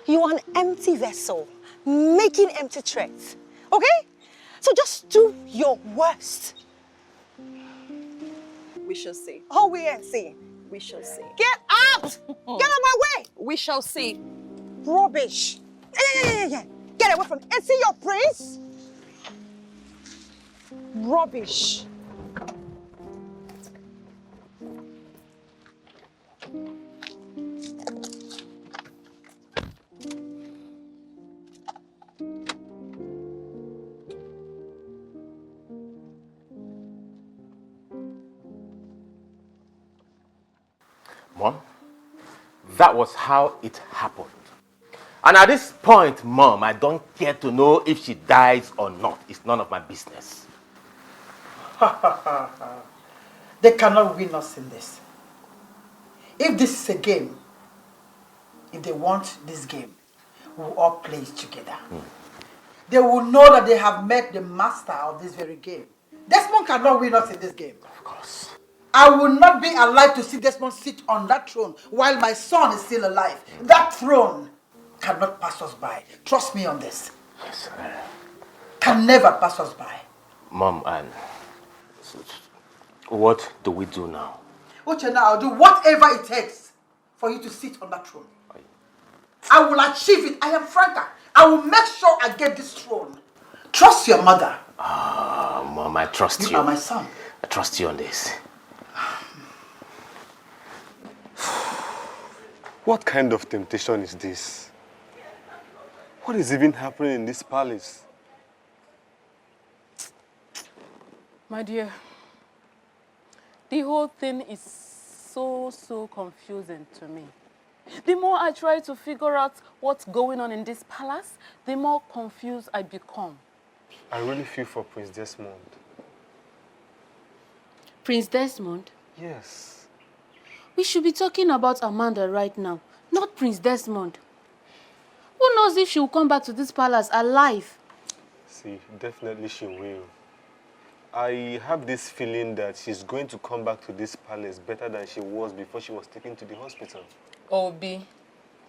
You are an empty vessel, making empty threats. Okay? So just do your worst.
We shall see.
Oh, we ain't see.
We shall see.
Get out! Get out of my way!
We shall see.
Rubbish. Yeah. Get away from me. And see your prince? Rubbish.
Mom, that was how it happened. And at this point, Mom, I don't care to know if she dies or not. It's none of my business.
They cannot win us in this. If this is a game, if they want this game, we will all play it together. They will know that they have met the master of this very game. Desmond cannot win us in this game.
Of course.
I will not be alive to see Desmond sit on that throne while my son is still alive. That throne cannot pass us by. Trust me on this.
Yes,
Can never pass us by.
Mom, and what do we do now?
Uchenna, I'll do whatever it takes for you to sit on that throne. I will achieve it. I am Franca. I will make sure I get this throne. Trust your mother.
Mom, I trust you.
You are my son.
I trust you on this.
What kind of temptation is this? What is even happening in this palace?
My dear, the whole thing is so confusing to me. The more I try to figure out what's going on in this palace, the more confused I become.
I really feel for Prince Desmond.
Prince Desmond?
Yes.
We should be talking about Amanda right now, not Prince Desmond. Who knows if she will come back to this palace alive?
See, definitely she will. I have this feeling that she's going to come back to this palace better than she was before she was taken to the hospital.
Obi,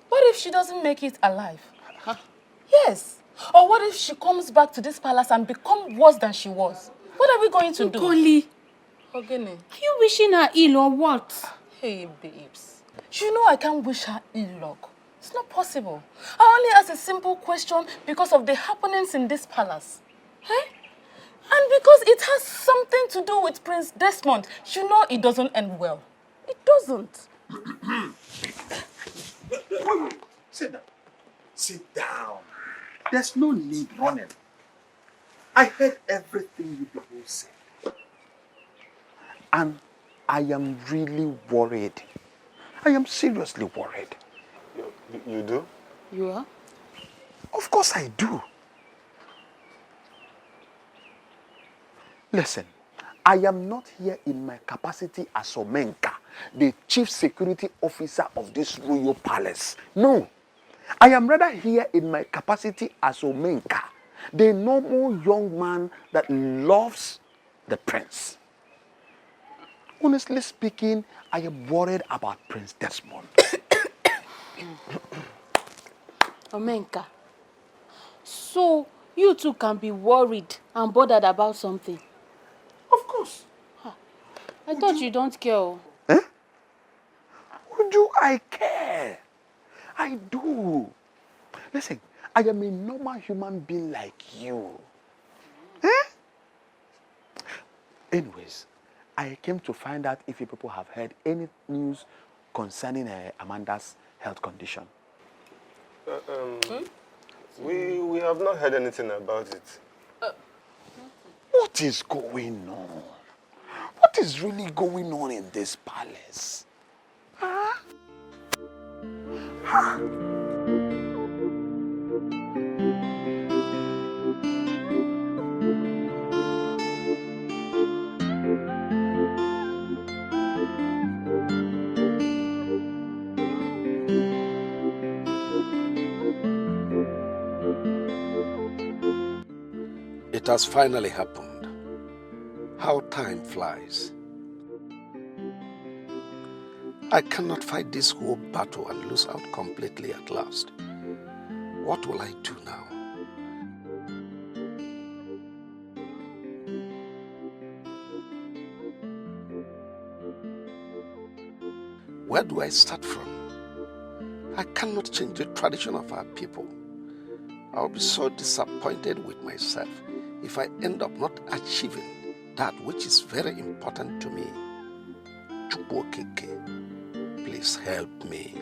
what if she doesn't make it alive? Yes. Or what if she comes back to this palace and becomes worse than she was? What are we going to do?
Nkoli,
Ogene.
are you wishing her ill or what?
Hey, babes. You know I can't wish her ill luck. It's not possible. I only asked a simple question because of the happenings in this palace. Eh? And because it has something to do with Prince Desmond, you know it doesn't end well. It doesn't.
Wait. Sit down. Sit down. There's no need running. I heard everything you people said. And I am really worried. I am seriously worried.
You do?
You are?
Of course I do. Listen, I am not here in my capacity as Omenka, the chief security officer of this royal palace. No, I am rather here in my capacity as Omenka, the normal young man that loves the prince. Honestly speaking, I am worried about Prince Desmond.
Omenka, so you two can be worried and bothered about something?
Of course.
I thought you don't care.
Eh? Do I care? I do. Listen, I am a normal human being like you. Eh? Anyways, I came to find out if you people have heard any news concerning Amanda's health condition.
We have not heard anything about it.
What is going on? What is really going on in this palace? Huh? Huh?
It has finally happened. How time flies. I cannot fight this whole battle and lose out completely at last. What will I do now? Where do I start from? I cannot change the tradition of our people. I'll be so disappointed with myself if I end up not achieving that which is very important to me. Chukwokeke, please help me.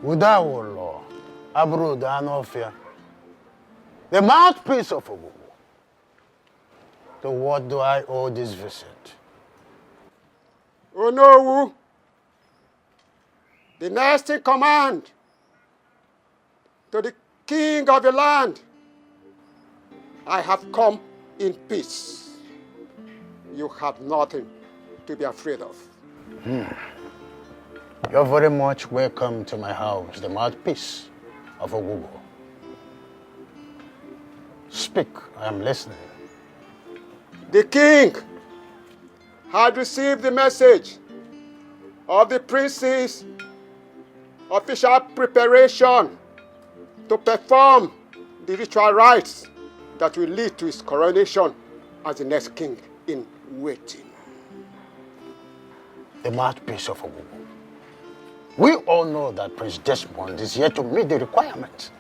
Udawolo, Abro Danofia, the mouthpiece of Ogugu. To what do I owe this visit?
Onowu, the next in command
to the king of the land, I have come in peace. You have nothing to be afraid of.
You're very much welcome to my house, the mouthpiece of Ogugo. Speak, I am listening.
The king had received the message of the prince's official preparation to perform the ritual rites that will lead to his coronation as the next king in waiting.
The mouthpiece of Ogugo. We all know that Prince Desmond is here to meet the requirements.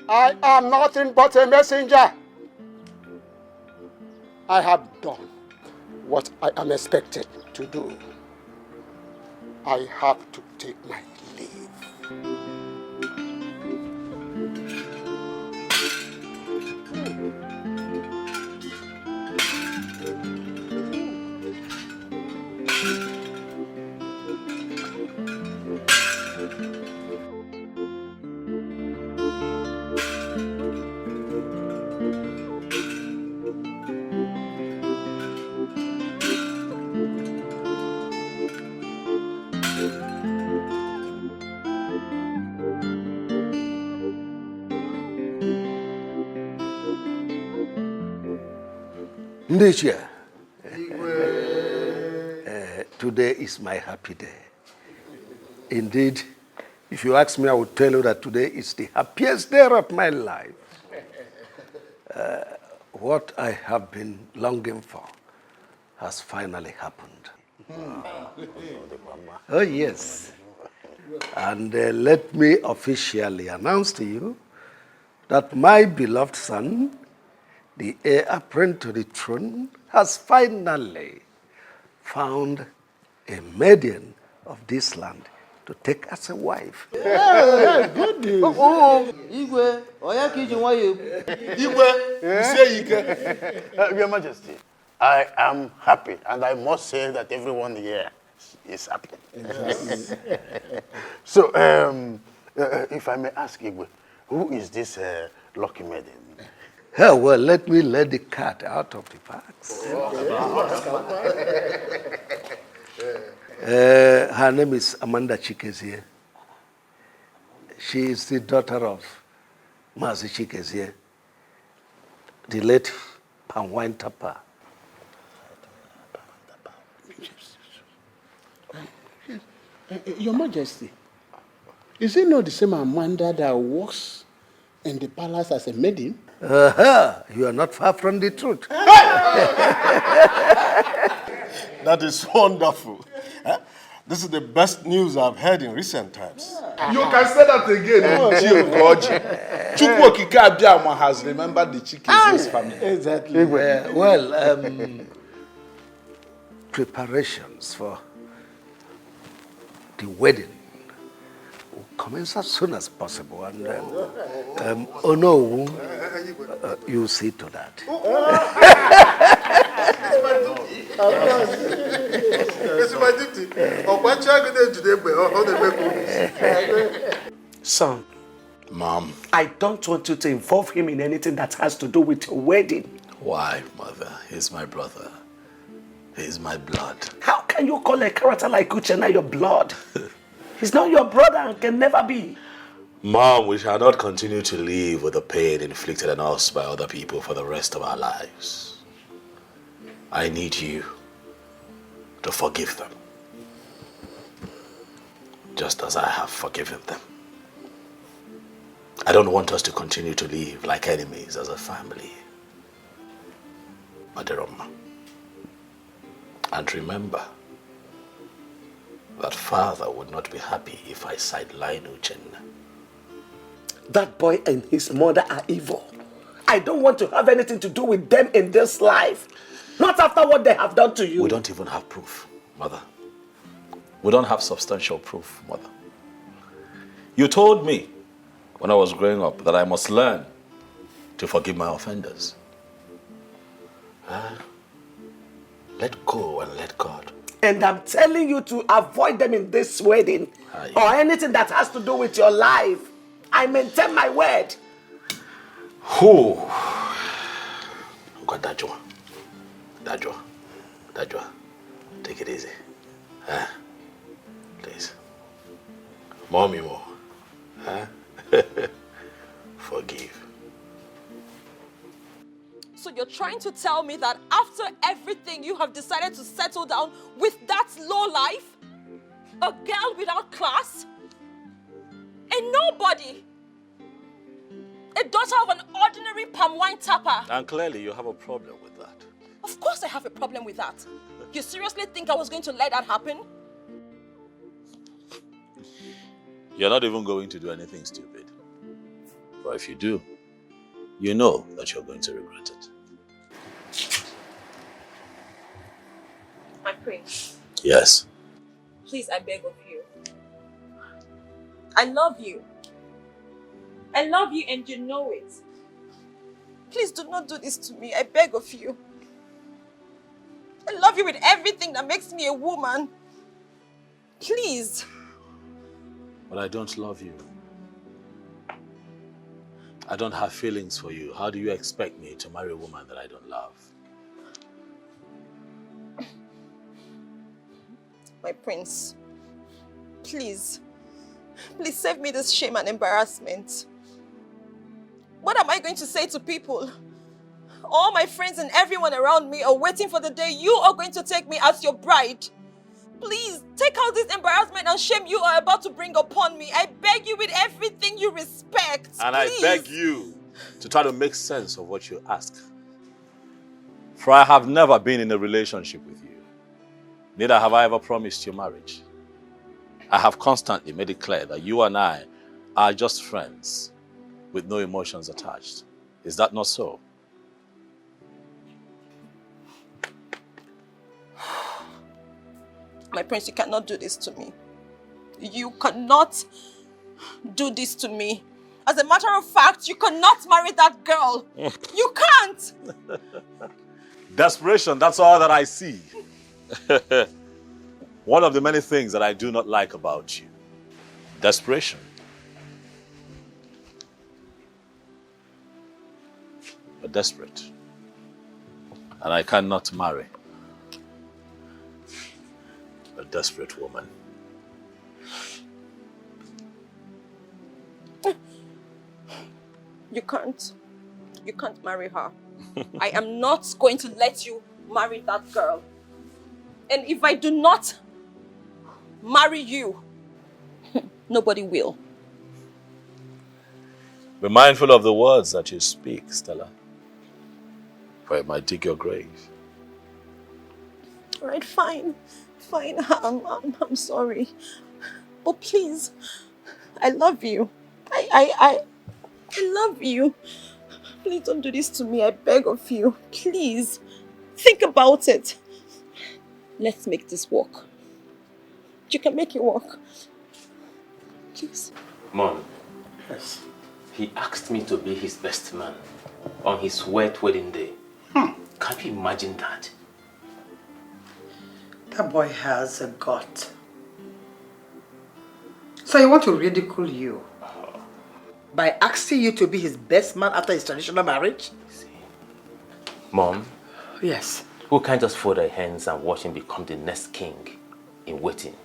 I am nothing but a messenger. I have done what I am expected to do. I have to take my leave.
Ndichia, today is my happy day. Indeed, if you ask me, I would tell you that today is the happiest day of my life. What I have been longing for has finally happened. Oh, yes. And let me officially announce to you that my beloved son, the heir apparent to the throne, has finally found a maiden of this land to take as a wife.
Good news. Igwe,
Your Majesty, I am happy, and I must say that everyone here is happy. So, if I may ask Igwe, who is this lucky maiden?
Oh, well, let me let the cat out of the box. Her name is Amanda Chikezie. She is the daughter of Mazi Chikezie, the late Panwine Tapa.
Your Majesty, is it not the same Amanda that works in the palace as a maiden?
You are not far from the truth.
That is wonderful. This is the best news I've heard in recent times.
You can say that again. Chukwokike Abiyama has remembered the Chikezie family.
Exactly.
Preparations for the wedding will commence as soon as possible. And oh no, you'll see to that.
Son.
Mom.
I don't want you to involve him in anything that has to do with your wedding.
Why, Mother? He's my brother. He's my blood.
How can you call a character like Uchenna your blood? He's not your brother and can never be.
Mom, we shall not continue to live with the pain inflicted on us by other people for the rest of our lives. I need you to forgive them, just as I have forgiven them. I don't want us to continue to live like enemies as a family. Adiroma. And remember that father would not be happy if I sideline Uchenna.
That boy and his mother are evil. I don't want to have anything to do with them in this life. Not after what they have done to you.
We don't even have proof, Mother. We don't have substantial proof, Mother. You told me when I was growing up that I must learn to forgive my offenders. Let go and let God.
And I'm telling you to avoid them in this wedding. or anything that has to do with your life. I maintain my word.
Who? Got Dajwa. Take it easy. Huh? Please. Mommy more. Huh? Forgive.
So you're trying to tell me that after everything you have decided to settle down with that low life? A girl without class? A nobody? A daughter of an ordinary palm wine tapper?
And clearly you have a problem with that.
Of course I have a problem with that. You seriously think I was going to let that happen?
You're not even going to do anything stupid. But if you do, you know that you're going to regret it.
My prince,
Yes.
please, I beg of you. I love you. I love you and you know it. Please do not do this to me. I beg of you. I love you with everything that makes me a woman. Please.
But I don't love you. I don't have feelings for you. How do you expect me to marry a woman that I don't love?
My prince, please. Please save me this shame and embarrassment. What am I going to say to people? All my friends and everyone around me are waiting for the day you are going to take me as your bride. Please, take out this embarrassment and shame you are about to bring upon me. I beg you with everything you respect.
And
please.
I beg you to try to make sense of what you ask. For I have never been in a relationship with you. Neither have I ever promised you marriage. I have constantly made it clear that you and I are just friends with no emotions attached. Is that not so?
My prince, you cannot do this to me. You cannot do this to me. As a matter of fact, you cannot marry that girl. You can't!
Desperation, that's all that I see. One of the many things that I do not like about you. Desperation. You're desperate. And I cannot marry a desperate woman.
You can't. You can't marry her. I am not going to let you marry that girl. And if I do not marry you, nobody will.
Be mindful of the words that you speak, Stella. For it might dig your grave.
All right, fine. Fine, I'm sorry. But please, I love you. I love you. Please don't do this to me. I beg of you. Please, think about it. Let's make this work. You can make it work. Please.
Mom. Yes. He asked me to be his best man on his wet wedding day. Can you imagine that?
That boy has a gut. So he want to ridicule you by asking you to be his best man after his traditional marriage?
Mom?
Yes.
We can't just fold our hands and watch him become the next king in waiting.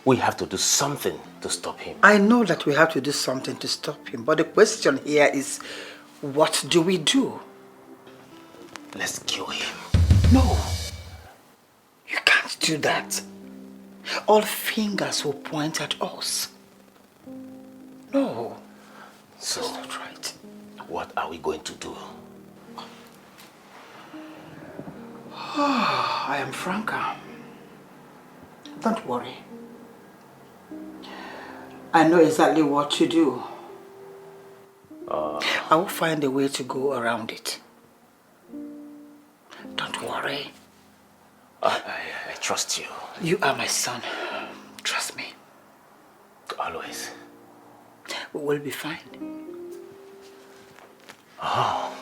We have to do something to stop him.
I know that we have to do something to stop him, but the question here is, what do we do?
Let's kill him.
No. You can't do that. All fingers will point at us. No.
So,
that's not right.
What are we going to do?
I am Franca. Don't worry. I know exactly what to do. I will find a way to go around it. Don't worry.
I trust you.
You are my son. Trust me.
Always.
We will be fine.
Oh.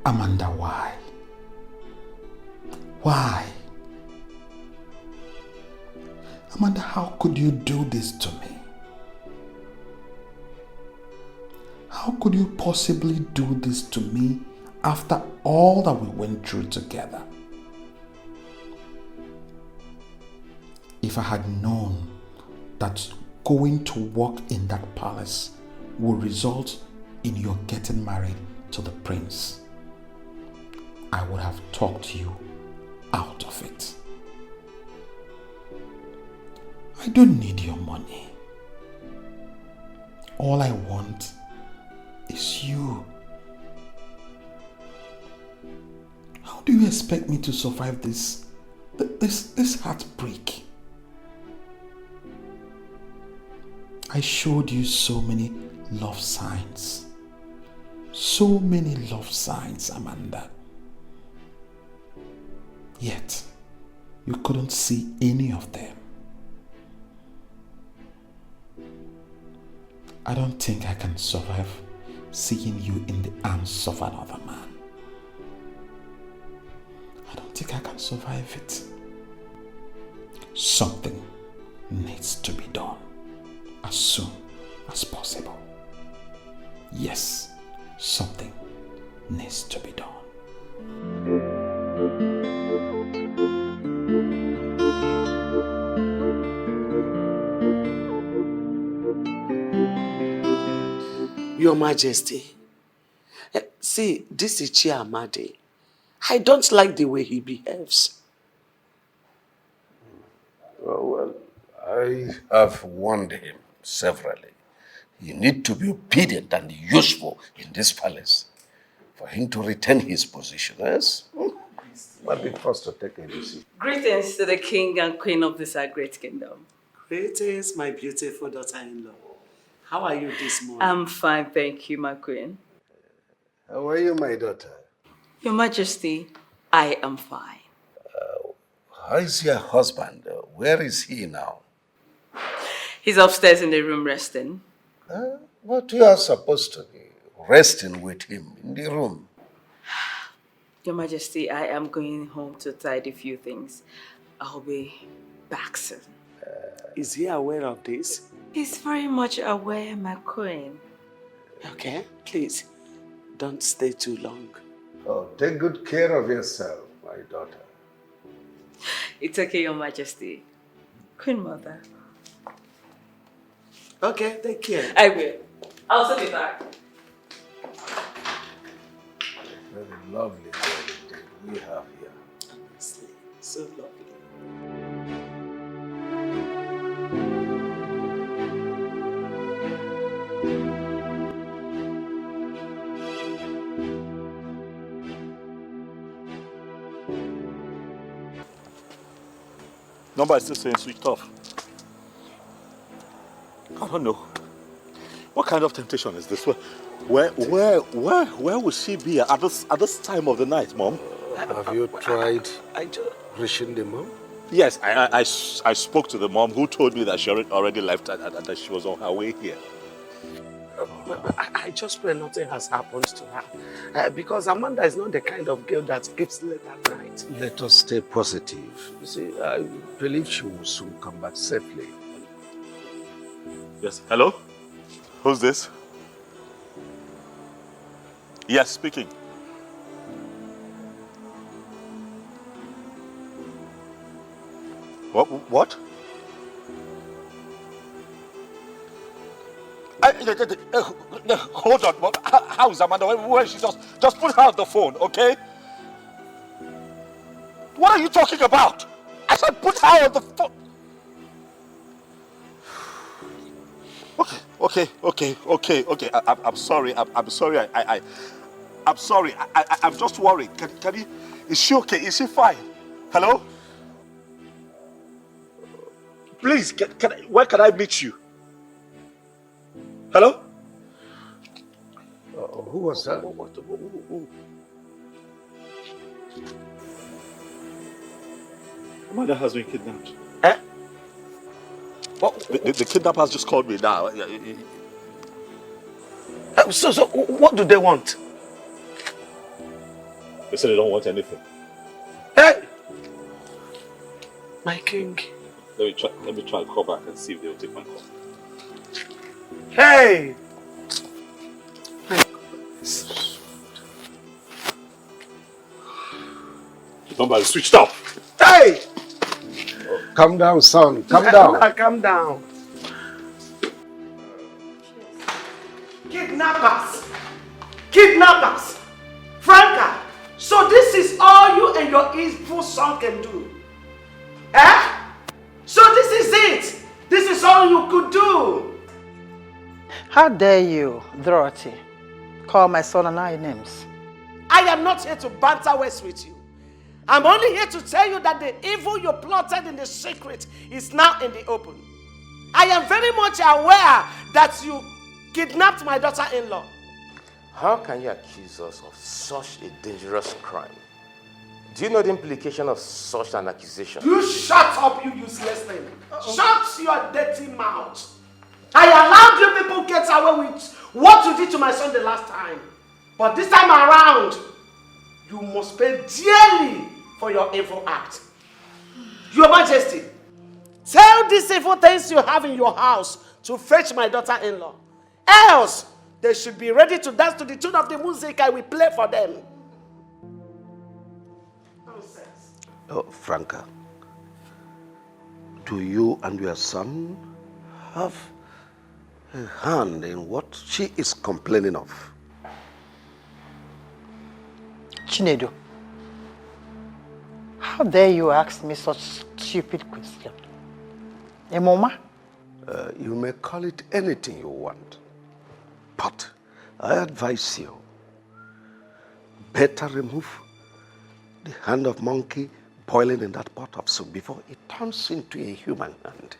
Amanda, why? Why? Amanda, how could you do this to me? How could you possibly do this to me after all that we went through together? If I had known that going to work in that palace would result in your getting married to the prince, I would have talked you out of it. I don't need your money. All I want is you. How do you expect me to survive this heartbreak? I showed you so many love signs. So many love signs, Amanda. Yet, you couldn't see any of them. I don't think I can survive seeing you in the arms of another man. I don't think I can survive it. Something needs to be done as soon as possible. Yes, something needs to be done.
Your Majesty, see, this is Chiamadi. I don't like the way he behaves.
Well, I have warned him severally. You need to be obedient and useful in this palace for him to retain his position. Yes? Might be forced to take a decision.
Greetings to the king and queen of this our great kingdom.
Greetings, my beautiful daughter-in-law. How are you this morning?
I'm fine, thank you, my queen.
How are you, my daughter?
Your Majesty, I am fine.
How is your husband? Where is he now?
He's upstairs in the room resting.
But you are supposed to be resting with him in the room.
Your Majesty, I am going home to tidy a few things. I'll be back soon.
Is he aware of this?
He's very much aware, my queen.
Okay, please, don't stay too long.
Oh, take good care of yourself, my daughter.
It's okay, Your Majesty. Queen Mother.
Okay, take care.
I will. I'll send it back.
Very lovely day we have here.
Honestly, so lovely.
Number is still saying switched off. I don't know. What kind of temptation is this? Where would she be at this time of the night, Mom?
Have you tried reaching the mom?
Yes, I spoke to the mom who told me that she already left and that she was on her way here.
I just pray nothing has happened to her. Because Amanda is not the kind of girl that sleeps late at night.
Let us stay positive. You see, I believe she will soon come back safely.
Yes, hello? Who's this? Yes, speaking. What? Hold on. How is Amanda? Where is she? Just put her on the phone, okay? What are you talking about? I said put her on the phone. Okay. I'm sorry. I'm sorry. I'm sorry. I'm just worried. Can you? Is she okay? Is she fine? Hello? Please, where can I meet you? Hello?
Who was that?
Amanda has been kidnapped. Eh? The kidnappers just called me now.
So what do they want?
They said they don't want anything.
Hey! My king.
Let me try and call back and see if they'll take my call.
Hey!
The number is switched off.
Hey!
Calm down, son. Calm down.
Calm down. Kidnappers! Kidnappers! Franca! So this is all you and your evil son can do? Eh? So this is it? This is all you could do?
How dare you, Dorothy, call my son and I names?
I am not here to banter words with you. I'm only here to tell you that the evil you plotted in the secret is now in the open. I am very much aware that you kidnapped my daughter-in-law.
How can you accuse us of such a dangerous crime? Do you know the implication of such an accusation?
You shut up, you useless thing. Shut your dirty mouth. I allowed you people to get away with what you did to my son the last time. But this time around, you must pay dearly for your evil act. Your Majesty, tell these evil things you have in your house to fetch my daughter-in-law. Else, they should be ready to dance to the tune of the music I will play for them.
Oh, Franca, do you and your son have a hand in what she is complaining of.
Chinedu, how dare you ask me such stupid question? Mama?
You may call it anything you want, but I advise you, better remove the hand of monkey boiling in that pot of soup before it turns into a human hand.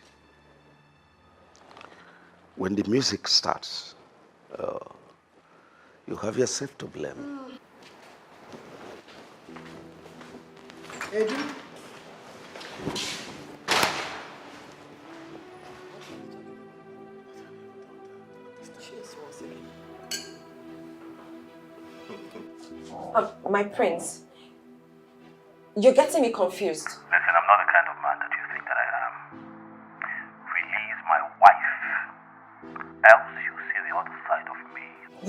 When the music starts, you have yourself to blame.
Edu?
My prince, you're getting me confused.
Listen, I'm not the kind of man that you think that I am. Release my wife, else you'll see the other side of me.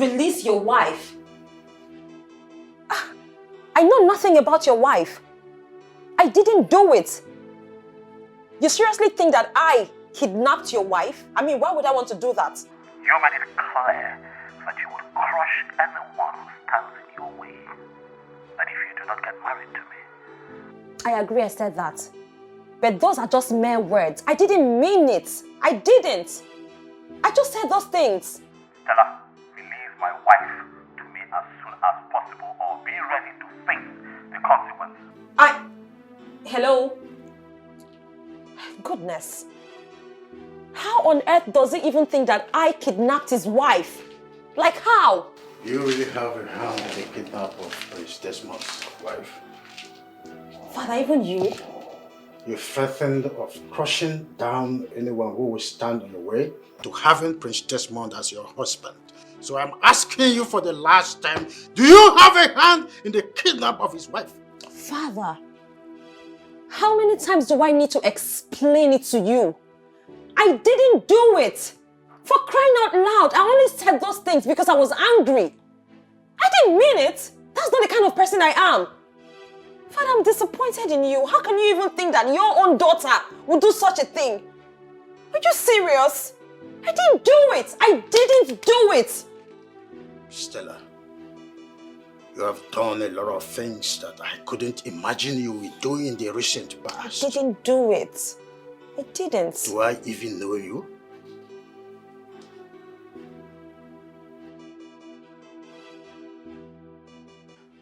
Release your wife? I know nothing about your wife. I didn't do it. You seriously think that I kidnapped your wife? I mean, why would I want to do that?
You made it clear that you would crush anyone who stands in your way. That if you do not get married to me.
I agree, I said that. But those are just mere words. I didn't mean it. I didn't. I just said those things.
Stella, release my wife to me as soon as possible or be ready to face the consequences.
Hello? Goodness. How on earth does he even think that I kidnapped his wife? Like how?
You really have a hand in the kidnap of Prince Desmond's wife.
Father, even you?
You threatened of crushing down anyone who will stand on the way to having Prince Desmond as your husband. So I'm asking you for the last time, do you have a hand in the kidnap of his wife?
Father, how many times do I need to explain it to you? I didn't do it. For crying out loud, I only said those things because I was angry. I didn't mean it. That's not the kind of person I am. Father, I'm disappointed in you. How can you even think that your own daughter would do such a thing? Are you serious? I didn't do it. I didn't do it.
Stella, you have done a lot of things that I couldn't imagine you were doing in the recent past.
I didn't do it. I didn't.
Do I even know you?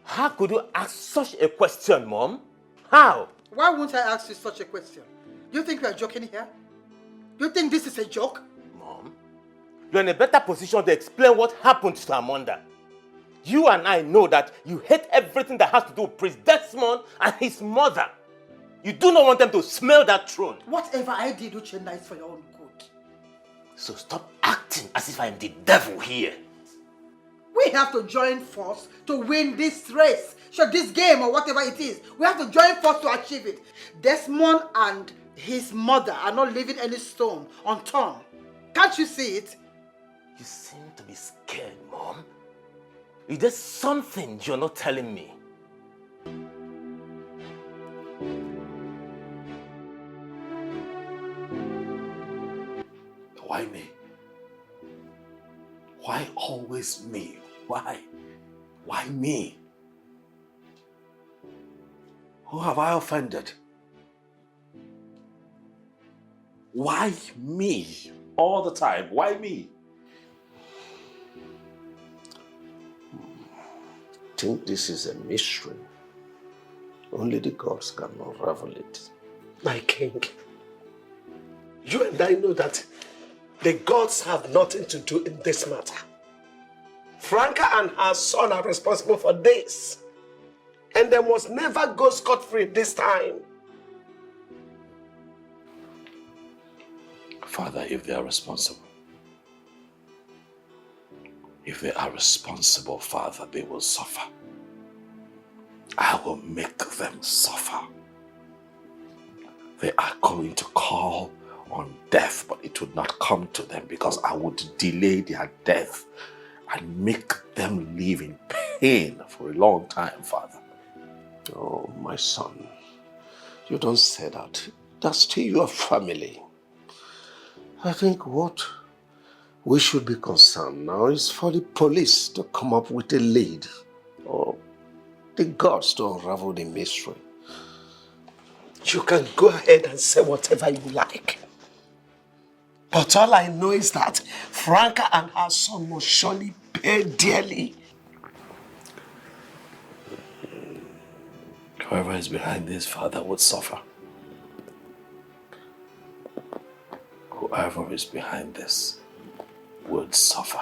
How could you ask such a question, Mom? How?
Why won't I ask you such a question? Do you think we are joking here? Do you think this is a joke?
Mom, you're in a better position to explain what happened to Amanda. You and I know that you hate everything that has to do with Prince Desmond and his mother. You do not want them to smell that throne.
Whatever I did, Uchenna, is for your own good.
So stop acting as if I'm the devil here.
We have to join force to win this race. Sure, this game or whatever it is. We have to join force to achieve it. Desmond and his mother are not leaving any stone unturned. Can't you see it?
You seem to be scared, Mom. Is there something you're not telling me?
Why me? Why always me? Why? Why me? Who have I offended? Why me? All the time, why me?
I think this is a mystery. Only the gods can unravel it.
My king, you and I know that the gods have nothing to do in this matter. Franca and her son are responsible for this. And they must never go scot-free this time.
Father, if they are responsible, Father, they will suffer. I will make them suffer. They are going to call on death, but it would not come to them because I would delay their death and make them live in pain for a long time, Father.
Oh, my son, you don't say that. That's still your family. I think what we should be concerned now is for the police to come up with a lead, or the gods to unravel the mystery.
You can go ahead and say whatever you like. But all I know is that Franca and her son must surely pay dearly.
Whoever is behind this, Father, would suffer. Whoever is behind this would suffer.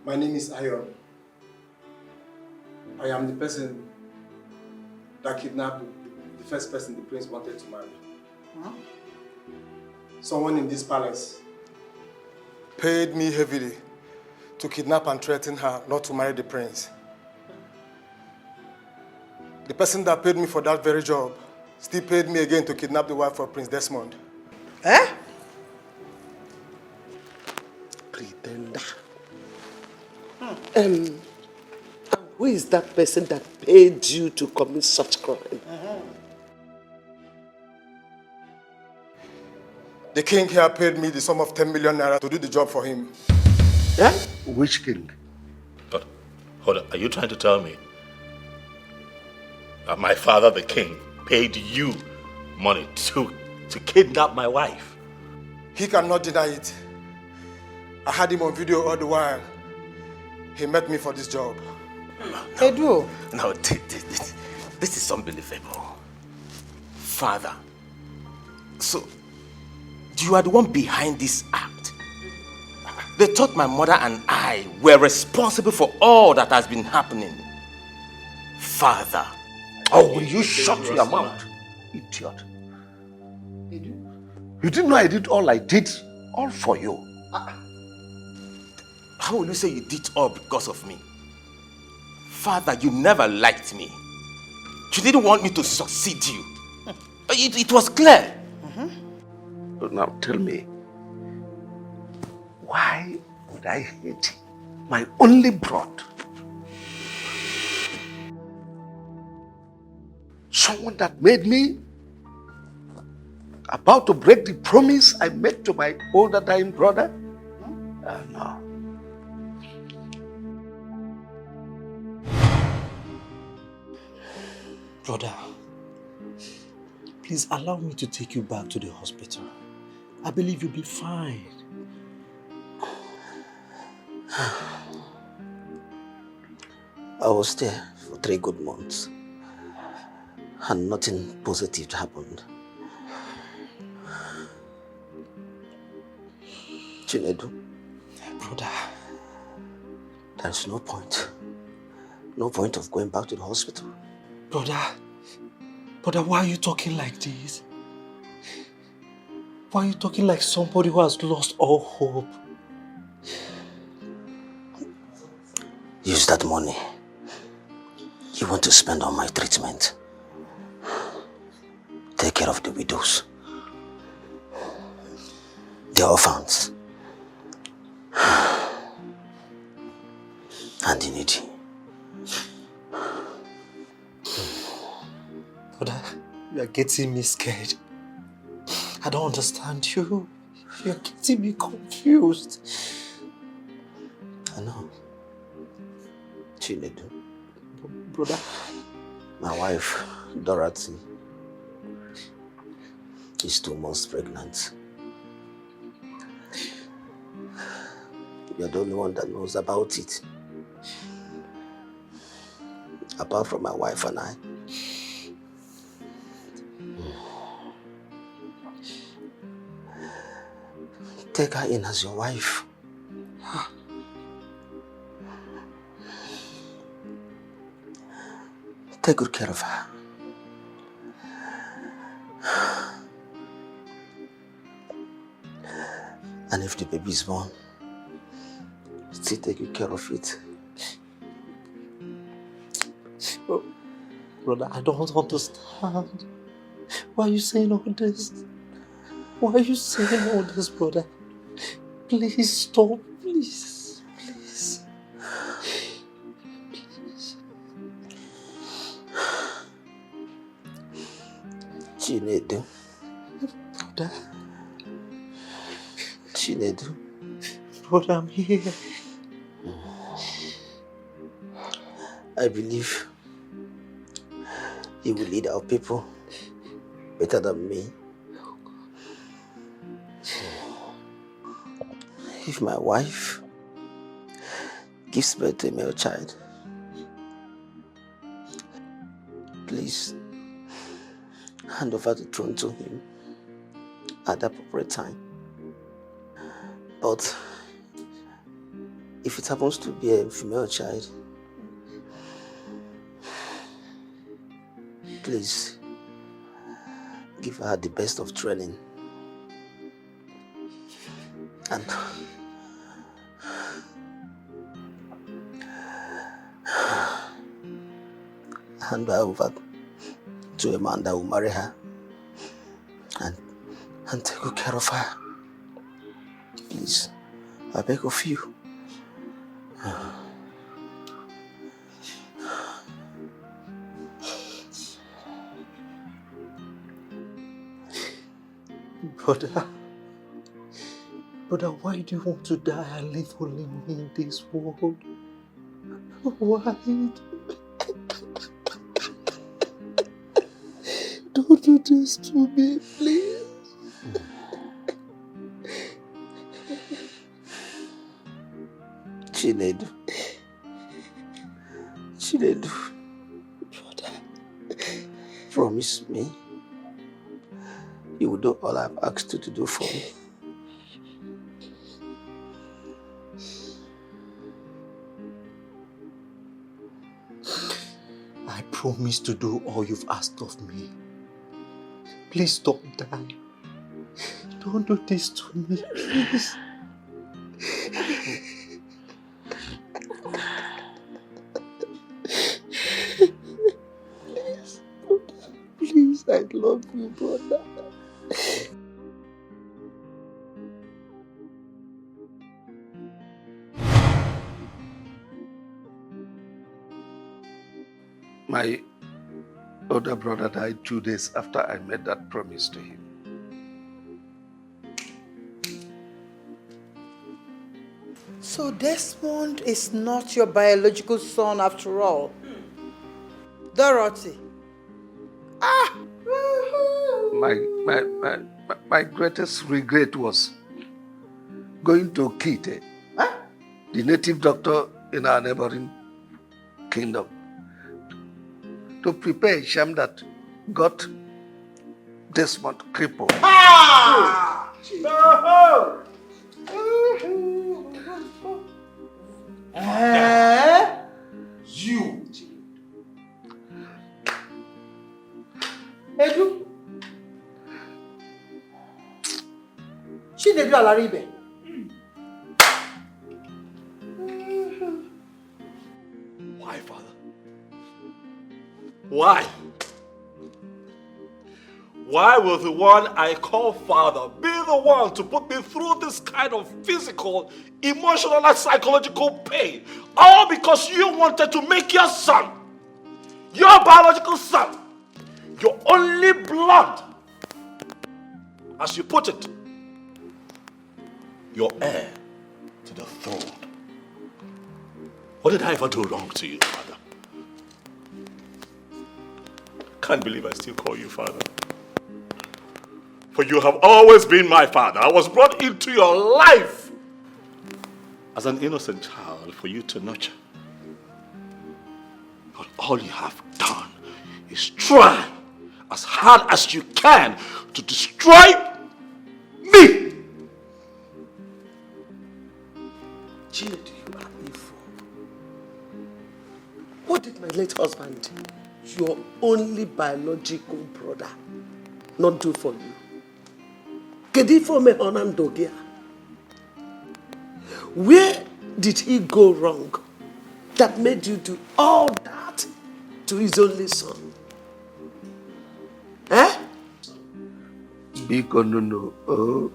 My name is Ayon. I am the person that kidnapped the first person the prince wanted to marry.
Huh?
Someone in this palace paid me heavily to kidnap and threaten her not to marry the prince. The person that paid me for that very job still paid me again to kidnap the wife of Prince Desmond.
Eh?
Pretender. And who is that person that paid you to commit such crime?
The king here paid me the sum of 10 million naira to do the job for him.
Yeah? Which king?
But, hold on, are you trying to tell me that my father, the king, paid you money to kidnap my wife?
He cannot deny it. I had him on video all the while. He met me for this job.
Edu.
No, this is unbelievable. Father, so you are the one behind this act. They thought my mother and I were responsible for all that has been happening. Father.
Oh, will you shut your mouth, idiot? You didn't know I did all I did, all for you.
How will you say you did all because of me? Father, you never liked me. You didn't want me to succeed you. It was clear.
But now tell me, why would I hate my only brother? Someone that made me about to break the promise I made to my older dying brother? No.
Brother, please allow me to take you back to the hospital. I believe you'll be fine.
I was there for 3 good months and nothing positive happened. Chinedu,
brother,
there's no point. No point of going back to the hospital.
Brother, why are you talking like this? Why are you talking like somebody who has lost all hope?
Use that money you want to spend on my treatment. Take care of the widows, the orphans, and the needy.
Brother, you are getting me scared. I don't understand you. You're getting me confused.
I know. Chinedu.
Brother.
My wife, Dorothy, is 2 months pregnant. You're the only one that knows about it. Apart from my wife and I. Take her in as your wife. Take good care of her. And if the baby is born, still take good care of it.
Brother, I don't understand. Why are you saying all this? Why are you saying all this, brother? Please stop, please. Please.
Chinedu.
Brother.
Chinedu.
Brother, I'm here.
I believe you will lead our people better than me. If my wife gives birth to a male child, please hand over the throne to him at the appropriate time. But if it happens to be a female child, please give her the best of training and hand her over to a man that will marry her and take good care of her. Please, I beg of you.
Brother, why do you want to die and leave only me in this world? Why? Don't do this to me, please.
Chinedu. Chinedu. Brother, promise me you will do all I've asked you to do for me.
I promise to do all you've asked of me. Please don't die. Don't do this to me, please. Please, I love you, brother.
My older brother died 2 days after I made that promise to him.
So Desmond is not your biological son after all. Dorothy.
My greatest regret was going to Kite, the native doctor in our neighboring kingdom, to prepare a sham that got Desmond crippled.
No! You. Edu. Chinedu Alaribe.
Why, Father? Why? Why will the one I call Father be the one to put me through this kind of physical, emotional, and psychological pain? All because you wanted to make your son, your biological son, your only blood, as you put it, your heir to the throne. What did I ever do wrong to you, Father? Can't believe I still call you Father. For you have always been my father. I was brought into your life as an innocent child for you to nurture. But all you have done is try as hard as you can to destroy me.
Jude, you are evil. What did my late husband, your only biological brother, not do for you? Where did he go wrong that made you do all that to his only son? Eh?
Biko, no. Oh.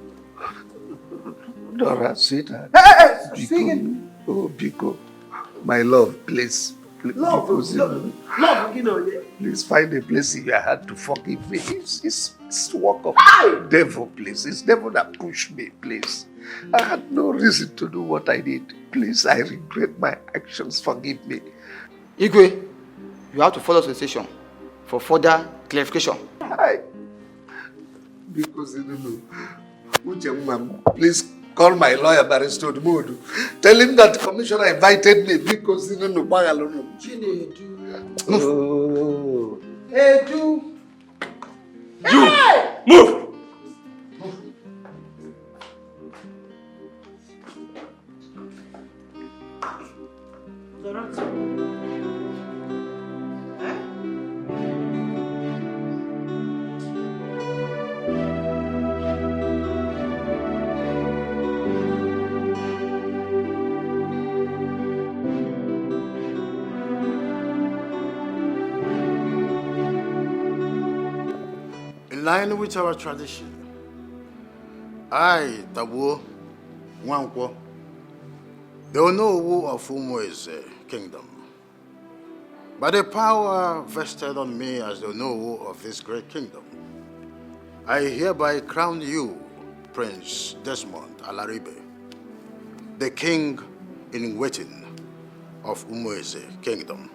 Dora, sweetheart.
Biko.
Oh, Biko. My love, please.
Love,
please find a place in your heart to forgive me. It's work of devil, please. It's devil that pushed me, please. I had no reason to do what I did. Please, I regret my actions. Forgive me.
Igwe, you have to follow the station for further clarification.
Hi. Because please call my lawyer, Barrister Modu. Tell him that the commissioner invited me because
Oh. Hey, Ju.
Hey! Move!
In line with our tradition, I, Tabu, Wankwo, the Onowu of Umueze kingdom, by the power vested on me as the Onowu of this great kingdom, I hereby crown you, Prince Desmond Alaribe, the king in waiting of Umueze kingdom.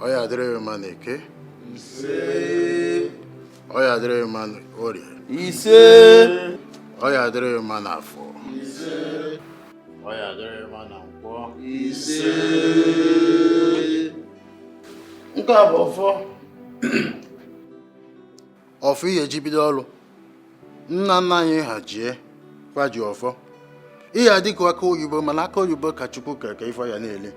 Oya dere man eke. Ise. Oya dere man orie. Ise. Oya dere man afọ. Ise. Oya dere man nkwọ. Ise. Nke a bụ ọfọ. Ọfọ ihe ji bido ọrụ. Nna nna anyị ha jie kwa ji ọfọ. Ihe adịkwa aka oyibo mana aka oyibo ka Chukwu keke ifo ya na-ele.